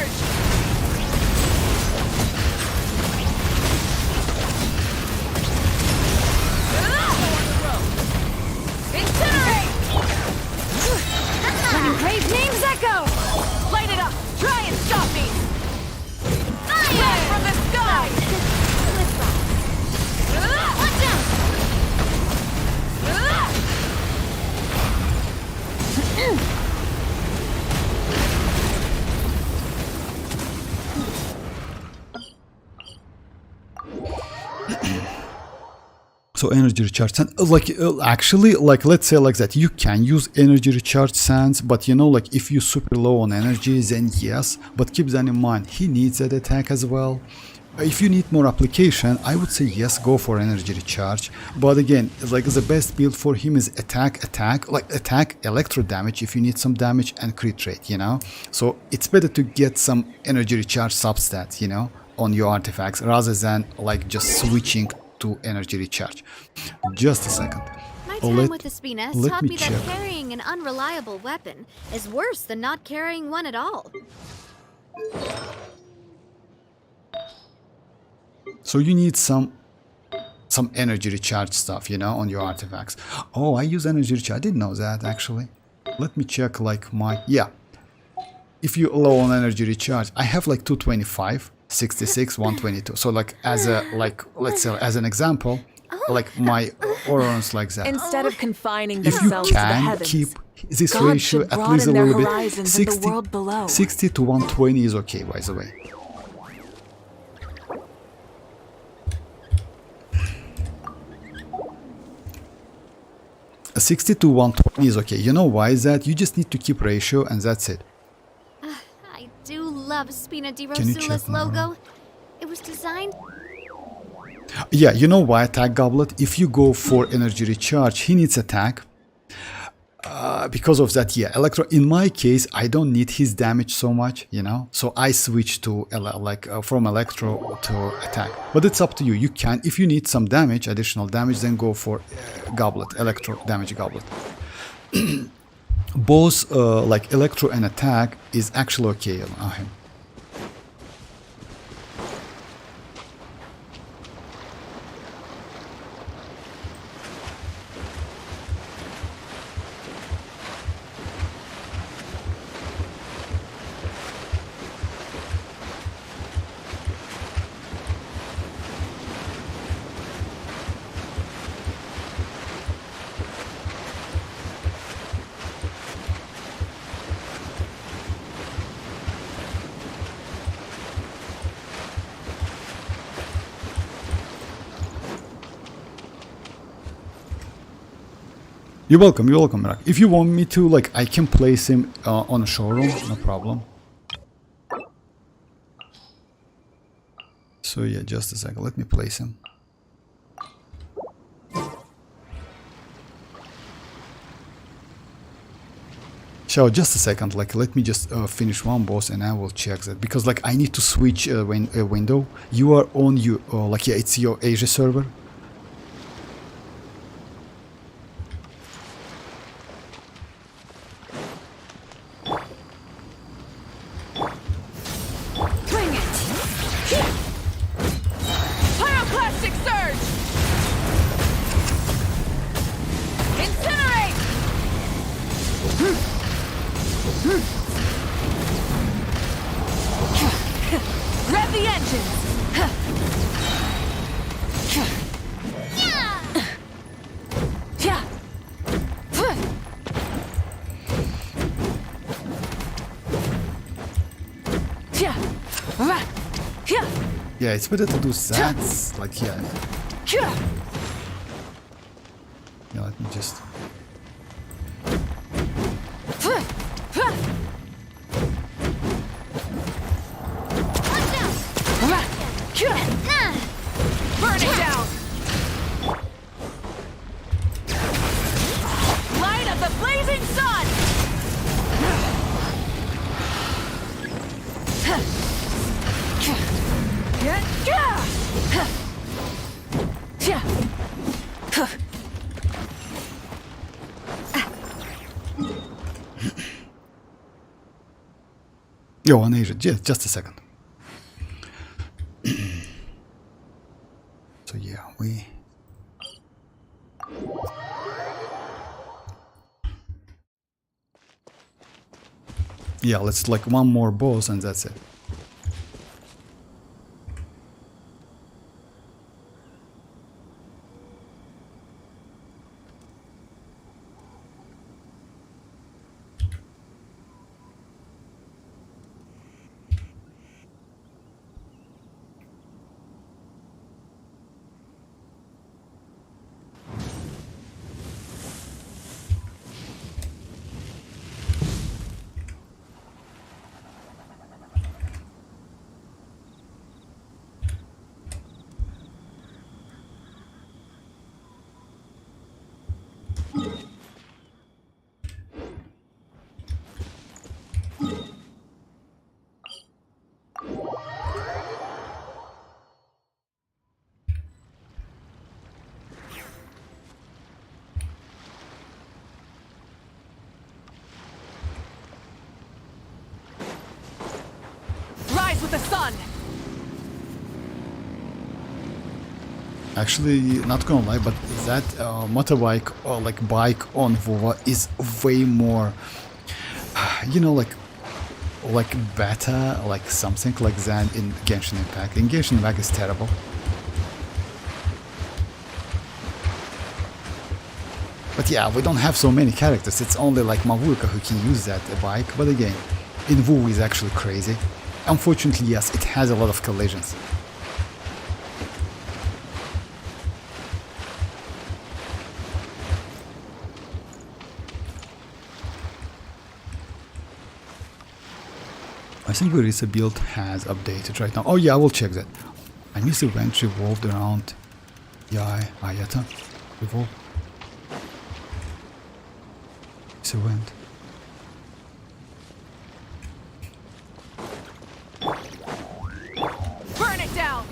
So energy recharge sand, actually, like let's say like that, you can use energy recharge sands, but you know, like if you're super low on energy, then yes. But keep that in mind, he needs that attack as well. If you need more application, I would say yes, go for energy recharge. But again, like the best build for him is attack, like attack, electro damage if you need some damage, and crit rate, you know. So it's better to get some energy recharge substats, you know, on your artifacts rather than like just switching to energy recharge. Just a second. My time with the Spina let taught me me check. that carrying an unreliable weapon is worse than not carrying one at all. So you need some energy recharge stuff, you know, on your artifacts. Oh, I use energy recharge. I didn't know that actually. Let me check like my, yeah. If you're low on energy recharge, I have like 225, 66, 122. So like as a, like, let's say as an example, like my Aurons like that. Instead of confining If you themselves to the can heavens, keep this God ratio should at least a broaden their little bit, horizons in the world below. 60 to 120 is okay, by the way. A 60 to 120 is okay. You know why is that? You just need to keep ratio and that's it. I do love Spina di Can you check Rosula's Mora? logo. It was designed. Yeah, you know why attack goblet? If you go for energy recharge, he needs attack. Because of that, yeah, electro. In my case, I don't need his damage so much, you know. So I switch to from electro to attack. But it's up to you. You can, if you need some damage, additional damage, then go for goblet, electro damage goblet. Both like electro and attack is actually okay on him. You're welcome, Rak. If you want me to, like, I can place him on a showroom, no problem. So yeah, just a second, let me place him. So just a second, like, let me just finish one boss and I will check that. Because, like, I need to switch a window. You are on your, like, yeah, it's your Asia server. rev the engines! Yeah, it's better to do that. Like, yeah. Yeah, let me just. Burn it down! Light of the blazing sun! Yo, on Asia, just a second. So yeah, we. Yeah, let's like one more boss and that's it. with the sun! Actually, not gonna lie, but that motorbike or like bike on Vova is way more, you know, like better, like something like that in Genshin Impact. In Genshin Impact is terrible. But yeah, we don't have so many characters. It's only like Mavuika who can use that bike. But again, in WoW is actually crazy. Unfortunately, yes, it has a lot of collisions. I think Verisa build has updated right now. Oh yeah, I will check that. I miss event revolved around Ayata. Revolve. This event. Burn it down!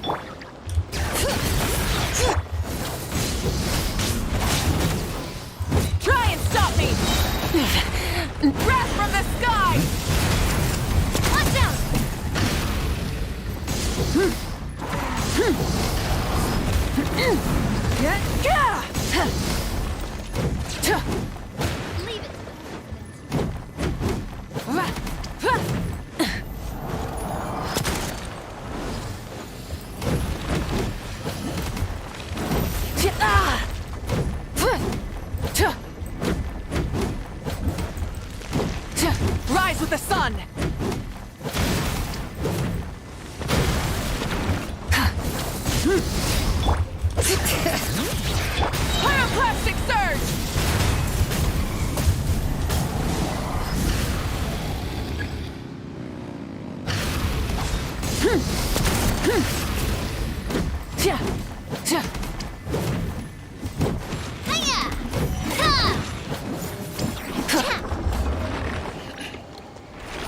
Try and stop me! Breath from the sky! Watch out! Leave it to the Rise with the sun! Pyroclastic surge! Hiya! Ha!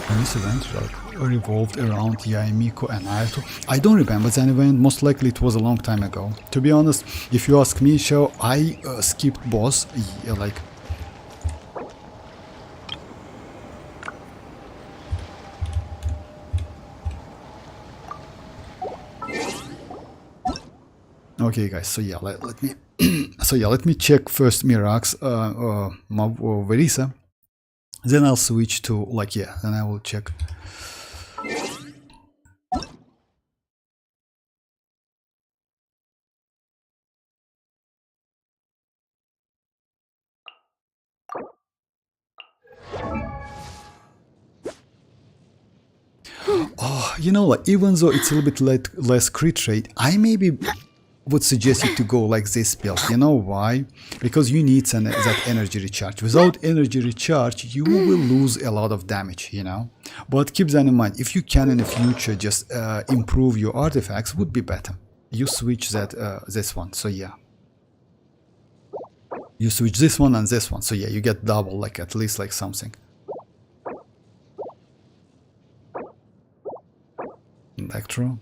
And this event revolved around Aemeath and Aito. I don't remember that event. Most likely it was a long time ago. To be honest, if you ask me, Show, I skipped boss like. Okay, guys. So yeah, let me. So yeah, let me check first Mirax, Verisa. Then I'll switch to like yeah. Then I will check. Oh, you know, like even though it's a little bit less crit rate, I maybe would suggest you to go like this build. You know why? Because you need that energy recharge. Without energy recharge, you will lose a lot of damage, you know. But keep that in mind. If you can in the future just improve your artifacts, would be better. You switch that this one. So yeah. You switch this one and this one. So yeah, you get double, like at least like something. Electro.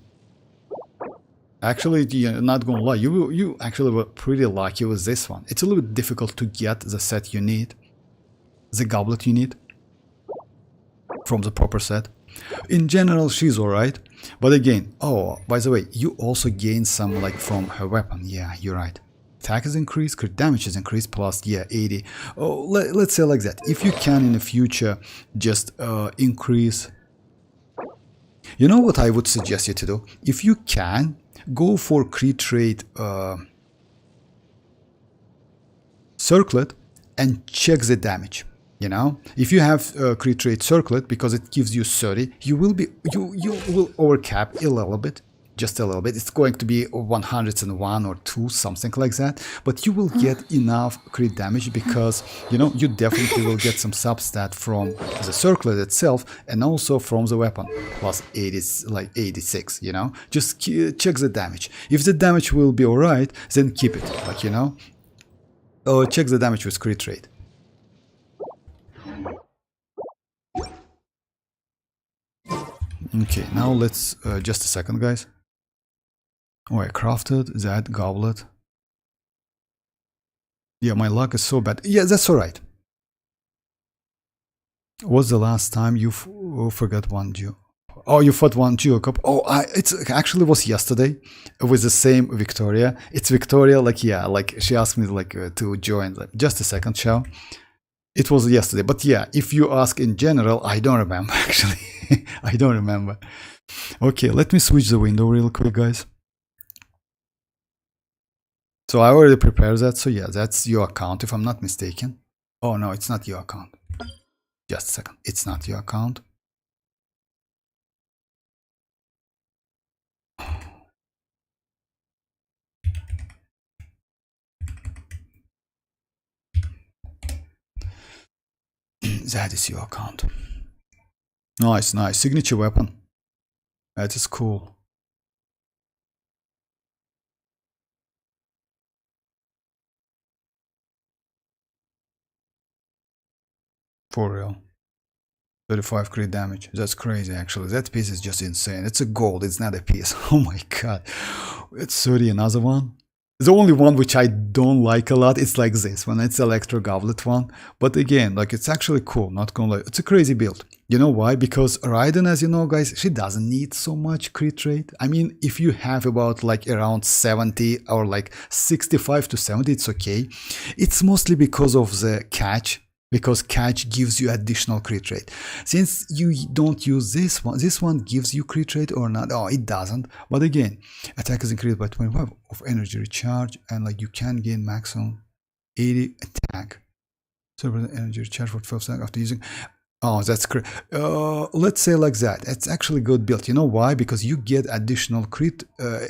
Actually, you're not gonna lie, you actually were pretty lucky with this one. It's a little bit difficult to get the set you need, the goblet you need from the proper set. In general, she's alright, but again, oh, by the way, you also gain some like from her weapon. Yeah, you're right. Attack is increased, crit damage is increased, plus yeah, 80. Oh, let's say like that. If you can in the future, just increase. You know what I would suggest you to do? If you can, go for crit rate circlet and check the damage. You know, if you have crit rate circlet, because it gives you 30, you will overcap a little bit, just a little bit. It's going to be 101 or 2, something like that, but you will get enough crit damage because, you know, you definitely will get some substat from the circlet itself and also from the weapon, plus 80, like 86, you know. Just check the damage. If the damage will be alright, then keep it, like, you know. Check the damage with crit rate. Okay, now let's, just a second, guys. Oh, I crafted that goblet. Yeah, my luck is so bad. Yeah, that's alright. What's the last time you forgot one Oh, you fought one Geocup. Oh, it actually was yesterday with the same Victoria. It's Victoria, like, yeah, like she asked me like to join. Like, just a second, Shao. It was yesterday, but yeah, if you ask in general, I don't remember actually. I don't remember. Okay, let me switch the window real quick, guys. So I already prepared that. So yeah, that's your account if I'm not mistaken. Oh no, it's not your account. Just a second. It's not your account. That is your account. Nice, nice. Signature weapon. That is cool. For real. 35 crit damage. That's crazy, actually. That piece is just insane. It's a gold. It's not a piece. Oh my god. It's 30. Another one. The only one which I don't like a lot, it's like this one. It's Electro Goblet one. But again, like, it's actually cool. Not gonna lie. It's a crazy build. You know why? Because Raiden, as you know, guys, she doesn't need so much crit rate. I mean, if you have about like around 70 or like 65 to 70, it's okay. It's mostly because of the catch. Because catch gives you additional crit rate. Since you don't use this one gives you crit rate or not? Oh, it doesn't. But again, attack is increased by 25 of energy recharge, and like you can gain maximum 80 attack. So energy recharge for 12 seconds after using. Oh, that's great. Let's say like that. It's actually good build. You know why? Because you get additional crit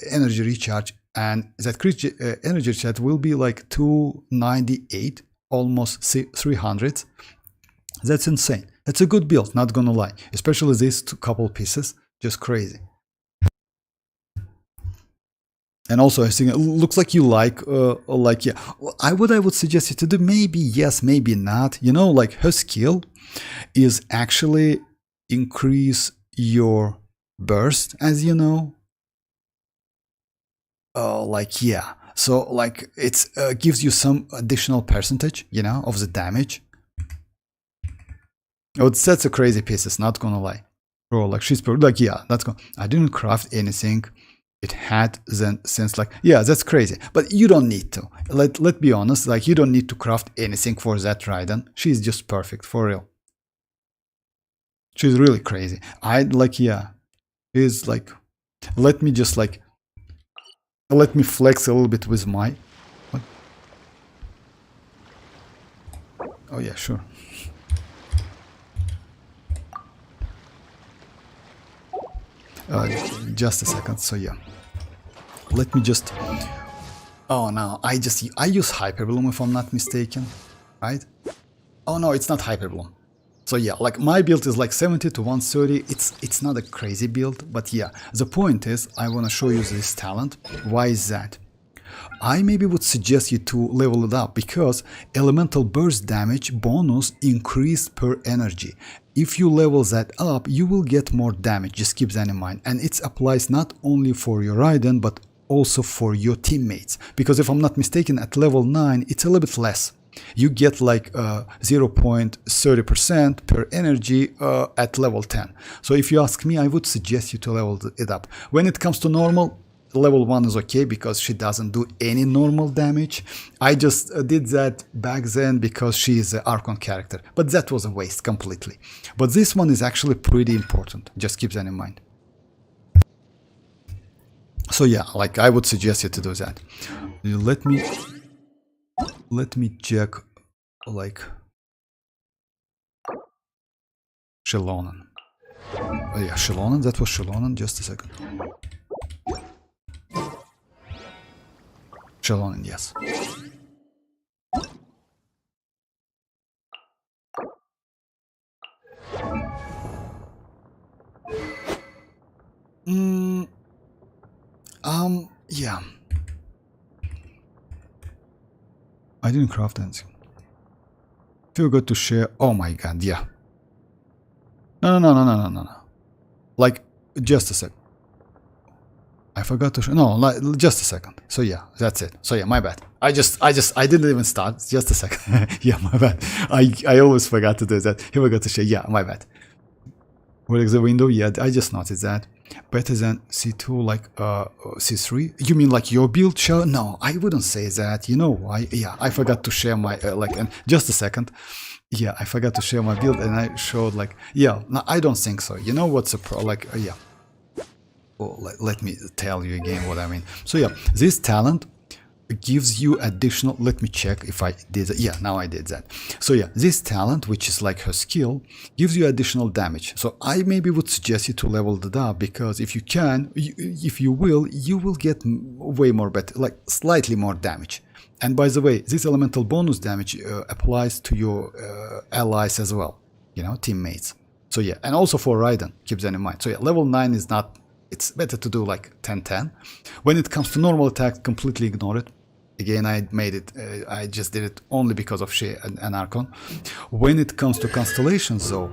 energy recharge, and that crit energy recharge will be like 298. Almost 300. That's insane. That's a good build, not gonna lie. Especially these couple pieces, just crazy. And also, I think it looks like you like yeah. What I would suggest you to do, maybe yes, maybe not. You know, like her skill is actually increase your burst, as you know. Like yeah. So like it gives you some additional percentage, you know, of the damage. Oh, that's a crazy piece. It's not gonna lie, bro. Like she's like yeah, that's gonna. I didn't craft anything. It had then since like yeah, that's crazy. But you don't need to. Let's be honest. Like you don't need to craft anything for that Raiden. She's just perfect for real. She's really crazy. I'd like yeah. Is like, let me just like. Let me flex a little bit with my... What? Oh yeah, sure. Just a second, so yeah. Let me just... Oh no, I use Hyperbloom if I'm not mistaken, right? Oh no, it's not Hyperbloom. So yeah, like my build is like 70 to 130. It's not a crazy build, but yeah, the point is I want to show you this talent. Why is that? I maybe would suggest you to level it up because elemental burst damage bonus increased per energy. If you level that up, you will get more damage. Just keep that in mind. And it applies not only for your Raiden, but also for your teammates. Because if I'm not mistaken, at level 9, it's a little bit less. You get like 0.30% per energy at level 10. So if you ask me, I would suggest you to level it up. When it comes to normal, level 1 is okay because she doesn't do any normal damage. I just did that back then because she is an Archon character, but that was a waste completely. But this one is actually pretty important. Just keep that in mind. So yeah, like I would suggest you to do that. Let me check, like, xilonen. Oh yeah, xilonen, that was xilonen, just a second. Xilonen, yes. Yeah. I didn't craft anything. Feel good to share. Oh my god, yeah. No. Like, just a sec. I forgot to show. No, like, just a second. So yeah, that's it. So yeah, my bad. I didn't even start. Just a second. Yeah, my bad. I always forgot to do that. He forgot to share. Yeah, my bad. Where is the window? Yeah, I just noticed that. Better than C2, like C3? You mean like your build show? No, I wouldn't say that. You know why? Yeah, I forgot to share my, and just a second. Yeah, I forgot to share my build and I showed like, yeah, no, I don't think so. You know what's the yeah. Oh, let me tell you again what I mean. So yeah, this talent gives you additional, let me check if I did that. Yeah, now I did that. So yeah, this talent, which is like her skill, gives you additional damage. So I maybe would suggest you to level that up, because if you can, if you will get way more better, like slightly more damage. And by the way, this elemental bonus damage applies to your allies as well, you know, teammates. So yeah, and also for Raiden, keep that in mind. So yeah, level 9 is not, it's better to do like 10-10. When it comes to normal attack, completely ignore it. Again, I made it, I just did it only because of She and Archon. When it comes to constellations though,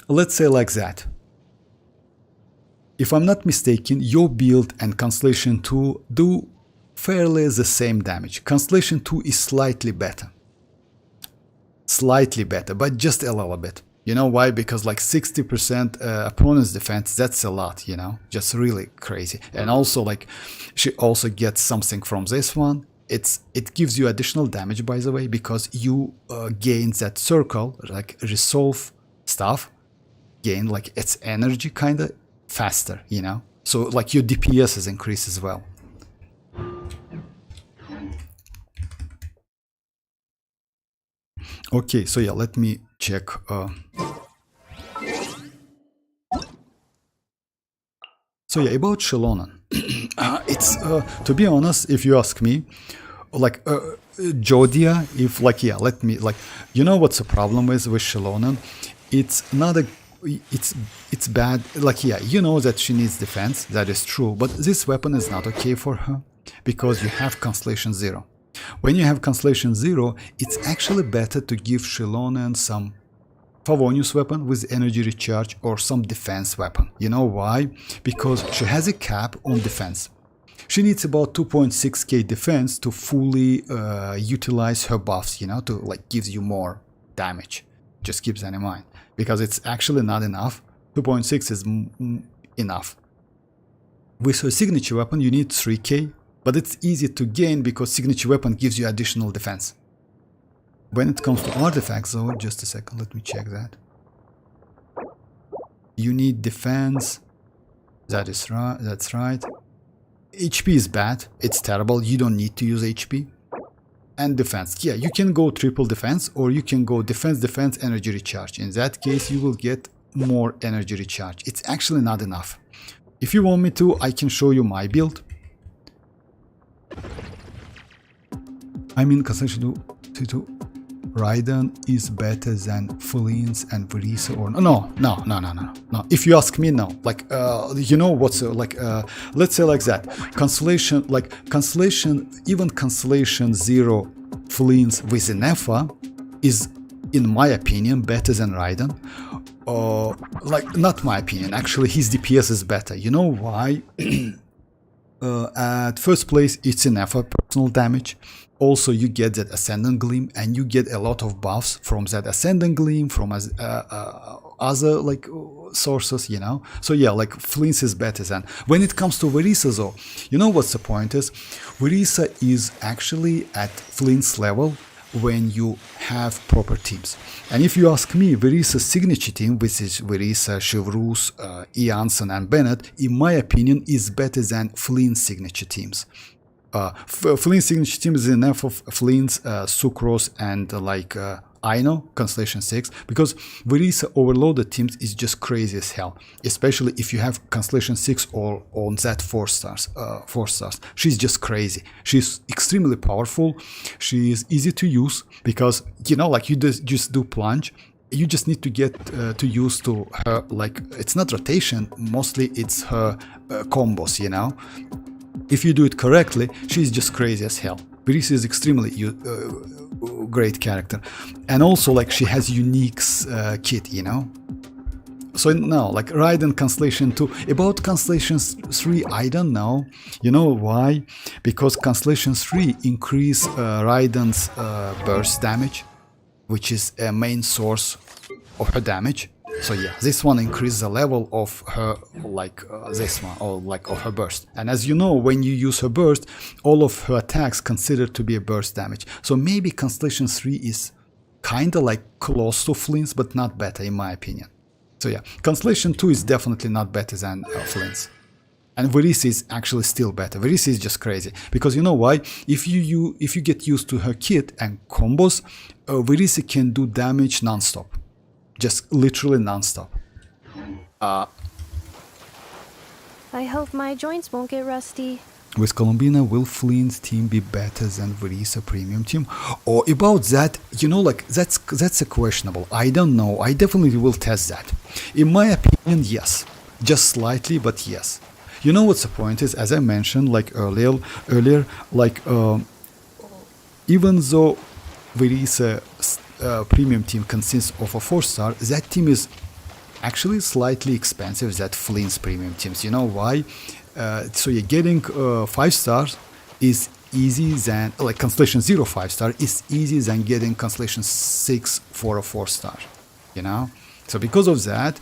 let's say like that. If I'm not mistaken, your build and Constellation 2 do fairly the same damage. Constellation 2 is slightly better. Slightly better, but just a little bit. You know why? Because like 60% opponent's defense, that's a lot, you know? Just really crazy. And also like, she also gets something from this one. It gives you additional damage, by the way, because you gain that circle, like resolve stuff, gain like its energy kinda faster, you know? So like your DPS is increased as well. Okay, so yeah, let me check. So yeah, about xilonen. It's, to be honest, if you ask me, like Jodia, if like, yeah, let me, like, you know what's the problem with xilonen? It's not a, it's bad, like, yeah, you know that she needs defense, that is true, but this weapon is not okay for her, because you have Constellation 0. When you have Constellation 0, it's actually better to give xilonen some Favonius weapon with energy recharge or some defense weapon. You know why? Because she has a cap on defense. She needs about 2.6k defense to fully utilize her buffs, you know, to like gives you more damage. Just keep that in mind, because it's actually not enough. 2.6 is enough. With her signature weapon, you need 3k, but it's easy to gain because signature weapon gives you additional defense. When it comes to artifacts though, just a second, let me check that. You need defense, that is right, that's right. HP is bad, it's terrible, you don't need to use HP. And defense, yeah, you can go triple defense or you can go defense, defense, energy recharge. In that case, you will get more energy recharge. It's actually not enough. If you want me to, I can show you my build. I mean, Constellation 2, Raiden is better than Flins and Varka or no. If you ask me, no. Like, you know what's like? Let's say like that. Constellation, like Constellation, even Constellation 0 Flins with ineffa is, in my opinion, better than Raiden. Like, not my opinion. Actually, his DPS is better. You know why? At first place, it's ineffa personal damage. Also, you get that Ascendant Gleam, and you get a lot of buffs from that Ascendant Gleam, from other like sources, you know. So yeah, like Flins is better than. When it comes to Varka though, you know what's the point is? Varka is actually at Flins level when you have proper teams. And if you ask me, Varka's signature team, which is Varka, Chevrus, Janssen and Bennett, in my opinion, is better than Flins signature teams. Flins signature team is enough of Flins, Sucrose, and like Aino, Constellation 6, because Varka overloaded teams is just crazy as hell, especially if you have Constellation 6 or on that 4 stars. She's just crazy. She's extremely powerful. She is easy to use because, you know, like you just do plunge. You just need to get to use to her, like, it's not rotation, mostly it's her combos, you know. If you do it correctly, she's just crazy as hell. Varka is extremely great character, and also like she has unique kit, you know. So now, like Raiden Constellation 2, about Constellation 3, I don't know. You know why? Because Constellation 3 increase Raiden's burst damage, which is a main source of her damage. So yeah, this one increases the level of her, like this one, or like of her burst. And as you know, when you use her burst, all of her attacks considered to be a burst damage. So maybe Constellation 3 is kinda like close to Flins, but not better in my opinion. So yeah, Constellation 2 is definitely not better than Flins. And Varisa is actually still better. Varisa is just crazy. Because you know why? If you get used to her kit and combos, Varisa can do damage non-stop. Just literally non-stop. I hope my joints won't get rusty. With Columbina, will Flint's team be better than Varisa premium team? Or about that, you know, like that's a questionable. I don't know. I definitely will test that. In my opinion, yes. Just slightly, but yes. You know what's the point is, as I mentioned like earlier, like even though Varisa premium team consists of a 4-star, that team is actually slightly expensive than Flint's premium teams. You know why? So you're getting 5 stars is easy than, like Constellation 0 5-star is easy than getting Constellation 6 for a 4-star, you know? So because of that,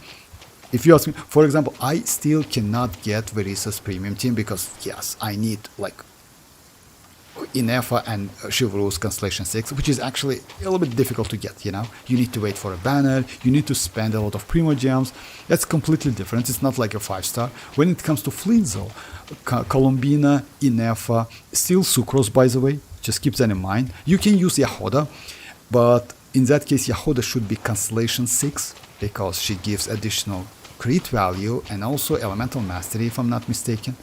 if you ask me, for example, I still cannot get Varisa's premium team because yes, I need like Ineffa and Chivalrous Constellation 6, which is actually a little bit difficult to get, you know? You need to wait for a banner, you need to spend a lot of primogems. That's completely different. It's not like a 5-star. When it comes to Flins though, Columbina, Ineffa, still Sucrose by the way, just keep that in mind. You can use Jahoda, but in that case Jahoda should be Constellation 6 because she gives additional crit value and also elemental mastery if I'm not mistaken.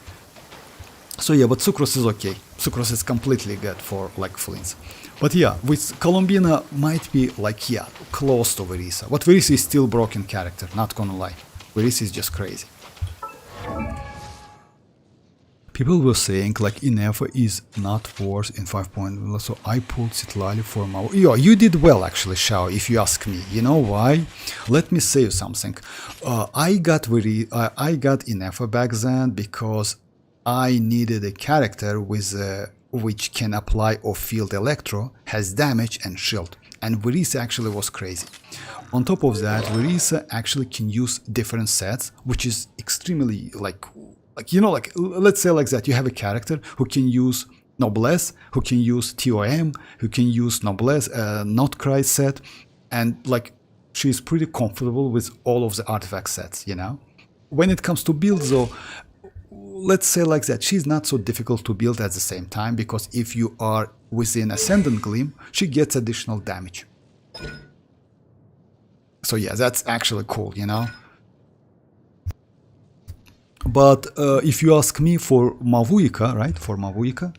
So yeah, but Sucrose is okay. Sucrose is completely good for like Flins. But yeah, with Columbina might be like, yeah, close to Varisa. But Varisa is still broken character, not gonna lie. Varisa is just crazy. People were saying like Ineffa is not worse in 5.0, so I pulled Citlali for Mao. Yeah, you did well actually, Shao, if you ask me. You know why? Let me say you something. I got Ineffa back then because I needed a character with which can apply off-field electro, has damage and shield, and Varisa actually was crazy. On top of that, Varisa actually can use different sets, which is extremely like you know, like let's say like that. You have a character who can use Noblesse, who can use TOM, who can use Noblesse, Nod-Krai set, and like she's pretty comfortable with all of the artifact sets, you know. When it comes to builds though, let's say like that, she's not so difficult to build at the same time because if you are within Ascendant Gleam, she gets additional damage. So yeah, that's actually cool, you know. But if you ask me for Mavuika, right, for Mavuika,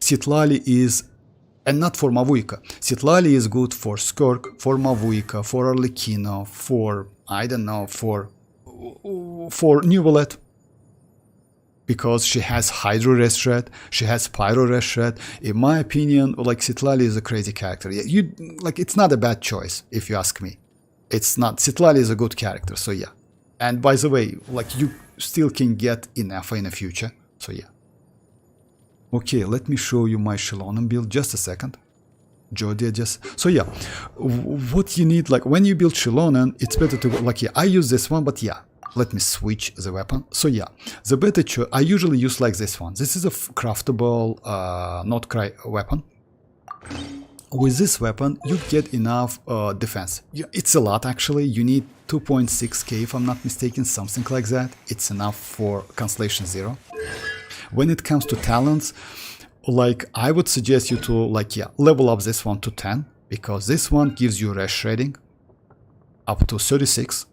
Citlali is, and not for Mavuika, Citlali is good for Skirk, for Mavuika, for Arlecchino, for, I don't know, for New Bullet, because she has Hydro Rest Shred, she has Pyro Rest Shred. In my opinion, like Citlali is a crazy character. You like, it's not a bad choice if you ask me. It's not. Citlali is a good character, so yeah. And by the way, like you still can get Ineffa in the future, so yeah. Okay, let me show you my xilonen build. Just a second. Jodia just, so yeah, what you need, like when you build xilonen, it's better to go, like, yeah, I use this one, but yeah, let me switch the weapon. So yeah, the better choice, I usually use like this one. This is a craftable Nod-Krai weapon. With this weapon, you get enough defense. It's a lot actually. You need 2.6k if I'm not mistaken, something like that. It's enough for Constellation 0. When it comes to talents, like I would suggest you to like, yeah, level up this one to 10 because this one gives you rest shredding up to 36.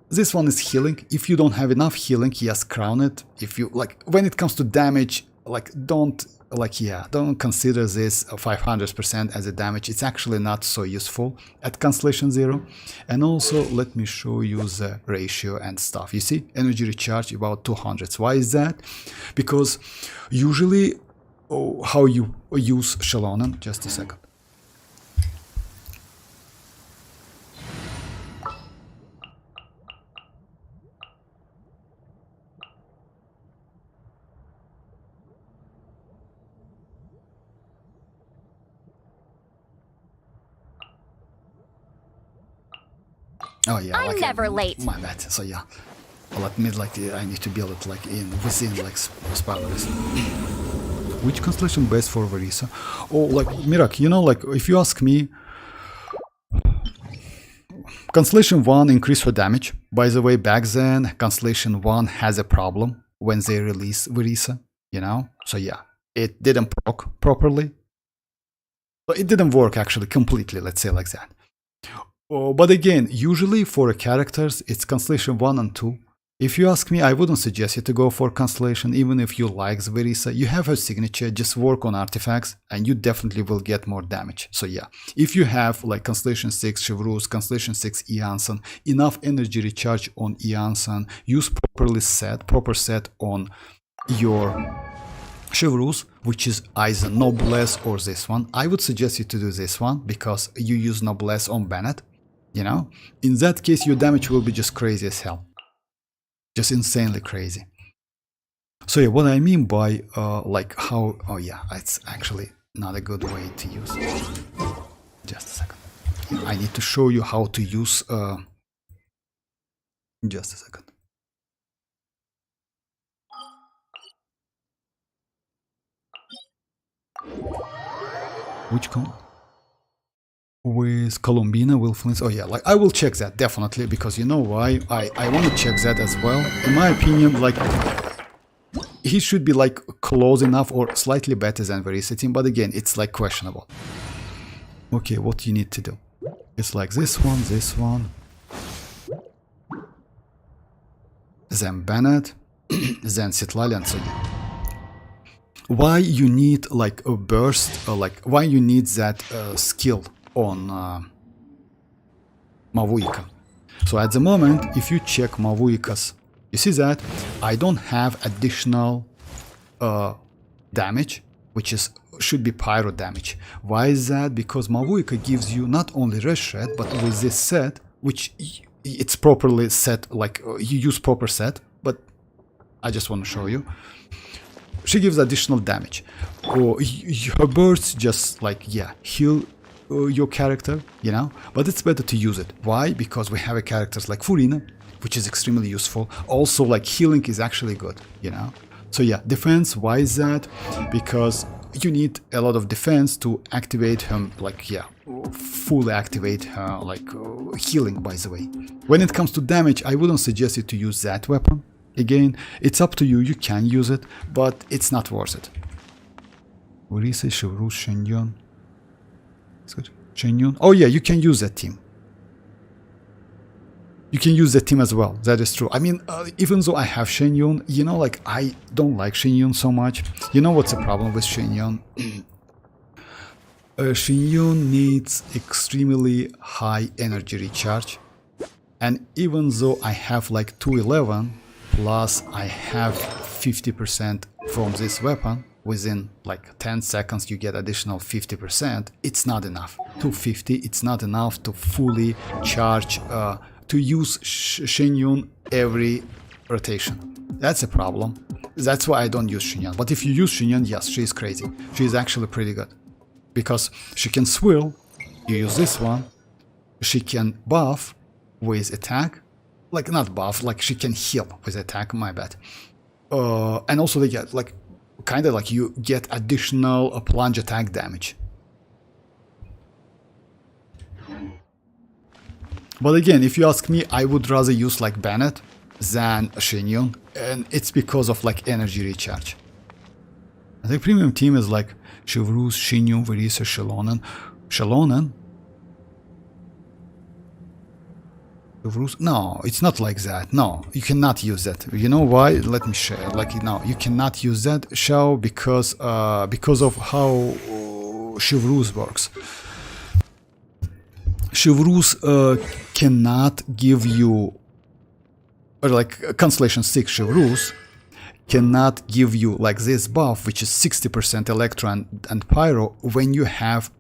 This one is healing. If you don't have enough healing, yes, crown it. If you like, when it comes to damage, like don't consider this 500% as a damage. It's actually not so useful at Constellation 0. And also let me show you the ratio and stuff. You see, energy recharge about 200. Why is that? Because usually how you use xilonen, just a second. Oh yeah, I'm like, never late. My bad. So yeah, I'll admit like I need to build it like within like spoilers. Which constellation best for Verisa? Oh, like Mirak, you know, like if you ask me, Constellation 1 increased her damage. By the way, back then Constellation 1 has a problem when they release Verisa, you know. So yeah, it didn't proc properly. But it didn't work actually completely. Let's say like that. Oh, but again, usually for characters, it's Constellation 1 and 2. If you ask me, I wouldn't suggest you to go for Constellation, even if you like Verisa. You have her signature, just work on artifacts, and you definitely will get more damage. So yeah, if you have like Constellation 6 Chevreuse, Constellation 6 Eonson, enough energy recharge on Eonson, use proper set on your Chevreuse, which is either Noblesse or this one. I would suggest you to do this one, because you use Noblesse on Bennett, you know? In that case, your damage will be just crazy as hell. Just insanely crazy. So yeah, what I mean by like how, oh yeah, it's actually not a good way to use. Just a second. I need to show you how to use, just a second. Which with Columbina will Flins? Oh yeah, like I will check that definitely, because you know why? I want to check that as well. In my opinion, like he should be like close enough or slightly better than Verisa team, but again, it's like questionable. Okay, what you need to do? It's like this one, then Bennett, then Sitlali and so yeah. Why you need like a burst, or like why you need that skill on mavuika? So at the moment, if you check mavuikas, you see that I don't have additional damage, which should be pyro damage. Why is that? Because mavuika gives you not only red red, but with this set, which it's properly set, like you use proper set, but I just want to show you. She gives additional damage. Or her bursts just like, yeah, heal your character, you know? But it's better to use it. Why? Because we have a characters like Furina, which is extremely useful. Also, like healing is actually good, you know? So yeah, defense, why is that? Because you need a lot of defense to activate him, like, yeah, fully activate her, like healing, by the way. When it comes to damage, I wouldn't suggest you to use that weapon. Again, it's up to you, you can use it, but it's not worth it. Verisa, Chevreuse, Shenyon. Shenyon. Oh yeah, you can use that team. You can use that team as well, that is true. I mean, even though I have Shenyon, you know, like, I don't like Shenyon so much. You know what's the problem with Shenyon? Shenyon needs extremely high energy recharge. And even though I have like 211, plus I have 50% from this weapon, within like 10 seconds you get additional 50%, it's not enough. 250, it's not enough to fully charge, to use Shenyon every rotation. That's a problem. That's why I don't use Shenyon. But if you use Shenyon, yes, she's crazy. She's actually pretty good. Because she can swirl, you use this one, she can buff with attack, like not buff, like she can heal with attack, my bad. And also they get like kind of like you get additional plunge attack damage. But again, if you ask me, I would rather use like Bennett than Shenyon, and it's because of like energy recharge. I think premium team is like Chevreuse, Shenyon, Verisa, Xilonen. Xilonen? No, it's not like that. No, you cannot use that. You know why? Let me share. Like, no, you cannot use that, Shao, because of how Chevreuse works. Chevreuse cannot give you, or like Constellation 6 Chevreuse cannot give you like this buff, which is 60% Electro and Pyro, when you have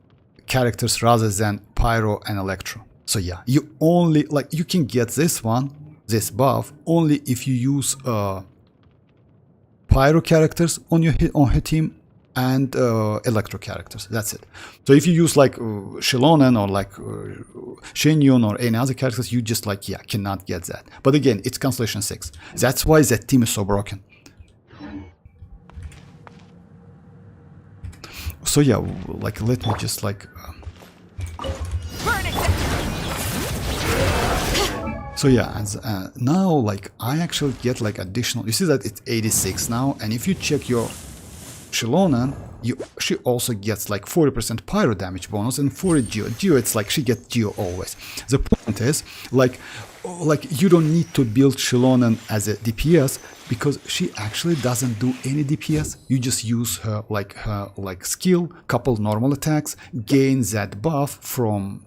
characters rather than Pyro and Electro. So yeah, you only, like, you can get this one, this buff, only if you use Pyro characters on her team, and electro characters. That's it. So if you use like xilonen or like Shenyun or any other characters, you just like, yeah, cannot get that. But again, it's Constellation 6. That's why that team is so broken. So yeah, like let me just like so yeah, and now like I actually get like additional, you see that it's 86 now, and if you check your xilonen, she also gets like 40% pyro damage bonus and 40 geo. Geo, it's like she gets geo always. The point is like you don't need to build xilonen as a DPS because she actually doesn't do any DPS. You just use her skill, couple normal attacks, gain that buff from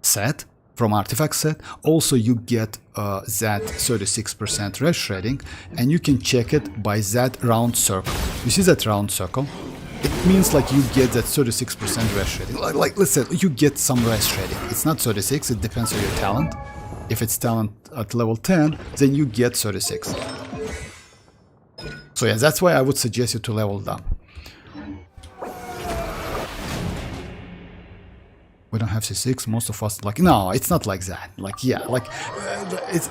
set, from artifact set. Also you get that 36% red shredding, and you can check it by that round circle. You see that round circle? It means like you get that 36% red shredding. Like let's say you get some red shredding. It's not 36, it depends on your talent. If it's talent at level 10, then you get 36. So yeah, that's why I would suggest you to level it up. We don't have C6, most of us like, no, it's not like that. Like, yeah, like,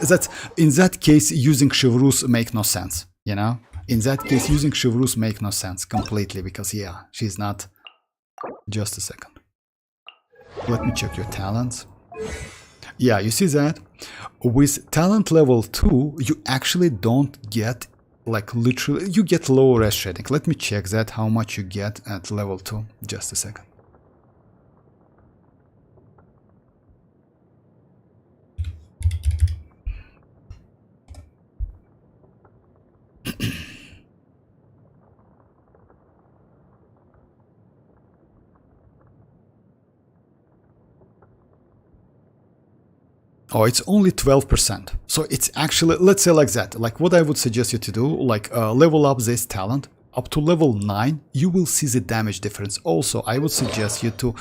that's, in that case, using Chivrous make no sense, you know? In that case, using Chivrous make no sense completely, because, yeah, she's not, just a second. Let me check your talents. Yeah, you see that? With talent level 2, you actually don't get, like, literally, you get lower res shading. Let me check that, how much you get at level 2, just a second. Oh, it's only 12%. So it's actually, let's say like that. Like what I would suggest you to do, like level up this talent up to level 9. You will see the damage difference. Also, I would suggest you to,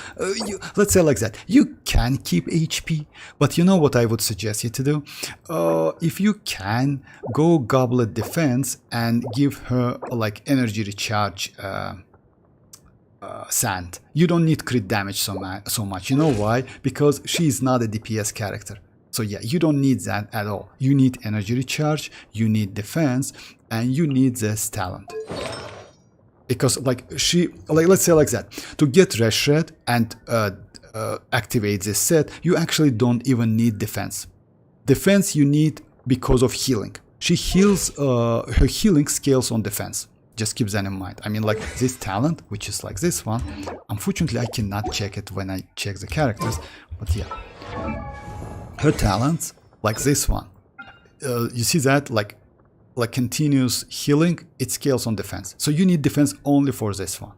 let's say like that. You can keep HP, but you know what I would suggest you to do? If you can, go Goblet Defense and give her like energy recharge sand. You don't need crit damage so much. You know why? Because she is not a DPS character. So yeah, you don't need that at all. You need energy recharge, you need defense, and you need this talent. Because like she, like let's say like that, to get Red Shred and activate this set, you actually don't even need defense. Defense you need because of healing. She heals, her healing scales on defense. Just keep that in mind. I mean, like this talent, which is like this one, unfortunately I cannot check it when I check the characters, but yeah. Her talents, like this one, you see that, like continuous healing, it scales on defense. So you need defense only for this one.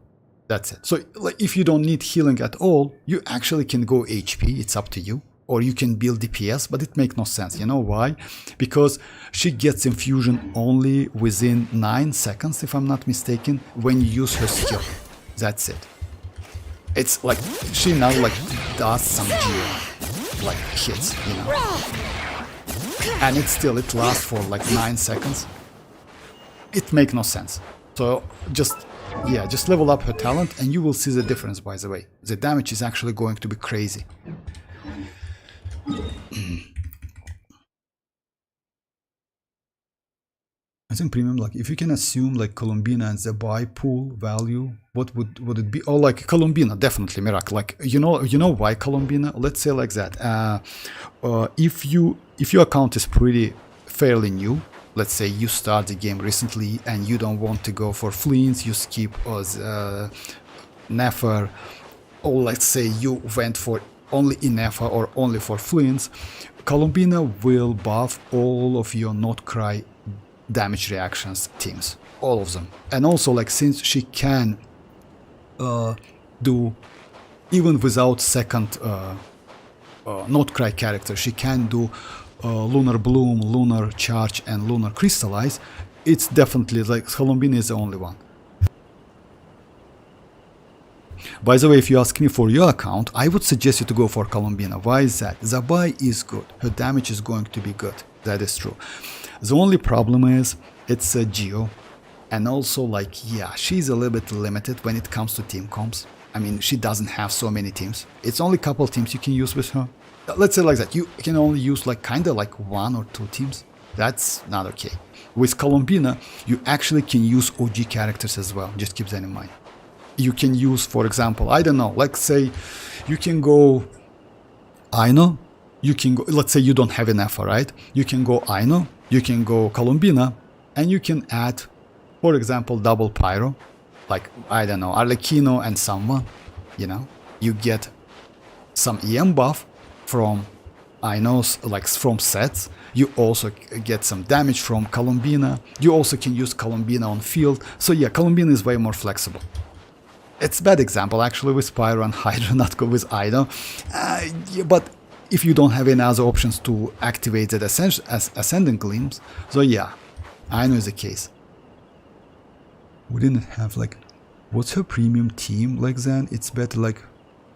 That's it. So like if you don't need healing at all, you actually can go HP, it's up to you. Or you can build DPS, but it makes no sense. You know why? Because she gets infusion only within 9 seconds, if I'm not mistaken, when you use her skill. That's it. It's like, she now like does some geo, like hits, you know. And it lasts for like 9 seconds. It makes no sense. So just level up her talent and you will see the difference, by the way. The damage is actually going to be crazy. I think premium, like if you can assume like Columbina and Zibai pool value, what would it be? Oh, like Columbina, definitely Miracle. Like you know why Columbina? Let's say like that. If your account is pretty fairly new, let's say you start the game recently and you don't want to go for Flins, you skip Nefer, or let's say you went for only ineffa or only for Flins, Columbina will buff all of your Nod-Krai damage reactions teams, all of them. And also, like, since she can do, even without second Nod-Krai character, she can do Lunar Bloom, Lunar Charge and Lunar Crystallize, it's definitely like Columbina is the only one. By the way, if you ask me for your account, I would suggest you to go for Columbina. Why is that? Zibai is good. Her damage is going to be good. That is true. The only problem is it's a geo. And also, like, yeah, she's a little bit limited when it comes to team comps. I mean, she doesn't have so many teams. It's only a couple teams you can use with her. Let's say like that. You can only use like kind of like 1 or 2 teams. That's not okay. With Columbina, you actually can use OG characters as well. Just keep that in mind. You can use, for example, I don't know, let's say you can go Aino. You can go, let's say you don't have ineffa, right? You can go Aino, you can go Columbina, and you can add, for example, double pyro. Like, I don't know, Arlecchino and someone, you know, you get some EM buff from Aino's, like from sets. You also get some damage from Columbina. You also can use Columbina on field. So yeah, Columbina is way more flexible. It's a bad example actually with Pyro and Hydra, not go with Aino. Yeah, but if you don't have any other options to activate that as Ascending Gleams, so yeah, Aino is the case. We didn't have like, what's her premium team like then? It's better like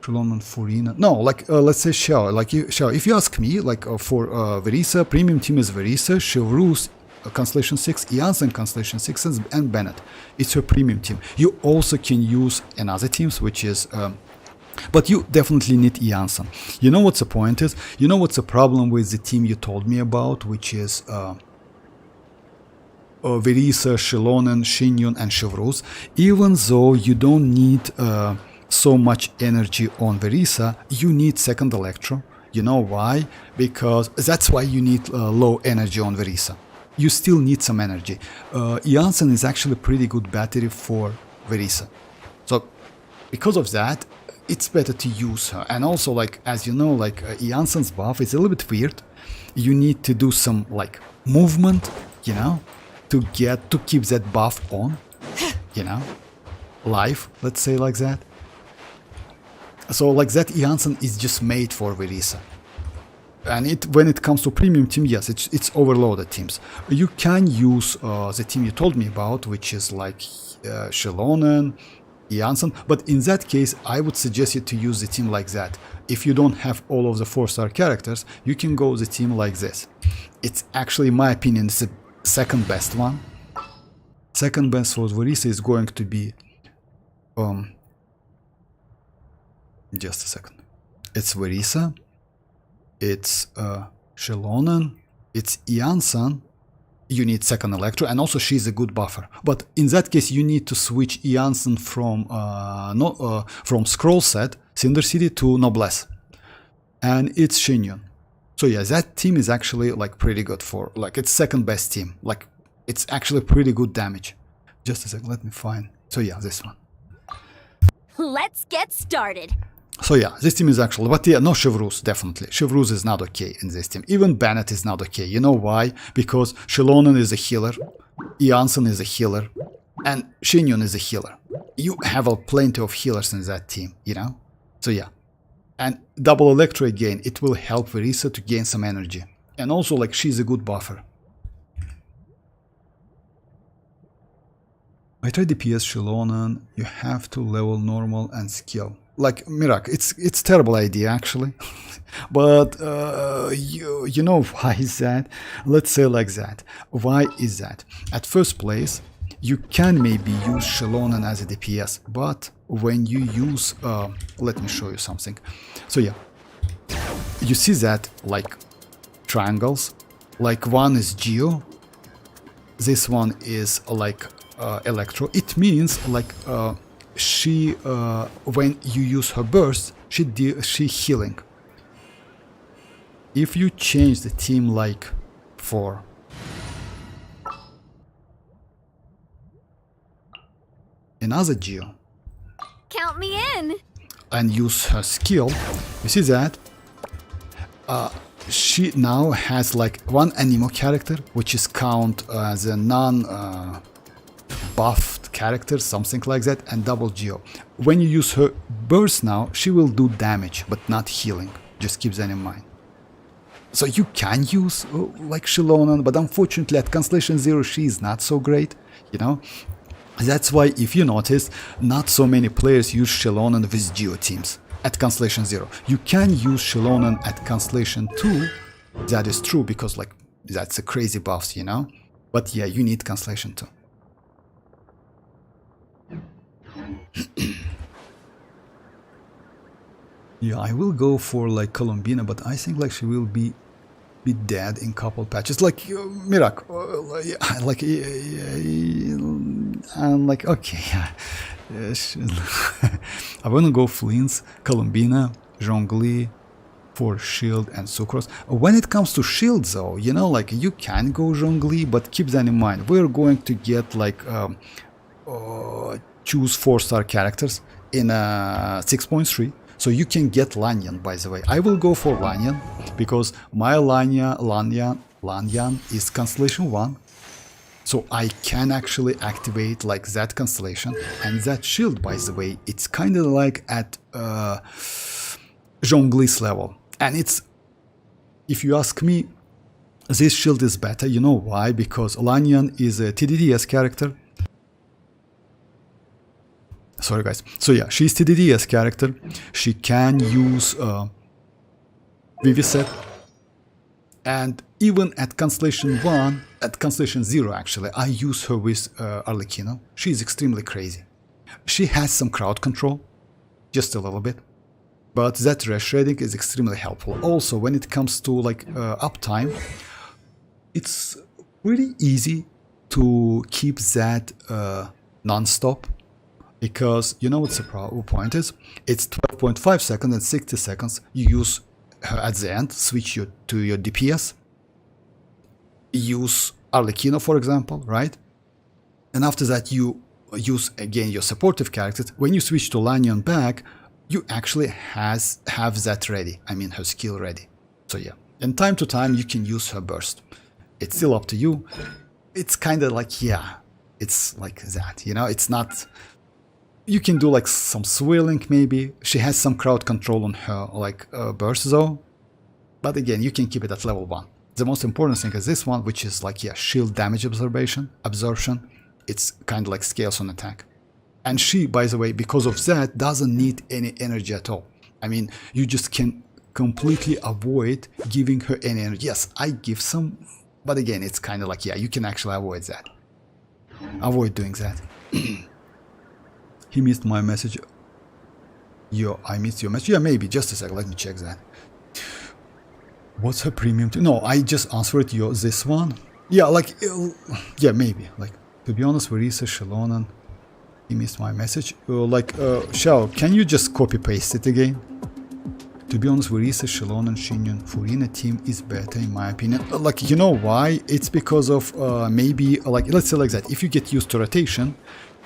Xilonen Furina. No, like let's say Xiao. Like Xiao. If you ask me, like for Verisa, premium team is Verisa, Chevreuse, Constellation 6, Janssen Constellation 6, and Bennett. It's her premium team. You also can use another teams, which is, but you definitely need Janssen. You know what's the point is? You know what's the problem with the team you told me about, which is Verisa, Xilonen, Xinyun, and Chevreuse. Even though you don't need so much energy on Verisa, you need second Electro. You know why? Because that's why you need low energy on Verisa. You still need some energy. Janssen is actually a pretty good battery for Verisa. So because of that, it's better to use her. And also, like, as you know, like Janssen's buff is a little bit weird. You need to do some like movement, you know, to keep that buff on, you know, live, let's say like that. So like that Janssen is just made for Verisa. And when it comes to premium team, yes, it's overloaded teams. You can use the team you told me about, which is like Xilonen, Janssen, but in that case, I would suggest you to use the team like that. If you don't have all of the 4-star characters, you can go the team like this. It's actually, in my opinion, it's the second best one. Second best for Verisa is going to be just a second. It's Verisa, it's Xilonen, it's Janssen. You need second Electro, and also she's a good buffer. But in that case, you need to switch Janssen from Scroll Set, Cinder City to Noblesse, and it's Xinyun. So yeah, that team is actually like pretty good for, like, it's second best team. Like, it's actually pretty good damage. Just a second, let me find. So yeah, this one. Let's get started. So yeah, this team is actually, but yeah, no Chevreuse, definitely. Chevreuse is not okay in this team. Even Bennett is not okay. You know why? Because Xilonen is a healer, Janssen is a healer, and Xinyun is a healer. You have plenty of healers in that team, you know? So yeah. And double Electro again, it will help Verisa to gain some energy. And also, like, she's a good buffer. I tried DPS Xilonen, you have to level normal and skill. Like, Mirak, it's terrible idea actually. But you know why is that? Let's say like that. Why is that? At first place, you can maybe use Xilonen as a DPS, but when you use, let me show you something. So yeah, you see that like triangles, like one is Geo, this one is like Electro. It means like she when you use her burst, she healing. If you change the team like for another Geo, Count me in. and use her skill, you see that she now has like one Anemo character, which is count as a non-buffed character, something like that, and double Geo. When you use her burst now, she will do damage, but not healing. Just keep that in mind. So you can use like Xilonen, but unfortunately at Constellation 0 she is not so great, you know. That's why, if you notice, not so many players use Xilonen with Geo teams at Constellation 0. You can use Xilonen at Constellation 2, that is true, because like that's a crazy buffs, you know. But yeah, you need Constellation 2. Yeah, I will go for like Columbina, but I think like she will be dead in couple patches. Like Mirak, I'm like okay. I wanna go Flins, Columbina, Zhongli for shield and sucrose. When it comes to shield though, you know, like you can go Zhongli, but keep that in mind. We're going to get like choose 4-star characters in 6.3. So you can get Lanyan, by the way. I will go for Lanyan because my Lanyan is constellation 1. So I can actually activate like that constellation, and that shield, by the way, it's kind of like at Zhongli's level. And it's, if you ask me, this shield is better. You know why? Because Lanyan is a TDDS character. Sorry guys. So yeah, she's TDDS character. She can use Viviset. And even at Constellation 1, at Constellation 0 actually, I use her with Arlecchino. She's extremely crazy. She has some crowd control, just a little bit. But that rush rating is extremely helpful. Also, when it comes to like uptime, it's really easy to keep that non-stop. Because you know what's the point is? It's 12.5 seconds and 60 seconds. You use her at the end, switch to your DPS. Use Arlecchino, for example, right? And after that, you use again your supportive characters. When you switch to Lanyan back, you actually have that ready. I mean, her skill ready. So yeah, and time to time you can use her burst. It's still up to you. It's kind of like, yeah, it's like that, you know. It's not. You can do like some swirling maybe. She has some crowd control on her like burst though. But again, you can keep it at level 1. The most important thing is this one, which is like, yeah, shield damage absorption. It's kind of like scales on attack. And she, by the way, because of that, doesn't need any energy at all. I mean, you just can completely avoid giving her any energy. Yes, I give some, but again, it's kind of like, yeah, you can actually avoid that. Avoid doing that. He missed my message. I missed your message. Yeah, maybe. Just a sec. Let me check that. What's her premium? No, I just answered this one. Yeah, like, yeah, maybe. Like, to be honest, Verisa, Xilonen. He missed my message. Xiao, can you just copy paste it again? To be honest, Verisa, Xilonen, Xinyan, Furina team is better in my opinion. Like, you know why? It's because of maybe, like, let's say like that. If you get used to rotation,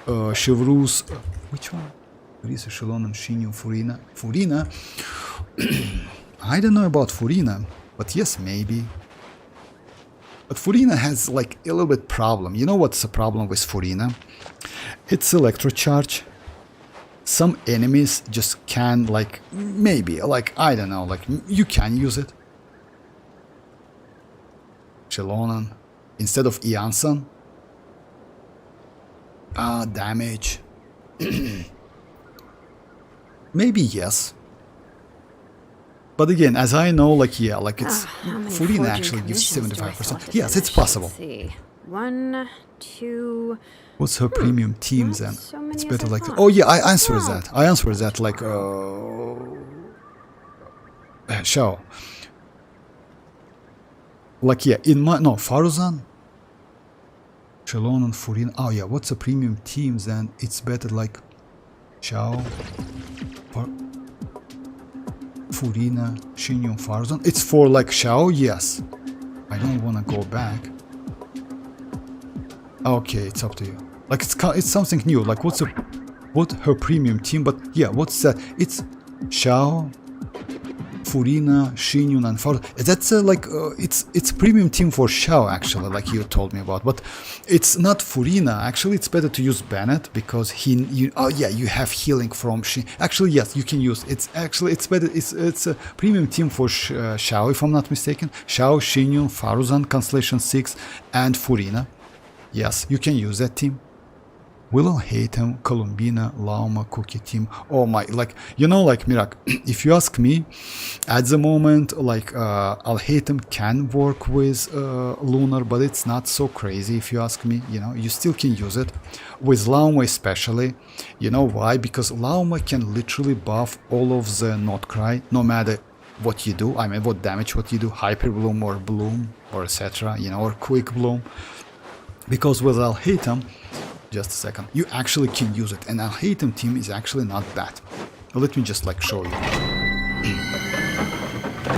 Chevreuse, which one? Verisa, Xilonen, Xinyan, Furina. Furina. I don't know about Furina, but yes, maybe. But Furina has like a little bit problem. You know what's the problem with Furina? It's electrocharge. Some enemies just can like, maybe, like, I don't know, like, you can use it. Xilonen instead of Iansan. Damage. Maybe yes. But again, as I know, like, yeah, like it's Furina actually gives 75%. Yes, it's possible. Let's see. 1, 2. What's her premium teams then? So many It's as better I like thought. oh yeah, I answered that. I answered that like Shao. Like yeah, in my Faruzan. Xilonen, Furina. Oh yeah, what's the premium teams then? It's better like Shao. Furina, Xinyan, Faruzan. It's for like Shao, yes. I don't wanna go back. Okay, it's up to you. Like it's something new. Like what her premium team? But yeah, what's that? It's Shao, Furina, Xinyan, and Faruzan. That's it's premium team for Shao actually, like you told me about. But it's not Furina. Actually, it's better to use Bennett because you have healing from Xin. Actually, yes, you can use. It's better. It's a premium team for Shao, if I'm not mistaken. Shao, Xinyan, Faruzan, Constellation 6, and Furina. Yes, you can use that team. Will Alhaitham, Columbina, Lauma, Cookie Team. Oh my, like, you know, like Mirak, if you ask me, at the moment, like, Alhaitham can work with Lunar, but it's not so crazy if you ask me, you know, you still can use it. With Lauma especially, you know why? Because Lauma can literally buff all of the Nod-Krai, no matter what you do, I mean, what damage what you do, Hyper Bloom or Bloom, or etc., you know, or Quick Bloom. Because with Alhaitham, just a second, you actually can use it, and Alhaitham team is actually not bad. Let me just like show you.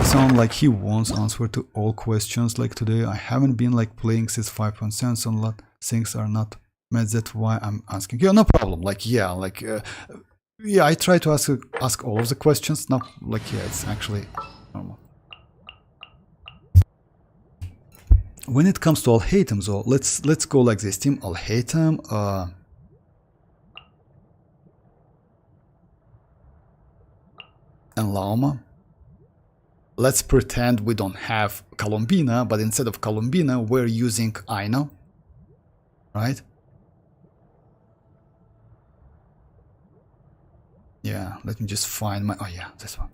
Sound like he wants answer to all questions like today. I haven't been like playing since 5.7, so a lot things are not met, that's why I'm asking. Yeah, no problem, like, yeah, like, yeah, I try to ask all of the questions. No, like, yeah, it's actually normal. When it comes to Alhaitham, though, let's go like this. Team Alhaitham, and Lauma. Let's pretend we don't have Columbina, but instead of Columbina, we're using Aino, right? Yeah, let me just find my. Oh yeah, this one.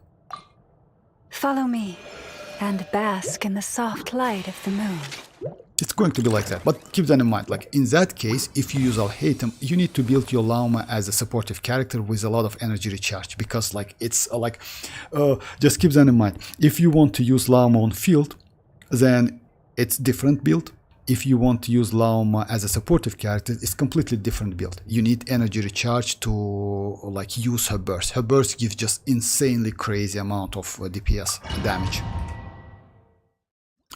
Follow me and bask in the soft light of the moon. It's going to be like that, but keep that in mind. Like in that case, if you use Alhaitham, you need to build your Lauma as a supportive character with a lot of energy recharge, because like it's like, just keep that in mind. If you want to use Lauma on field, then it's different build. If you want to use Lauma as a supportive character, it's completely different build. You need energy recharge to like use her burst. Her burst gives just insanely crazy amount of DPS damage.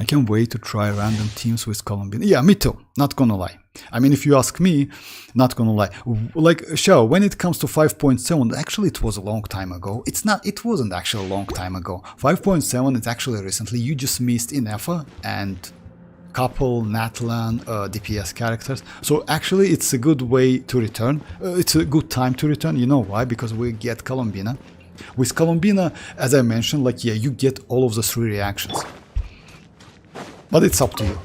I can't wait to try random teams with Columbina. Yeah, me too. Not gonna lie. I mean, if you ask me, not gonna lie. Like, sure, when it comes to 5.7, actually it was a long time ago. It wasn't actually a long time ago. 5.7 is actually recently. You just missed ineffa and couple Natlan DPS characters. So actually it's a good way to return. It's a good time to return. You know why? Because we get Columbina. With Columbina, as I mentioned, like, yeah, you get all of the 3 reactions. But it's up to you.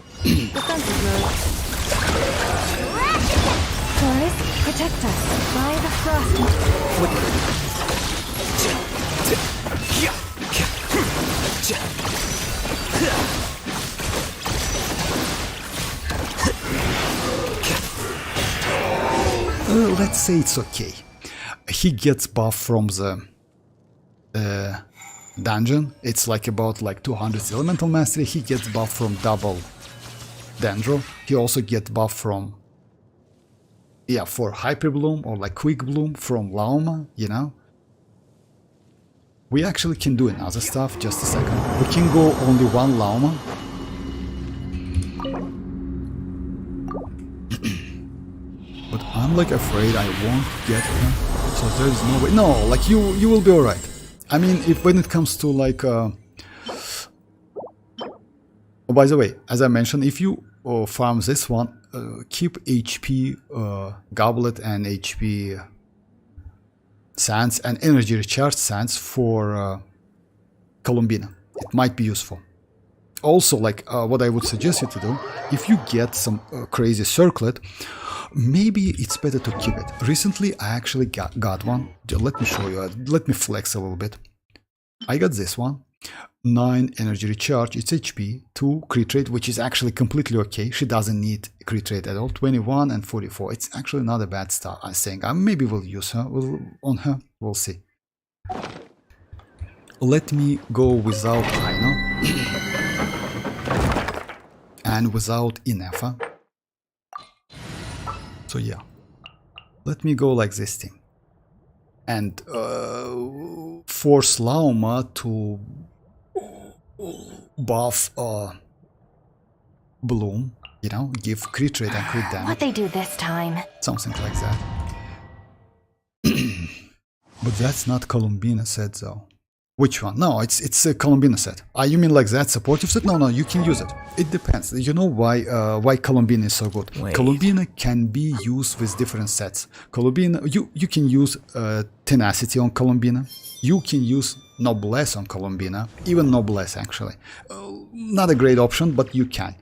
Taurus, protect us by the frost. Let's say it's okay. He gets buff from the dungeon. It's like about like 200 elemental mastery. He gets buff from double dendro. He also gets buff from, yeah, for hyper bloom or like quick bloom from Lauma, you know. We actually can do another stuff. Just a second. We can go only one Lauma. But I'm like afraid I won't get her. So there's no way. No, like you will be alright. I mean, when it comes to like, oh, by the way, as I mentioned, if you farm this one, keep HP goblet and HP sands and energy recharge sands for Columbina. It might be useful. Also, like what I would suggest you to do, if you get some crazy circlet, maybe it's better to keep it. Recently, I actually got one. Let me show you. Let me flex a little bit. I got this one. 9 energy recharge. It's HP. 2 crit rate, which is actually completely okay. She doesn't need crit rate at all. 21 and 44. It's actually not a bad start, I think. Maybe we'll use her on her. We'll see. Let me go without Aino and without ineffa. So yeah, let me go like this thing and force Lauma to buff Bloom, you know, give crit rate and crit damage. What they do this time? Something like that. But that's not Columbina set though. Which one? No, it's a Columbina set. You mean like that supportive set? No, you can use it. It depends. You know why Columbina is so good? Wait. Columbina can be used with different sets. Columbina, you can use Tenacity on Columbina. You can use Noblesse on Columbina. Even Noblesse actually. Not a great option, but you can.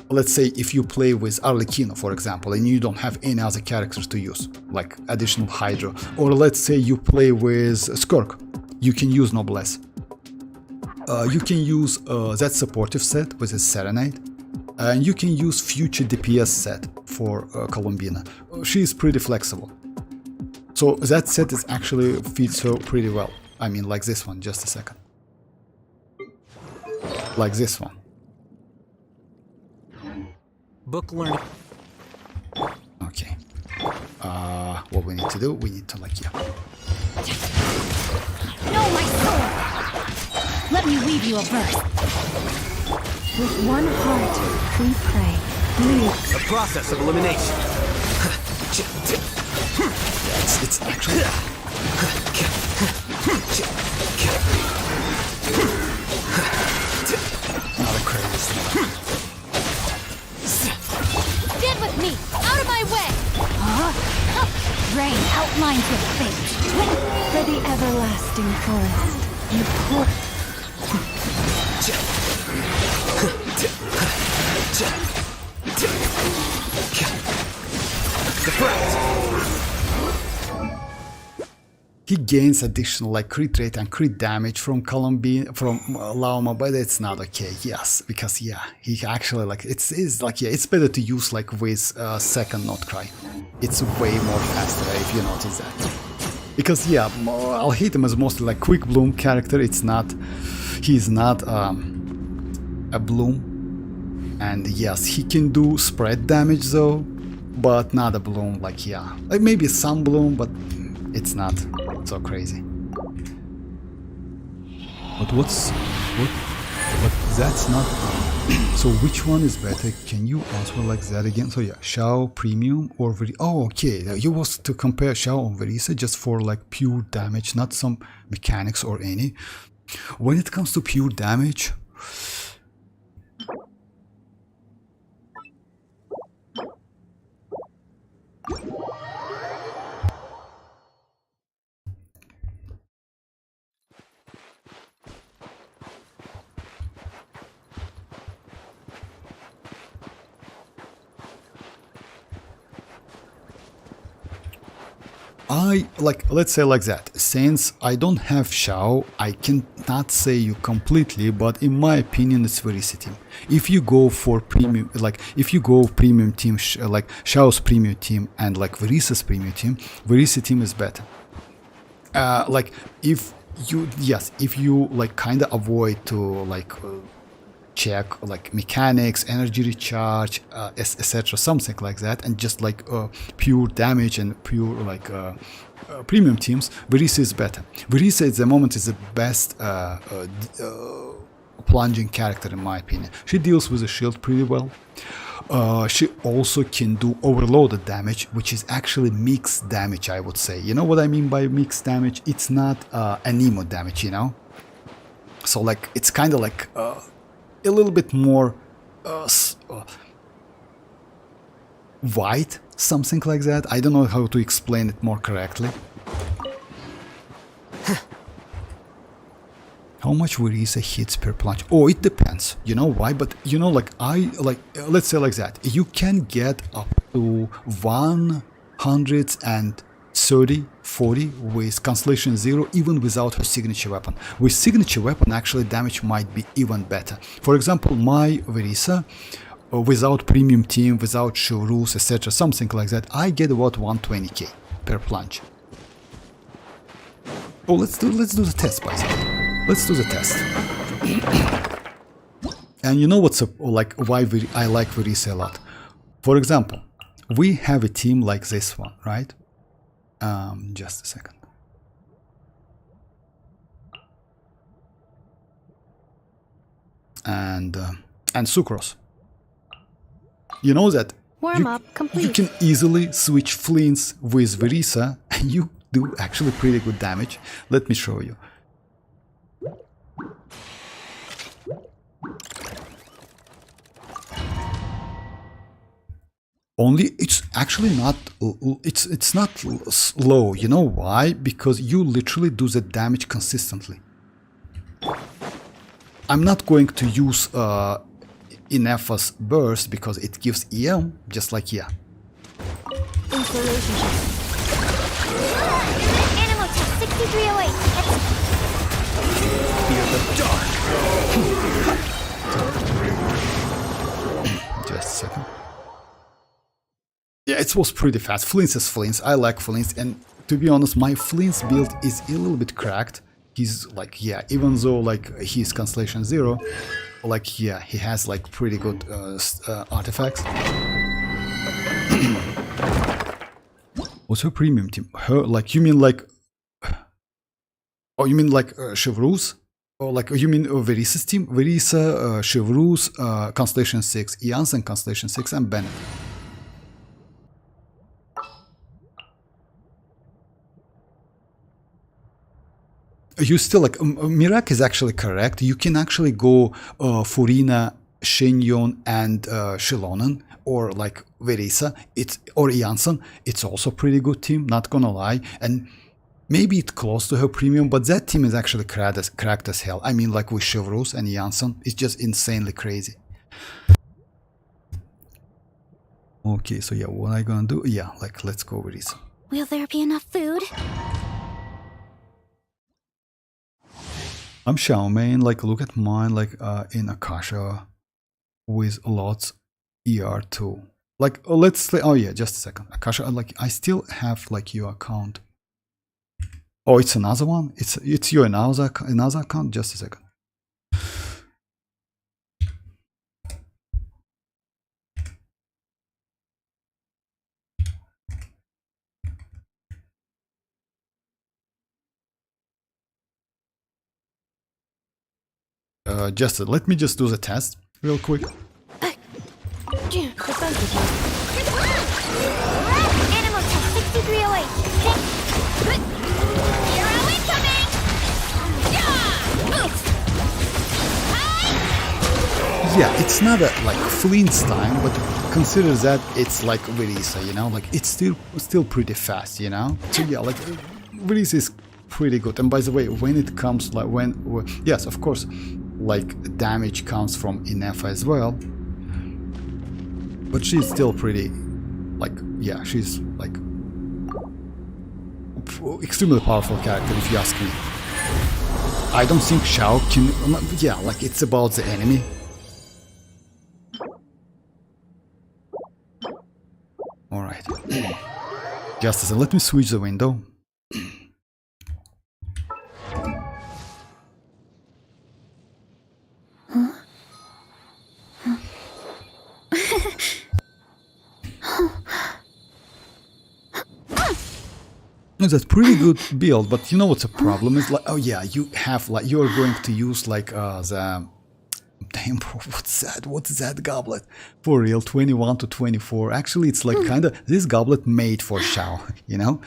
let's say if you play with Arlecchino, for example, and you don't have any other characters to use, like additional Hydro, or let's say you play with Skirk, you can use Noblesse. You can use that supportive set with his Serenade, and you can use future DPS set for Columbina. She is pretty flexible. So that set is actually fits her pretty well. I mean, like this one, just a second. Like this one. Book learn. Okay. What we need to do, we need to like, yeah. Know my soul! Let me weave you a verse. With one heart, we pray. Lead. The process of elimination. It's actually... Not a crazy thing. Stand with me! Out of my way! Rain outlines your fate. For the everlasting forest, you pour. He gains additional like crit rate and crit damage from Columbina, from Lauma, but it's not okay. Yes, because yeah, he actually like it's like yeah, it's better to use like with second Nod-Krai. It's way more faster if you notice that. Because yeah, I'll hit him as mostly like quick bloom character. It's not, he's not a bloom, and yes, he can do spread damage though, but not a bloom. Like yeah, like maybe some bloom, but it's not so crazy. But but that's not. So which one is better? Can you answer like that again? So yeah, Shao Premium or oh okay, you was to compare Shao or Verisa just for like pure damage, not some mechanics or any. When it comes to pure damage, let's say like that, since I don't have Shao, I cannot say you completely, but in my opinion it's Verisa team. If you go for premium, like if you go premium team, like Shao's premium team and like Verisa's premium team, Verisa team is better. Like if you, yes, if you like kind of avoid to like check like mechanics, energy recharge, etc, something like that, and just like pure damage and pure like premium teams, Verisa is better. Verisa at the moment is the best plunging character in my opinion. She deals with the shield pretty well. She also can do overloaded damage, which is actually mixed damage, I would say. You know what I mean by mixed damage? It's not anemo damage, you know? So like it's kind of like a little bit more white, something like that. I don't know how to explain it more correctly. How much Verisa hits per plunge? Oh, it depends. You know why? But you know, like let's say like that. You can get up to 130, 40 with Constellation 0 even without her signature weapon. With signature weapon actually damage might be even better. For example, my Verisa without premium team, without show rules, etc, something like that, I get about 120k per plunge. Oh, let's do the test, by the way. Let's do the test. And you know what's like why I like Verisa a lot? For example, we have a team like this one, right? Just a second. And Sucrose. You know that Warm up complete. you can easily switch Flins with Verisa and you do actually pretty good damage. Let me show you. Only it's actually not, it's not slow. You know why? Because you literally do the damage consistently. I'm not going to use ineffa's burst because it gives EM, just like yeah. Installation check. Animal test 6308. Fear the dark. Just a second. Yeah, it was pretty fast. Flins is Flins. I like Flins, and to be honest, my Flins build is a little bit cracked. He's like, yeah, even though like he's Constellation 0, like yeah, he has like pretty good artifacts. What's her premium team? Her, like, you mean like, oh, you mean like Chevreuse? Or like, you mean Verisa's team? Verisa, Chevreuse, Constellation 6, Janssen, Constellation 6, and Bennett. You still like Mirak is actually correct. You can actually go Furina, Shenyon, and xilonen, or like Verisa. Or Janssen. It's also a pretty good team. Not gonna lie, and maybe it's close to her premium, but that team is actually cracked as hell. I mean, like with Chevreuse and Janssen, it's just insanely crazy. Okay, so yeah, what am I gonna do? Yeah, like let's go Verisa. Will there be enough food? I'm Xiaomain, like look at mine, like in Akasha with lots ER2. Like let's say, oh yeah, just a second. Akasha, like I still have like your account. Oh, it's another one? It's your another account? Just a second. Let me just do the test real quick. Defensive. Animal test 6308. Hero incoming! Yeah, it's not a like Flint's time, but consider that it's like Verisa, you know, like it's still pretty fast, you know. So yeah, like Verisa is pretty good. And by the way, when it comes like yes, of course, like damage comes from ineffa as well, but she's still pretty, like yeah, she's like extremely powerful character if you ask me. I don't think Xiao can, yeah, like it's about the enemy. All right, just as let me switch the window. That's pretty good build, but you know what's a problem is like, oh yeah, you have like you're going to use like the damn, what's that goblet for real, 21 to 24. Actually, it's like kind of this goblet made for Xiao, you know.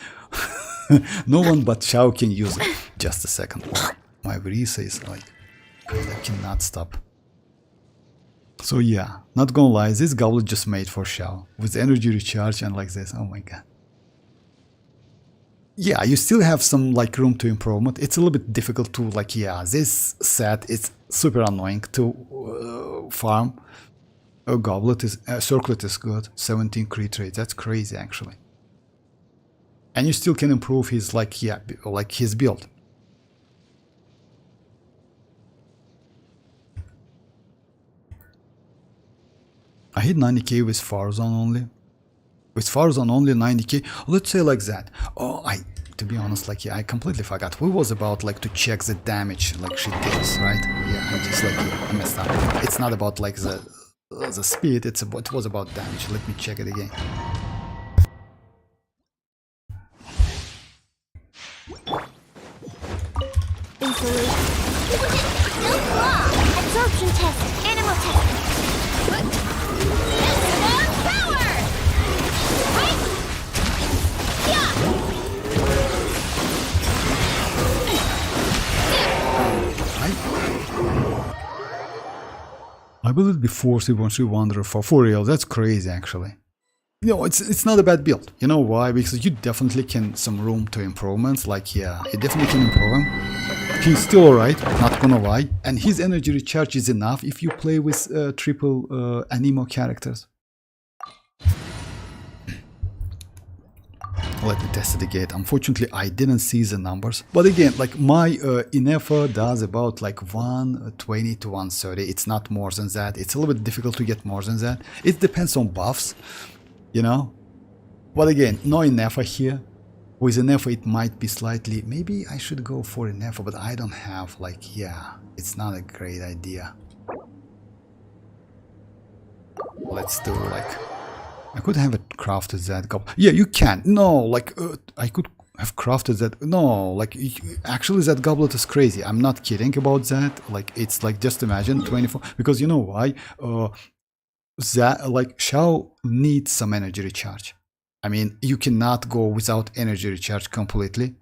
No one but Xiao can use it. Just a second. My Verisa is like I cannot stop. So yeah, not gonna lie, this goblet just made for Xiao with energy recharge and like this. Oh my god. Yeah, you still have some like room to improvement. It's a little bit difficult to like, yeah, this set is super annoying to farm. A goblet is circlet is good, 17 crit rate. That's crazy actually. And you still can improve his like, yeah, like his build. I hit 90k with Farzan only. With Farzan only 90k. Let's say like that. Oh, to be honest, like yeah, I completely forgot. We was about like to check the damage like she takes, right? Yeah, I just like I messed up. It's not about like the speed. It was about damage. Let me check it again. Absorption test. Animal test. Power. Right. Yeah. I believe before 3.3 Wanderer for real. That's crazy actually. No, it's not a bad build. You know why? Because you definitely can some room to improvements. Like, yeah, you definitely can improve him. He's still alright, not gonna lie. And his energy recharge is enough if you play with triple anemo characters. Let me test it again. Unfortunately, I didn't see the numbers. But again, like my ineffa does about like 120 to 130. It's not more than that. It's a little bit difficult to get more than that. It depends on buffs, you know. But again, no ineffa here. With ineffa, it might be slightly... Maybe I should go for ineffa, but I don't have like... Yeah, it's not a great idea. Let's do like... I could have crafted that goblet. Yeah, you can. No, like I could have crafted that. No, like actually that goblet is crazy. I'm not kidding about that. Like it's like just imagine 24 because you know why? That like Shao needs some energy recharge. I mean, you cannot go without energy recharge completely.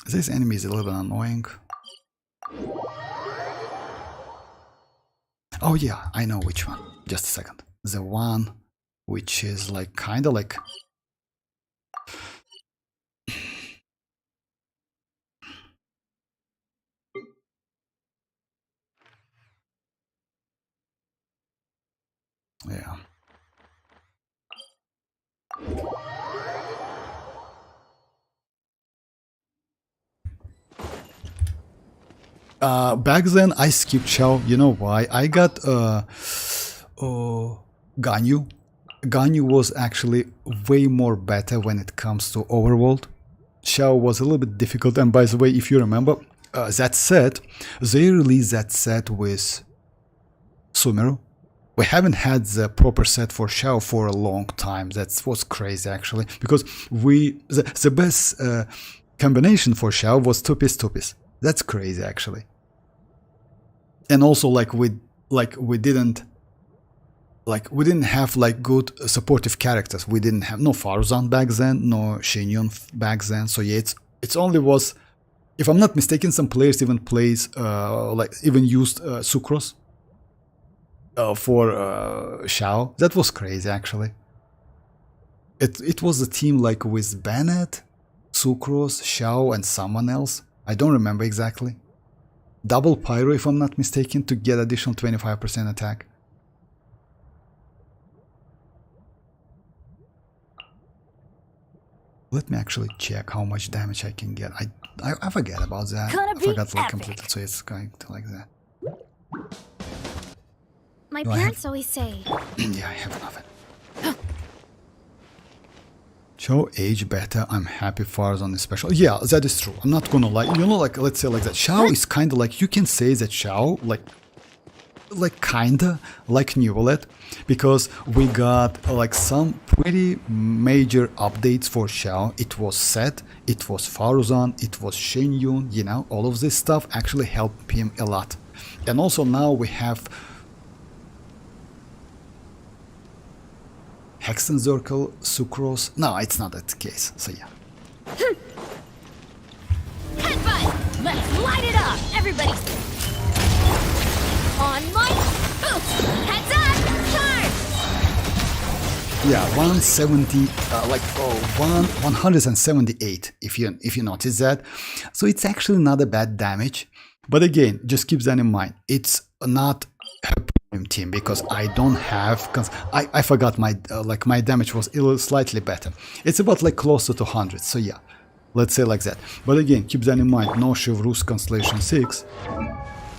This enemy is a little bit annoying. Oh yeah, I know which one. Just a second. The one which is like kind of like... Yeah. Back then I skipped Shao. You know why? I got Ganyu. Ganyu was actually way more better when it comes to overworld. Shao was a little bit difficult, and by the way, if you remember, that set, they released that set with Sumeru. We haven't had the proper set for Shao for a long time. That was crazy actually, because the best combination for Shao was two-piece. That's crazy actually. And also like we didn't have like good supportive characters. We didn't have no Faruzan back then, no Shenyun back then. So yeah, it's only was, if I'm not mistaken, some players even used Sucrose for Shao. That was crazy actually. It was a team like with Bennett, Sucrose, Shao, and someone else. I don't remember exactly. Double Pyro, if I'm not mistaken, to get additional 25% attack. Let me actually check how much damage I can get. I forget about that. I forgot like completely, so it's going to like that. My parents always say... Yeah, I have enough. Shao age better. I'm happy Farzan is special. Yeah, that is true. I'm not gonna lie. You know, like let's say like that. Shao is kind of like, you can say that Shao like kinda like New Bullet, because we got like some pretty major updates for Shao. It was Set, it was Faruzan, it was Shenyun. You know, all of this stuff actually helped him a lot. And also now we have Hexen Circle, Sucrose. No, it's not that case, so yeah. Headbutt! Let's light it up! Everybody! On my boots! Heads up! Charge! Yeah, 170, 178, if you notice that. So it's actually not a bad damage. But again, just keep that in mind. It's not her premium team, because I don't have... I forgot my my damage was slightly better. It's about like closer to 100, so yeah. Let's say like that. But again, keep that in mind. No Chevrus Constellation 6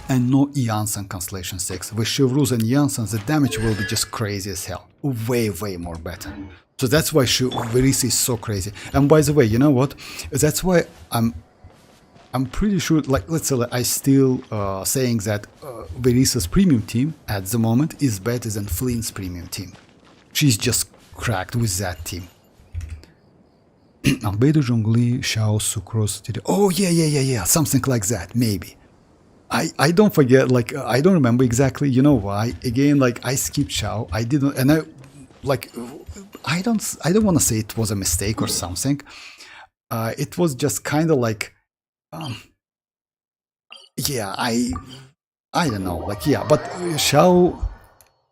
and no Janssen Constellation 6. With Chevrus and Janssen, the damage will be just crazy as hell. Way more better. So that's why Verisi is so crazy. And by the way, you know what? That's why I'm pretty sure, like, let's say I still saying that Verisa's premium team at the moment is better than Flint's premium team. She's just cracked with that team. Albedo Zhongli, Shao, Sucrose, oh yeah, something like that, maybe. I don't forget, like, I don't remember exactly, you know why? Again, like, I skipped Shao, I didn't, and I don't want to say it was a mistake or something. It was just kind of like, yeah, I don't know, like, yeah, but Xiao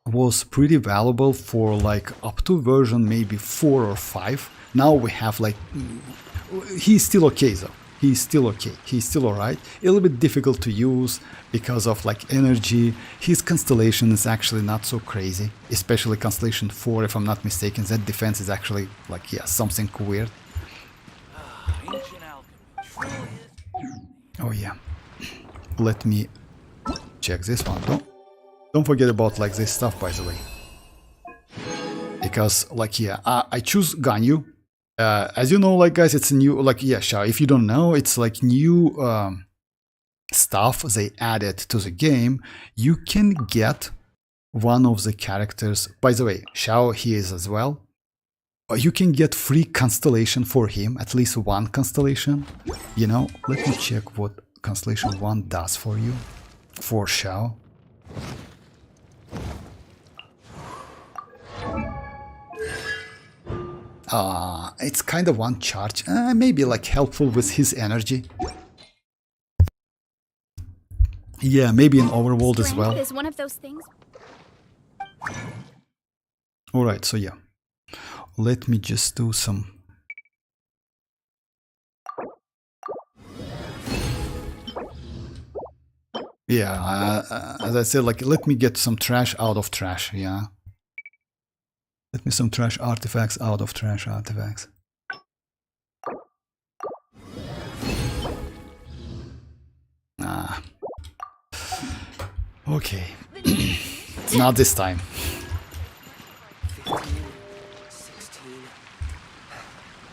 was pretty valuable for like up to version maybe 4 or 5. Now we have like, he's still okay though. He's still okay. He's still alright. A little bit difficult to use because of like energy. His constellation is actually not so crazy, especially constellation 4 if I'm not mistaken. That defense is actually like, yeah, something weird. Oh yeah. Let me check this one. Don't forget about like this stuff, by the way. Because like, yeah, I choose Ganyu. As you know, like guys, it's a new, like, yeah, sure. If you don't know, it's like new stuff they added to the game. You can get one of the characters. By the way, Xiao he is as well. You can get free constellation for him, at least one constellation. You know, let me check what constellation 1 does for you, for Xiao. It's kind of one charge, maybe like helpful with his energy. Yeah, maybe in overworld as well. Strength is one of those things. Alright, so yeah. Let me just do some... Yeah, as I said, like, let me get some trash out of trash, yeah. Let me some trash artifacts out of trash artifacts. Okay. Not this time. 16.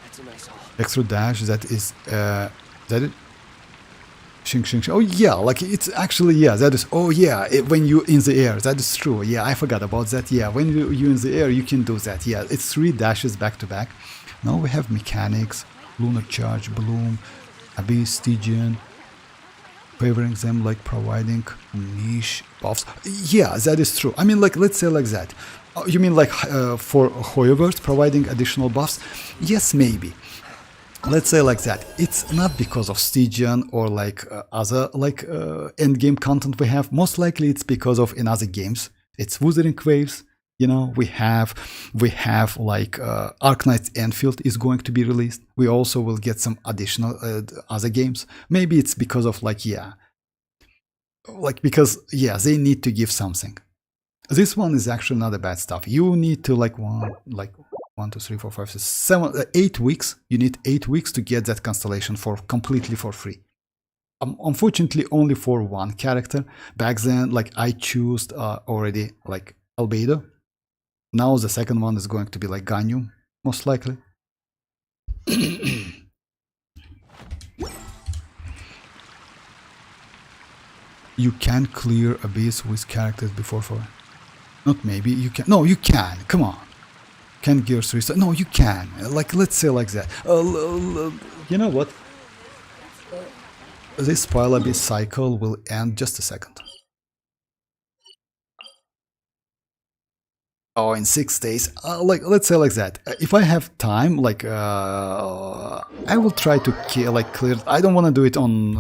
That's a nice haul. Extra dash, that is that it? Shing shing shing. Oh yeah, like it's actually, yeah, that is, oh yeah, when you in the air, that is true. Yeah, I forgot about that. Yeah, when you in the air, you can do that. Yeah, it's 3 dashes back to back. Now we have mechanics, lunar charge, bloom, abyss, stygian, favoring them, like providing niche buffs. Yeah, that is true. I mean, like, let's say like that. You mean like for hoyoverse providing additional buffs? Yes, maybe. Let's say like that. It's not because of Stygian or like other like end game content we have. Most likely it's because of in other games. It's Wuthering Waves. You know, we have like Arknight's Enfield is going to be released. We also will get some additional other games. Maybe it's because of like, yeah, like, because yeah, they need to give something. This one is actually not a bad stuff. You need to like 1, 2, 3, 4, 5, 6, 7, 8 weeks. You need 8 weeks to get that constellation for completely for free. Unfortunately, only for one character. Back then, like I chose already like Albedo. Now the second one is going to be like Ganyu, most likely. You can clear Abyss with characters before 4. Not maybe, you can. No, you can. Come on. Can Gears restart? No, you can. Like, let's say like that. You know what? This Pile Abyss cycle will end just a second. Oh, in 6 days. Like, let's say like that. If I have time, like, I will try to clear. I don't want to do it on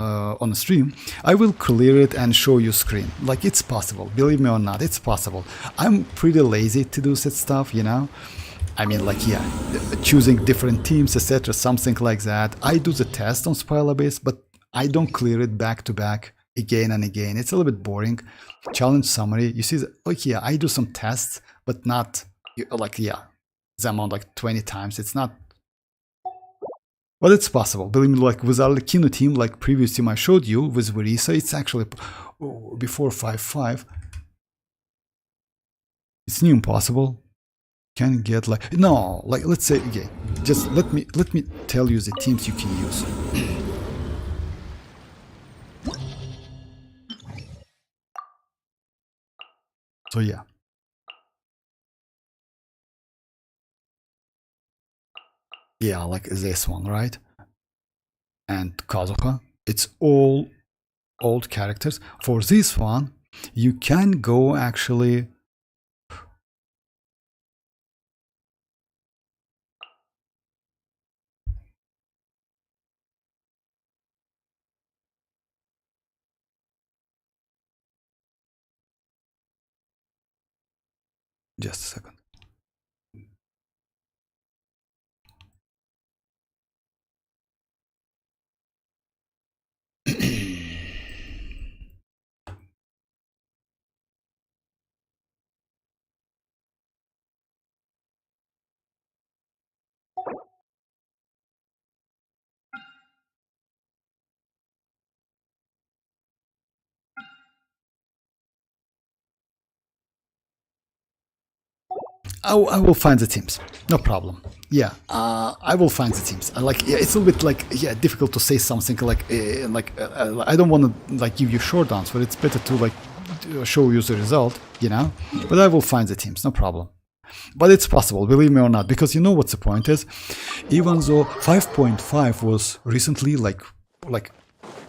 a stream. I will clear it and show you screen. Like, it's possible. Believe me or not, it's possible. I'm pretty lazy to do that stuff, you know. I mean, like, yeah, choosing different teams, etc., something like that. I do the test on Spiral Abyss, but I don't clear it back to back again and again. It's a little bit boring. Challenge summary. You see, like, yeah, I do some tests, but not like, yeah, the amount like 20 times. It's not, but it's possible. Believe me, like with our Kino team, like previous team I showed you with Verisa, it's actually before 5.5. It's new impossible. Can get like, no, like, let's say, okay, just let me tell you the teams you can use. So yeah. Yeah, like this one, right? And Kazuha. It's all old characters. For this one, you can go actually. Just a second. I will find the teams, no problem. Yeah, I will find the teams. Like, yeah, it's a little bit like, yeah, difficult to say something like I don't want to like give you short answer. It's better to like show you the result, you know. But I will find the teams, no problem. But it's possible, believe me or not, because you know what the point is. Even though 5.5 was recently like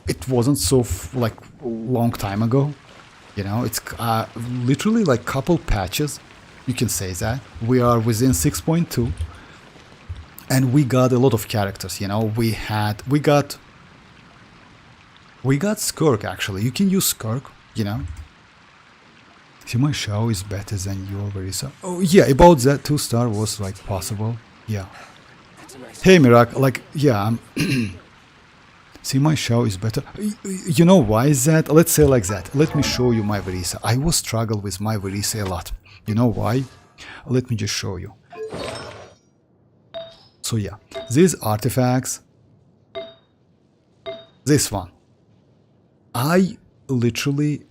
it wasn't so like long time ago, you know. It's literally like couple patches. You can say that we are within 6.2, and we got a lot of characters. You know, we got Skirk. Actually, you can use Skirk. You know, see, my show is better than your Verisa. Oh yeah, about that 2-star was like possible. Yeah. Hey Mirak, like yeah. See, my show is better. You know why is that? Let's say like that. Let me show you my Verisa. I was struggle with my Verisa a lot. You know why? Let me just show you. So yeah, these artifacts, this one, I literally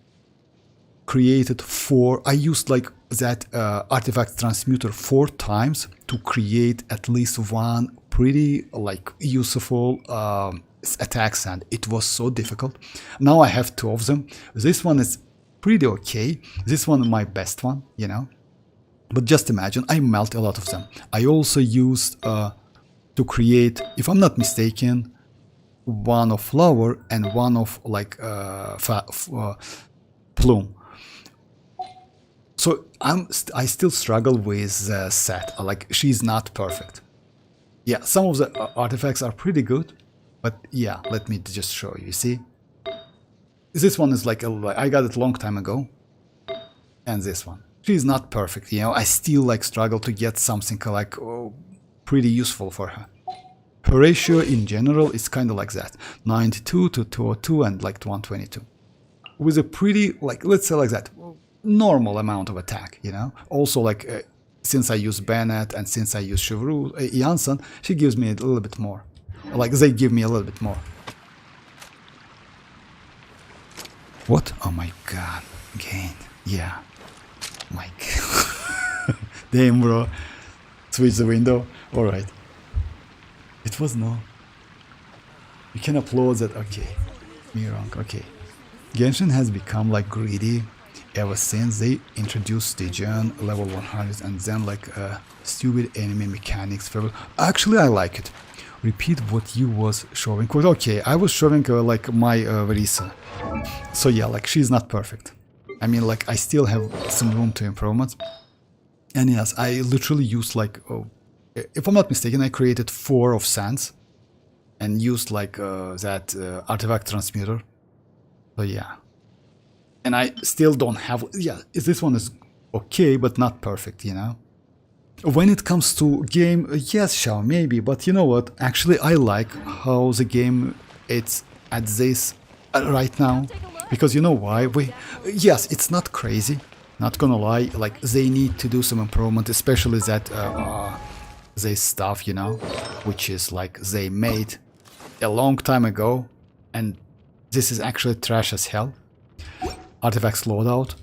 created 4. I used like that artifact transmuter 4 times to create at least one pretty like useful attack sand. It was so difficult. Now I have 2 of them. This one is pretty okay. This one is my best one, you know. But just imagine, I melt a lot of them. I also used to create, if I'm not mistaken, one of flower and one of like plume. So I still struggle with set. Like, she's not perfect. Yeah, some of the artifacts are pretty good, but yeah, let me just show you. You see, this one is like I got it a long time ago, and this one. She's not perfect, you know. I still like struggle to get something like pretty useful for her. Her ratio in general is kind of like that, 92 to 202 and like 122, with a pretty like, let's say like that, normal amount of attack, you know. Also like since I use Bennett and since I use Chevroux, Janssen, she gives me a little bit more. Like they give me a little bit more. What? Oh my god, gain. Yeah. My god. Damn, bro. Switch the window. Alright. It was no. You can upload that. Okay. Me wrong. Okay. Genshin has become like greedy ever since they introduced Stygian level 100 and then like stupid enemy mechanics. Actually, I like it. Repeat what you was showing. Okay, I was showing like my Verisa. So yeah, like she's not perfect. I mean, like, I still have some room to improvement. And yes, I literally used like, if I'm not mistaken, I created 4 of sands and used like that artifact transmuter. So yeah. And I still don't have, yeah, this one is okay, but not perfect, you know. When it comes to game, yes, Shao, maybe, but you know what? Actually, I like how the game it's at this right now. Because you know why? Yes, it's not crazy, not gonna lie, like they need to do some improvement, especially that this stuff, you know, which is like they made a long time ago, and this is actually trash as hell. Artifacts loadout.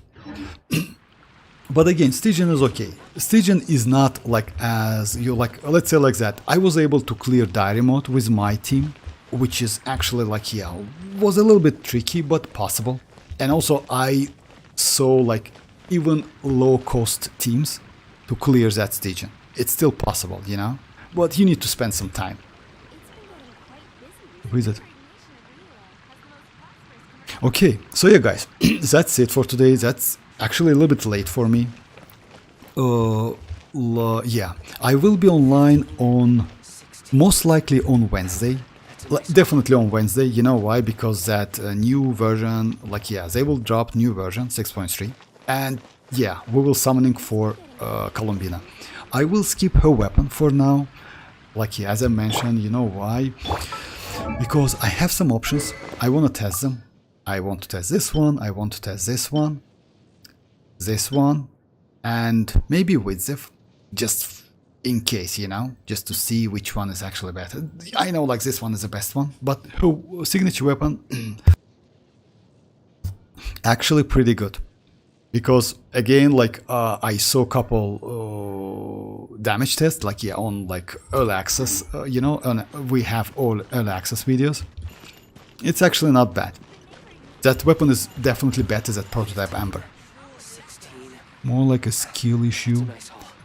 But again, Stygian is okay. Stygian is not like as you like, let's say like that. I was able to clear diary mode with my team, which is actually like, yeah, was a little bit tricky, but possible. And also I saw like even low cost teams to clear that Stygian. It's still possible, you know, but you need to spend some time. Who is it? Okay, so yeah guys, that's it for today. That's actually a little bit late for me. Yeah, I will be online on, most likely on Wednesday. Definitely on Wednesday. You know why? Because that new version, like, yeah, they will drop new version 6.3, and yeah, we will summoning for Columbina. I will skip her weapon for now. Like, yeah, as I mentioned, you know why? Because I have some options. I want to test them. I want to test this one. I want to test this one, and maybe Widzif, just in case, you know, just to see which one is actually better. I know like this one is the best one, but her signature weapon actually pretty good. Because again, like I saw a couple damage tests, like yeah, on like early access, you know, we have all early access videos. It's actually not bad. That weapon is definitely better than prototype Amber. More like a skill issue,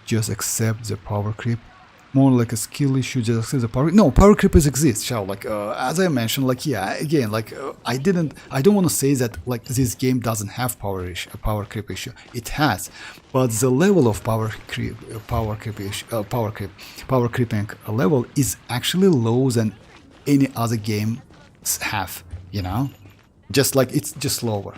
just accept the power creep. More like a skill issue, just accept the power. No, power creepers exist, Shao. Like as I mentioned, like yeah, again, like I don't want to say that like this game doesn't have power creep issue. It has, but the level of power creeping level is actually lower than any other games have. You know, just like it's just lower.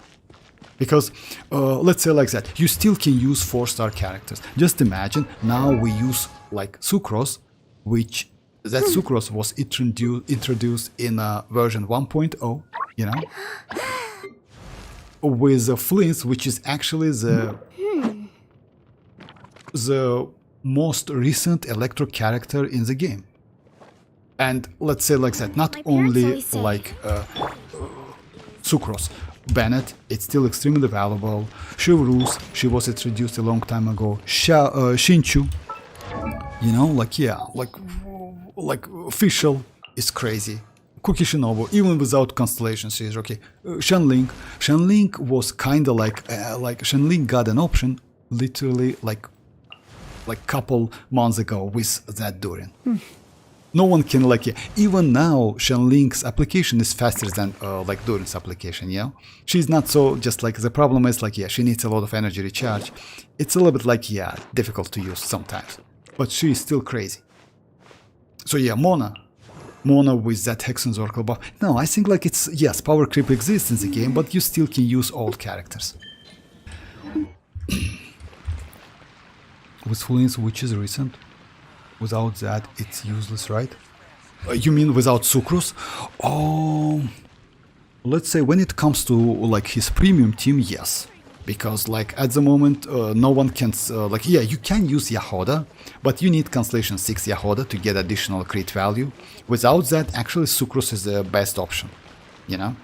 Because, let's say like that, you still can use 4-star characters. Just imagine, now we use like Sucrose, which, that Sucrose was introduced in version 1.0, you know? With Flins, which is actually the most recent electro character in the game. And let's say like that, not only like Sucrose, Bennett, it's still extremely valuable. Chivalrous, she was introduced a long time ago. Shinchu, you know, like yeah, like official is crazy. Cookie Shinobu, even without constellation, she's okay. Shenling was kind of like Shenling got an option literally like couple months ago with that Durin. No one can like, yeah. Even now, Shenling's application is faster than like Durin's application, yeah? She's not so, just like, the problem is like, yeah, she needs a lot of energy recharge. It's a little bit like, yeah, difficult to use sometimes. But she is still crazy. So yeah, Mona with that Hexen's Oracle buff. No, I think like it's, yes, power creep exists in the game, but you still can use old characters. With Flins, which is recent. Without that, it's useless, right? You mean without Sucrose? Oh, let's say when it comes to like his premium team, yes. Because like at the moment, no one can, like yeah, you can use Jahoda, but you need Constellation 6 Jahoda to get additional crit value. Without that, actually Sucrose is the best option, you know?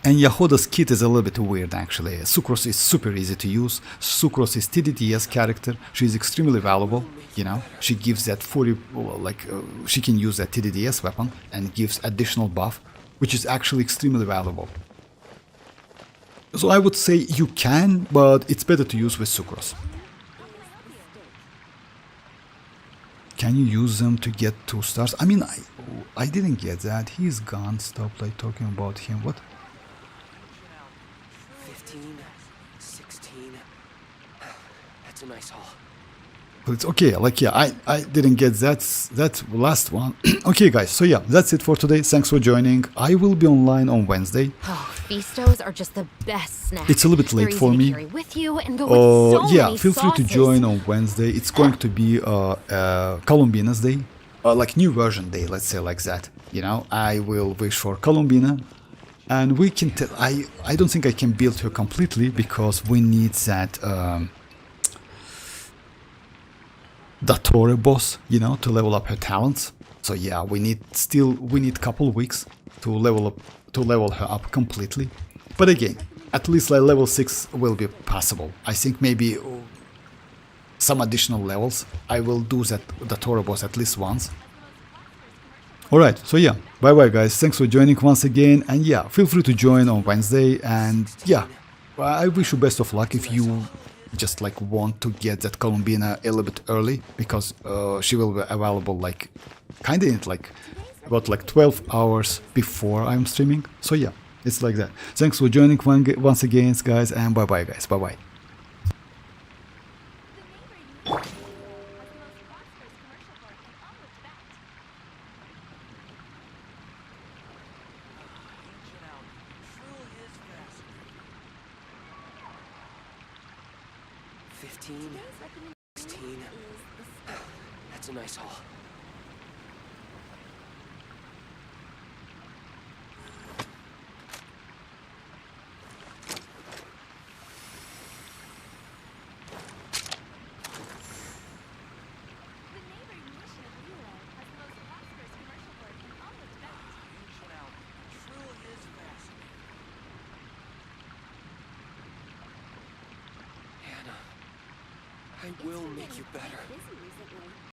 And Jahoda's kit is a little bit weird actually. Sucrose is super easy to use. Sucrose is TDDS character. She is extremely valuable, you know. She gives that 40, like, she can use that TDDS weapon and gives additional buff, which is actually extremely valuable. So I would say you can, but it's better to use with Sucrose. Can you use them to get 2 stars? I mean, I didn't get that. He's gone. Stop like talking about him. What? 16. That's a nice haul. But it's okay, like yeah, I didn't get that last one. Okay guys, so yeah, that's it for today. Thanks for joining. I will be online on Wednesday. Oh, Feastos are just the best snack. It's a little bit late They're for easy to me. carry with you and go with so yeah, many feel free to sauces. join on Wednesday. It's going to be Columbina's day, like new version day, let's say like that. You know, I will wish for Columbina, and we can. I don't think I can build her completely because we need that. Dattore boss, you know, to level up her talents. So yeah, we need couple weeks to level her up completely. But again, at least like level 6 will be possible. I think maybe some additional levels. I will do that Dattore boss at least once. Alright, so yeah, bye bye guys, thanks for joining once again, and yeah, feel free to join on Wednesday, and yeah, I wish you best of luck if you just like want to get that Columbina a little bit early, because she will be available like kinda in like about like 12 hours before I'm streaming. So yeah, it's like that. Thanks for joining once again guys, and bye bye guys, bye bye. 15, 16. That's a nice haul. The neighboring nation of Lilo has the most prosperous commercial port in all of Tibet. Ancient Alma truly is fascinating. Hannah, I will make you better. Busy recently.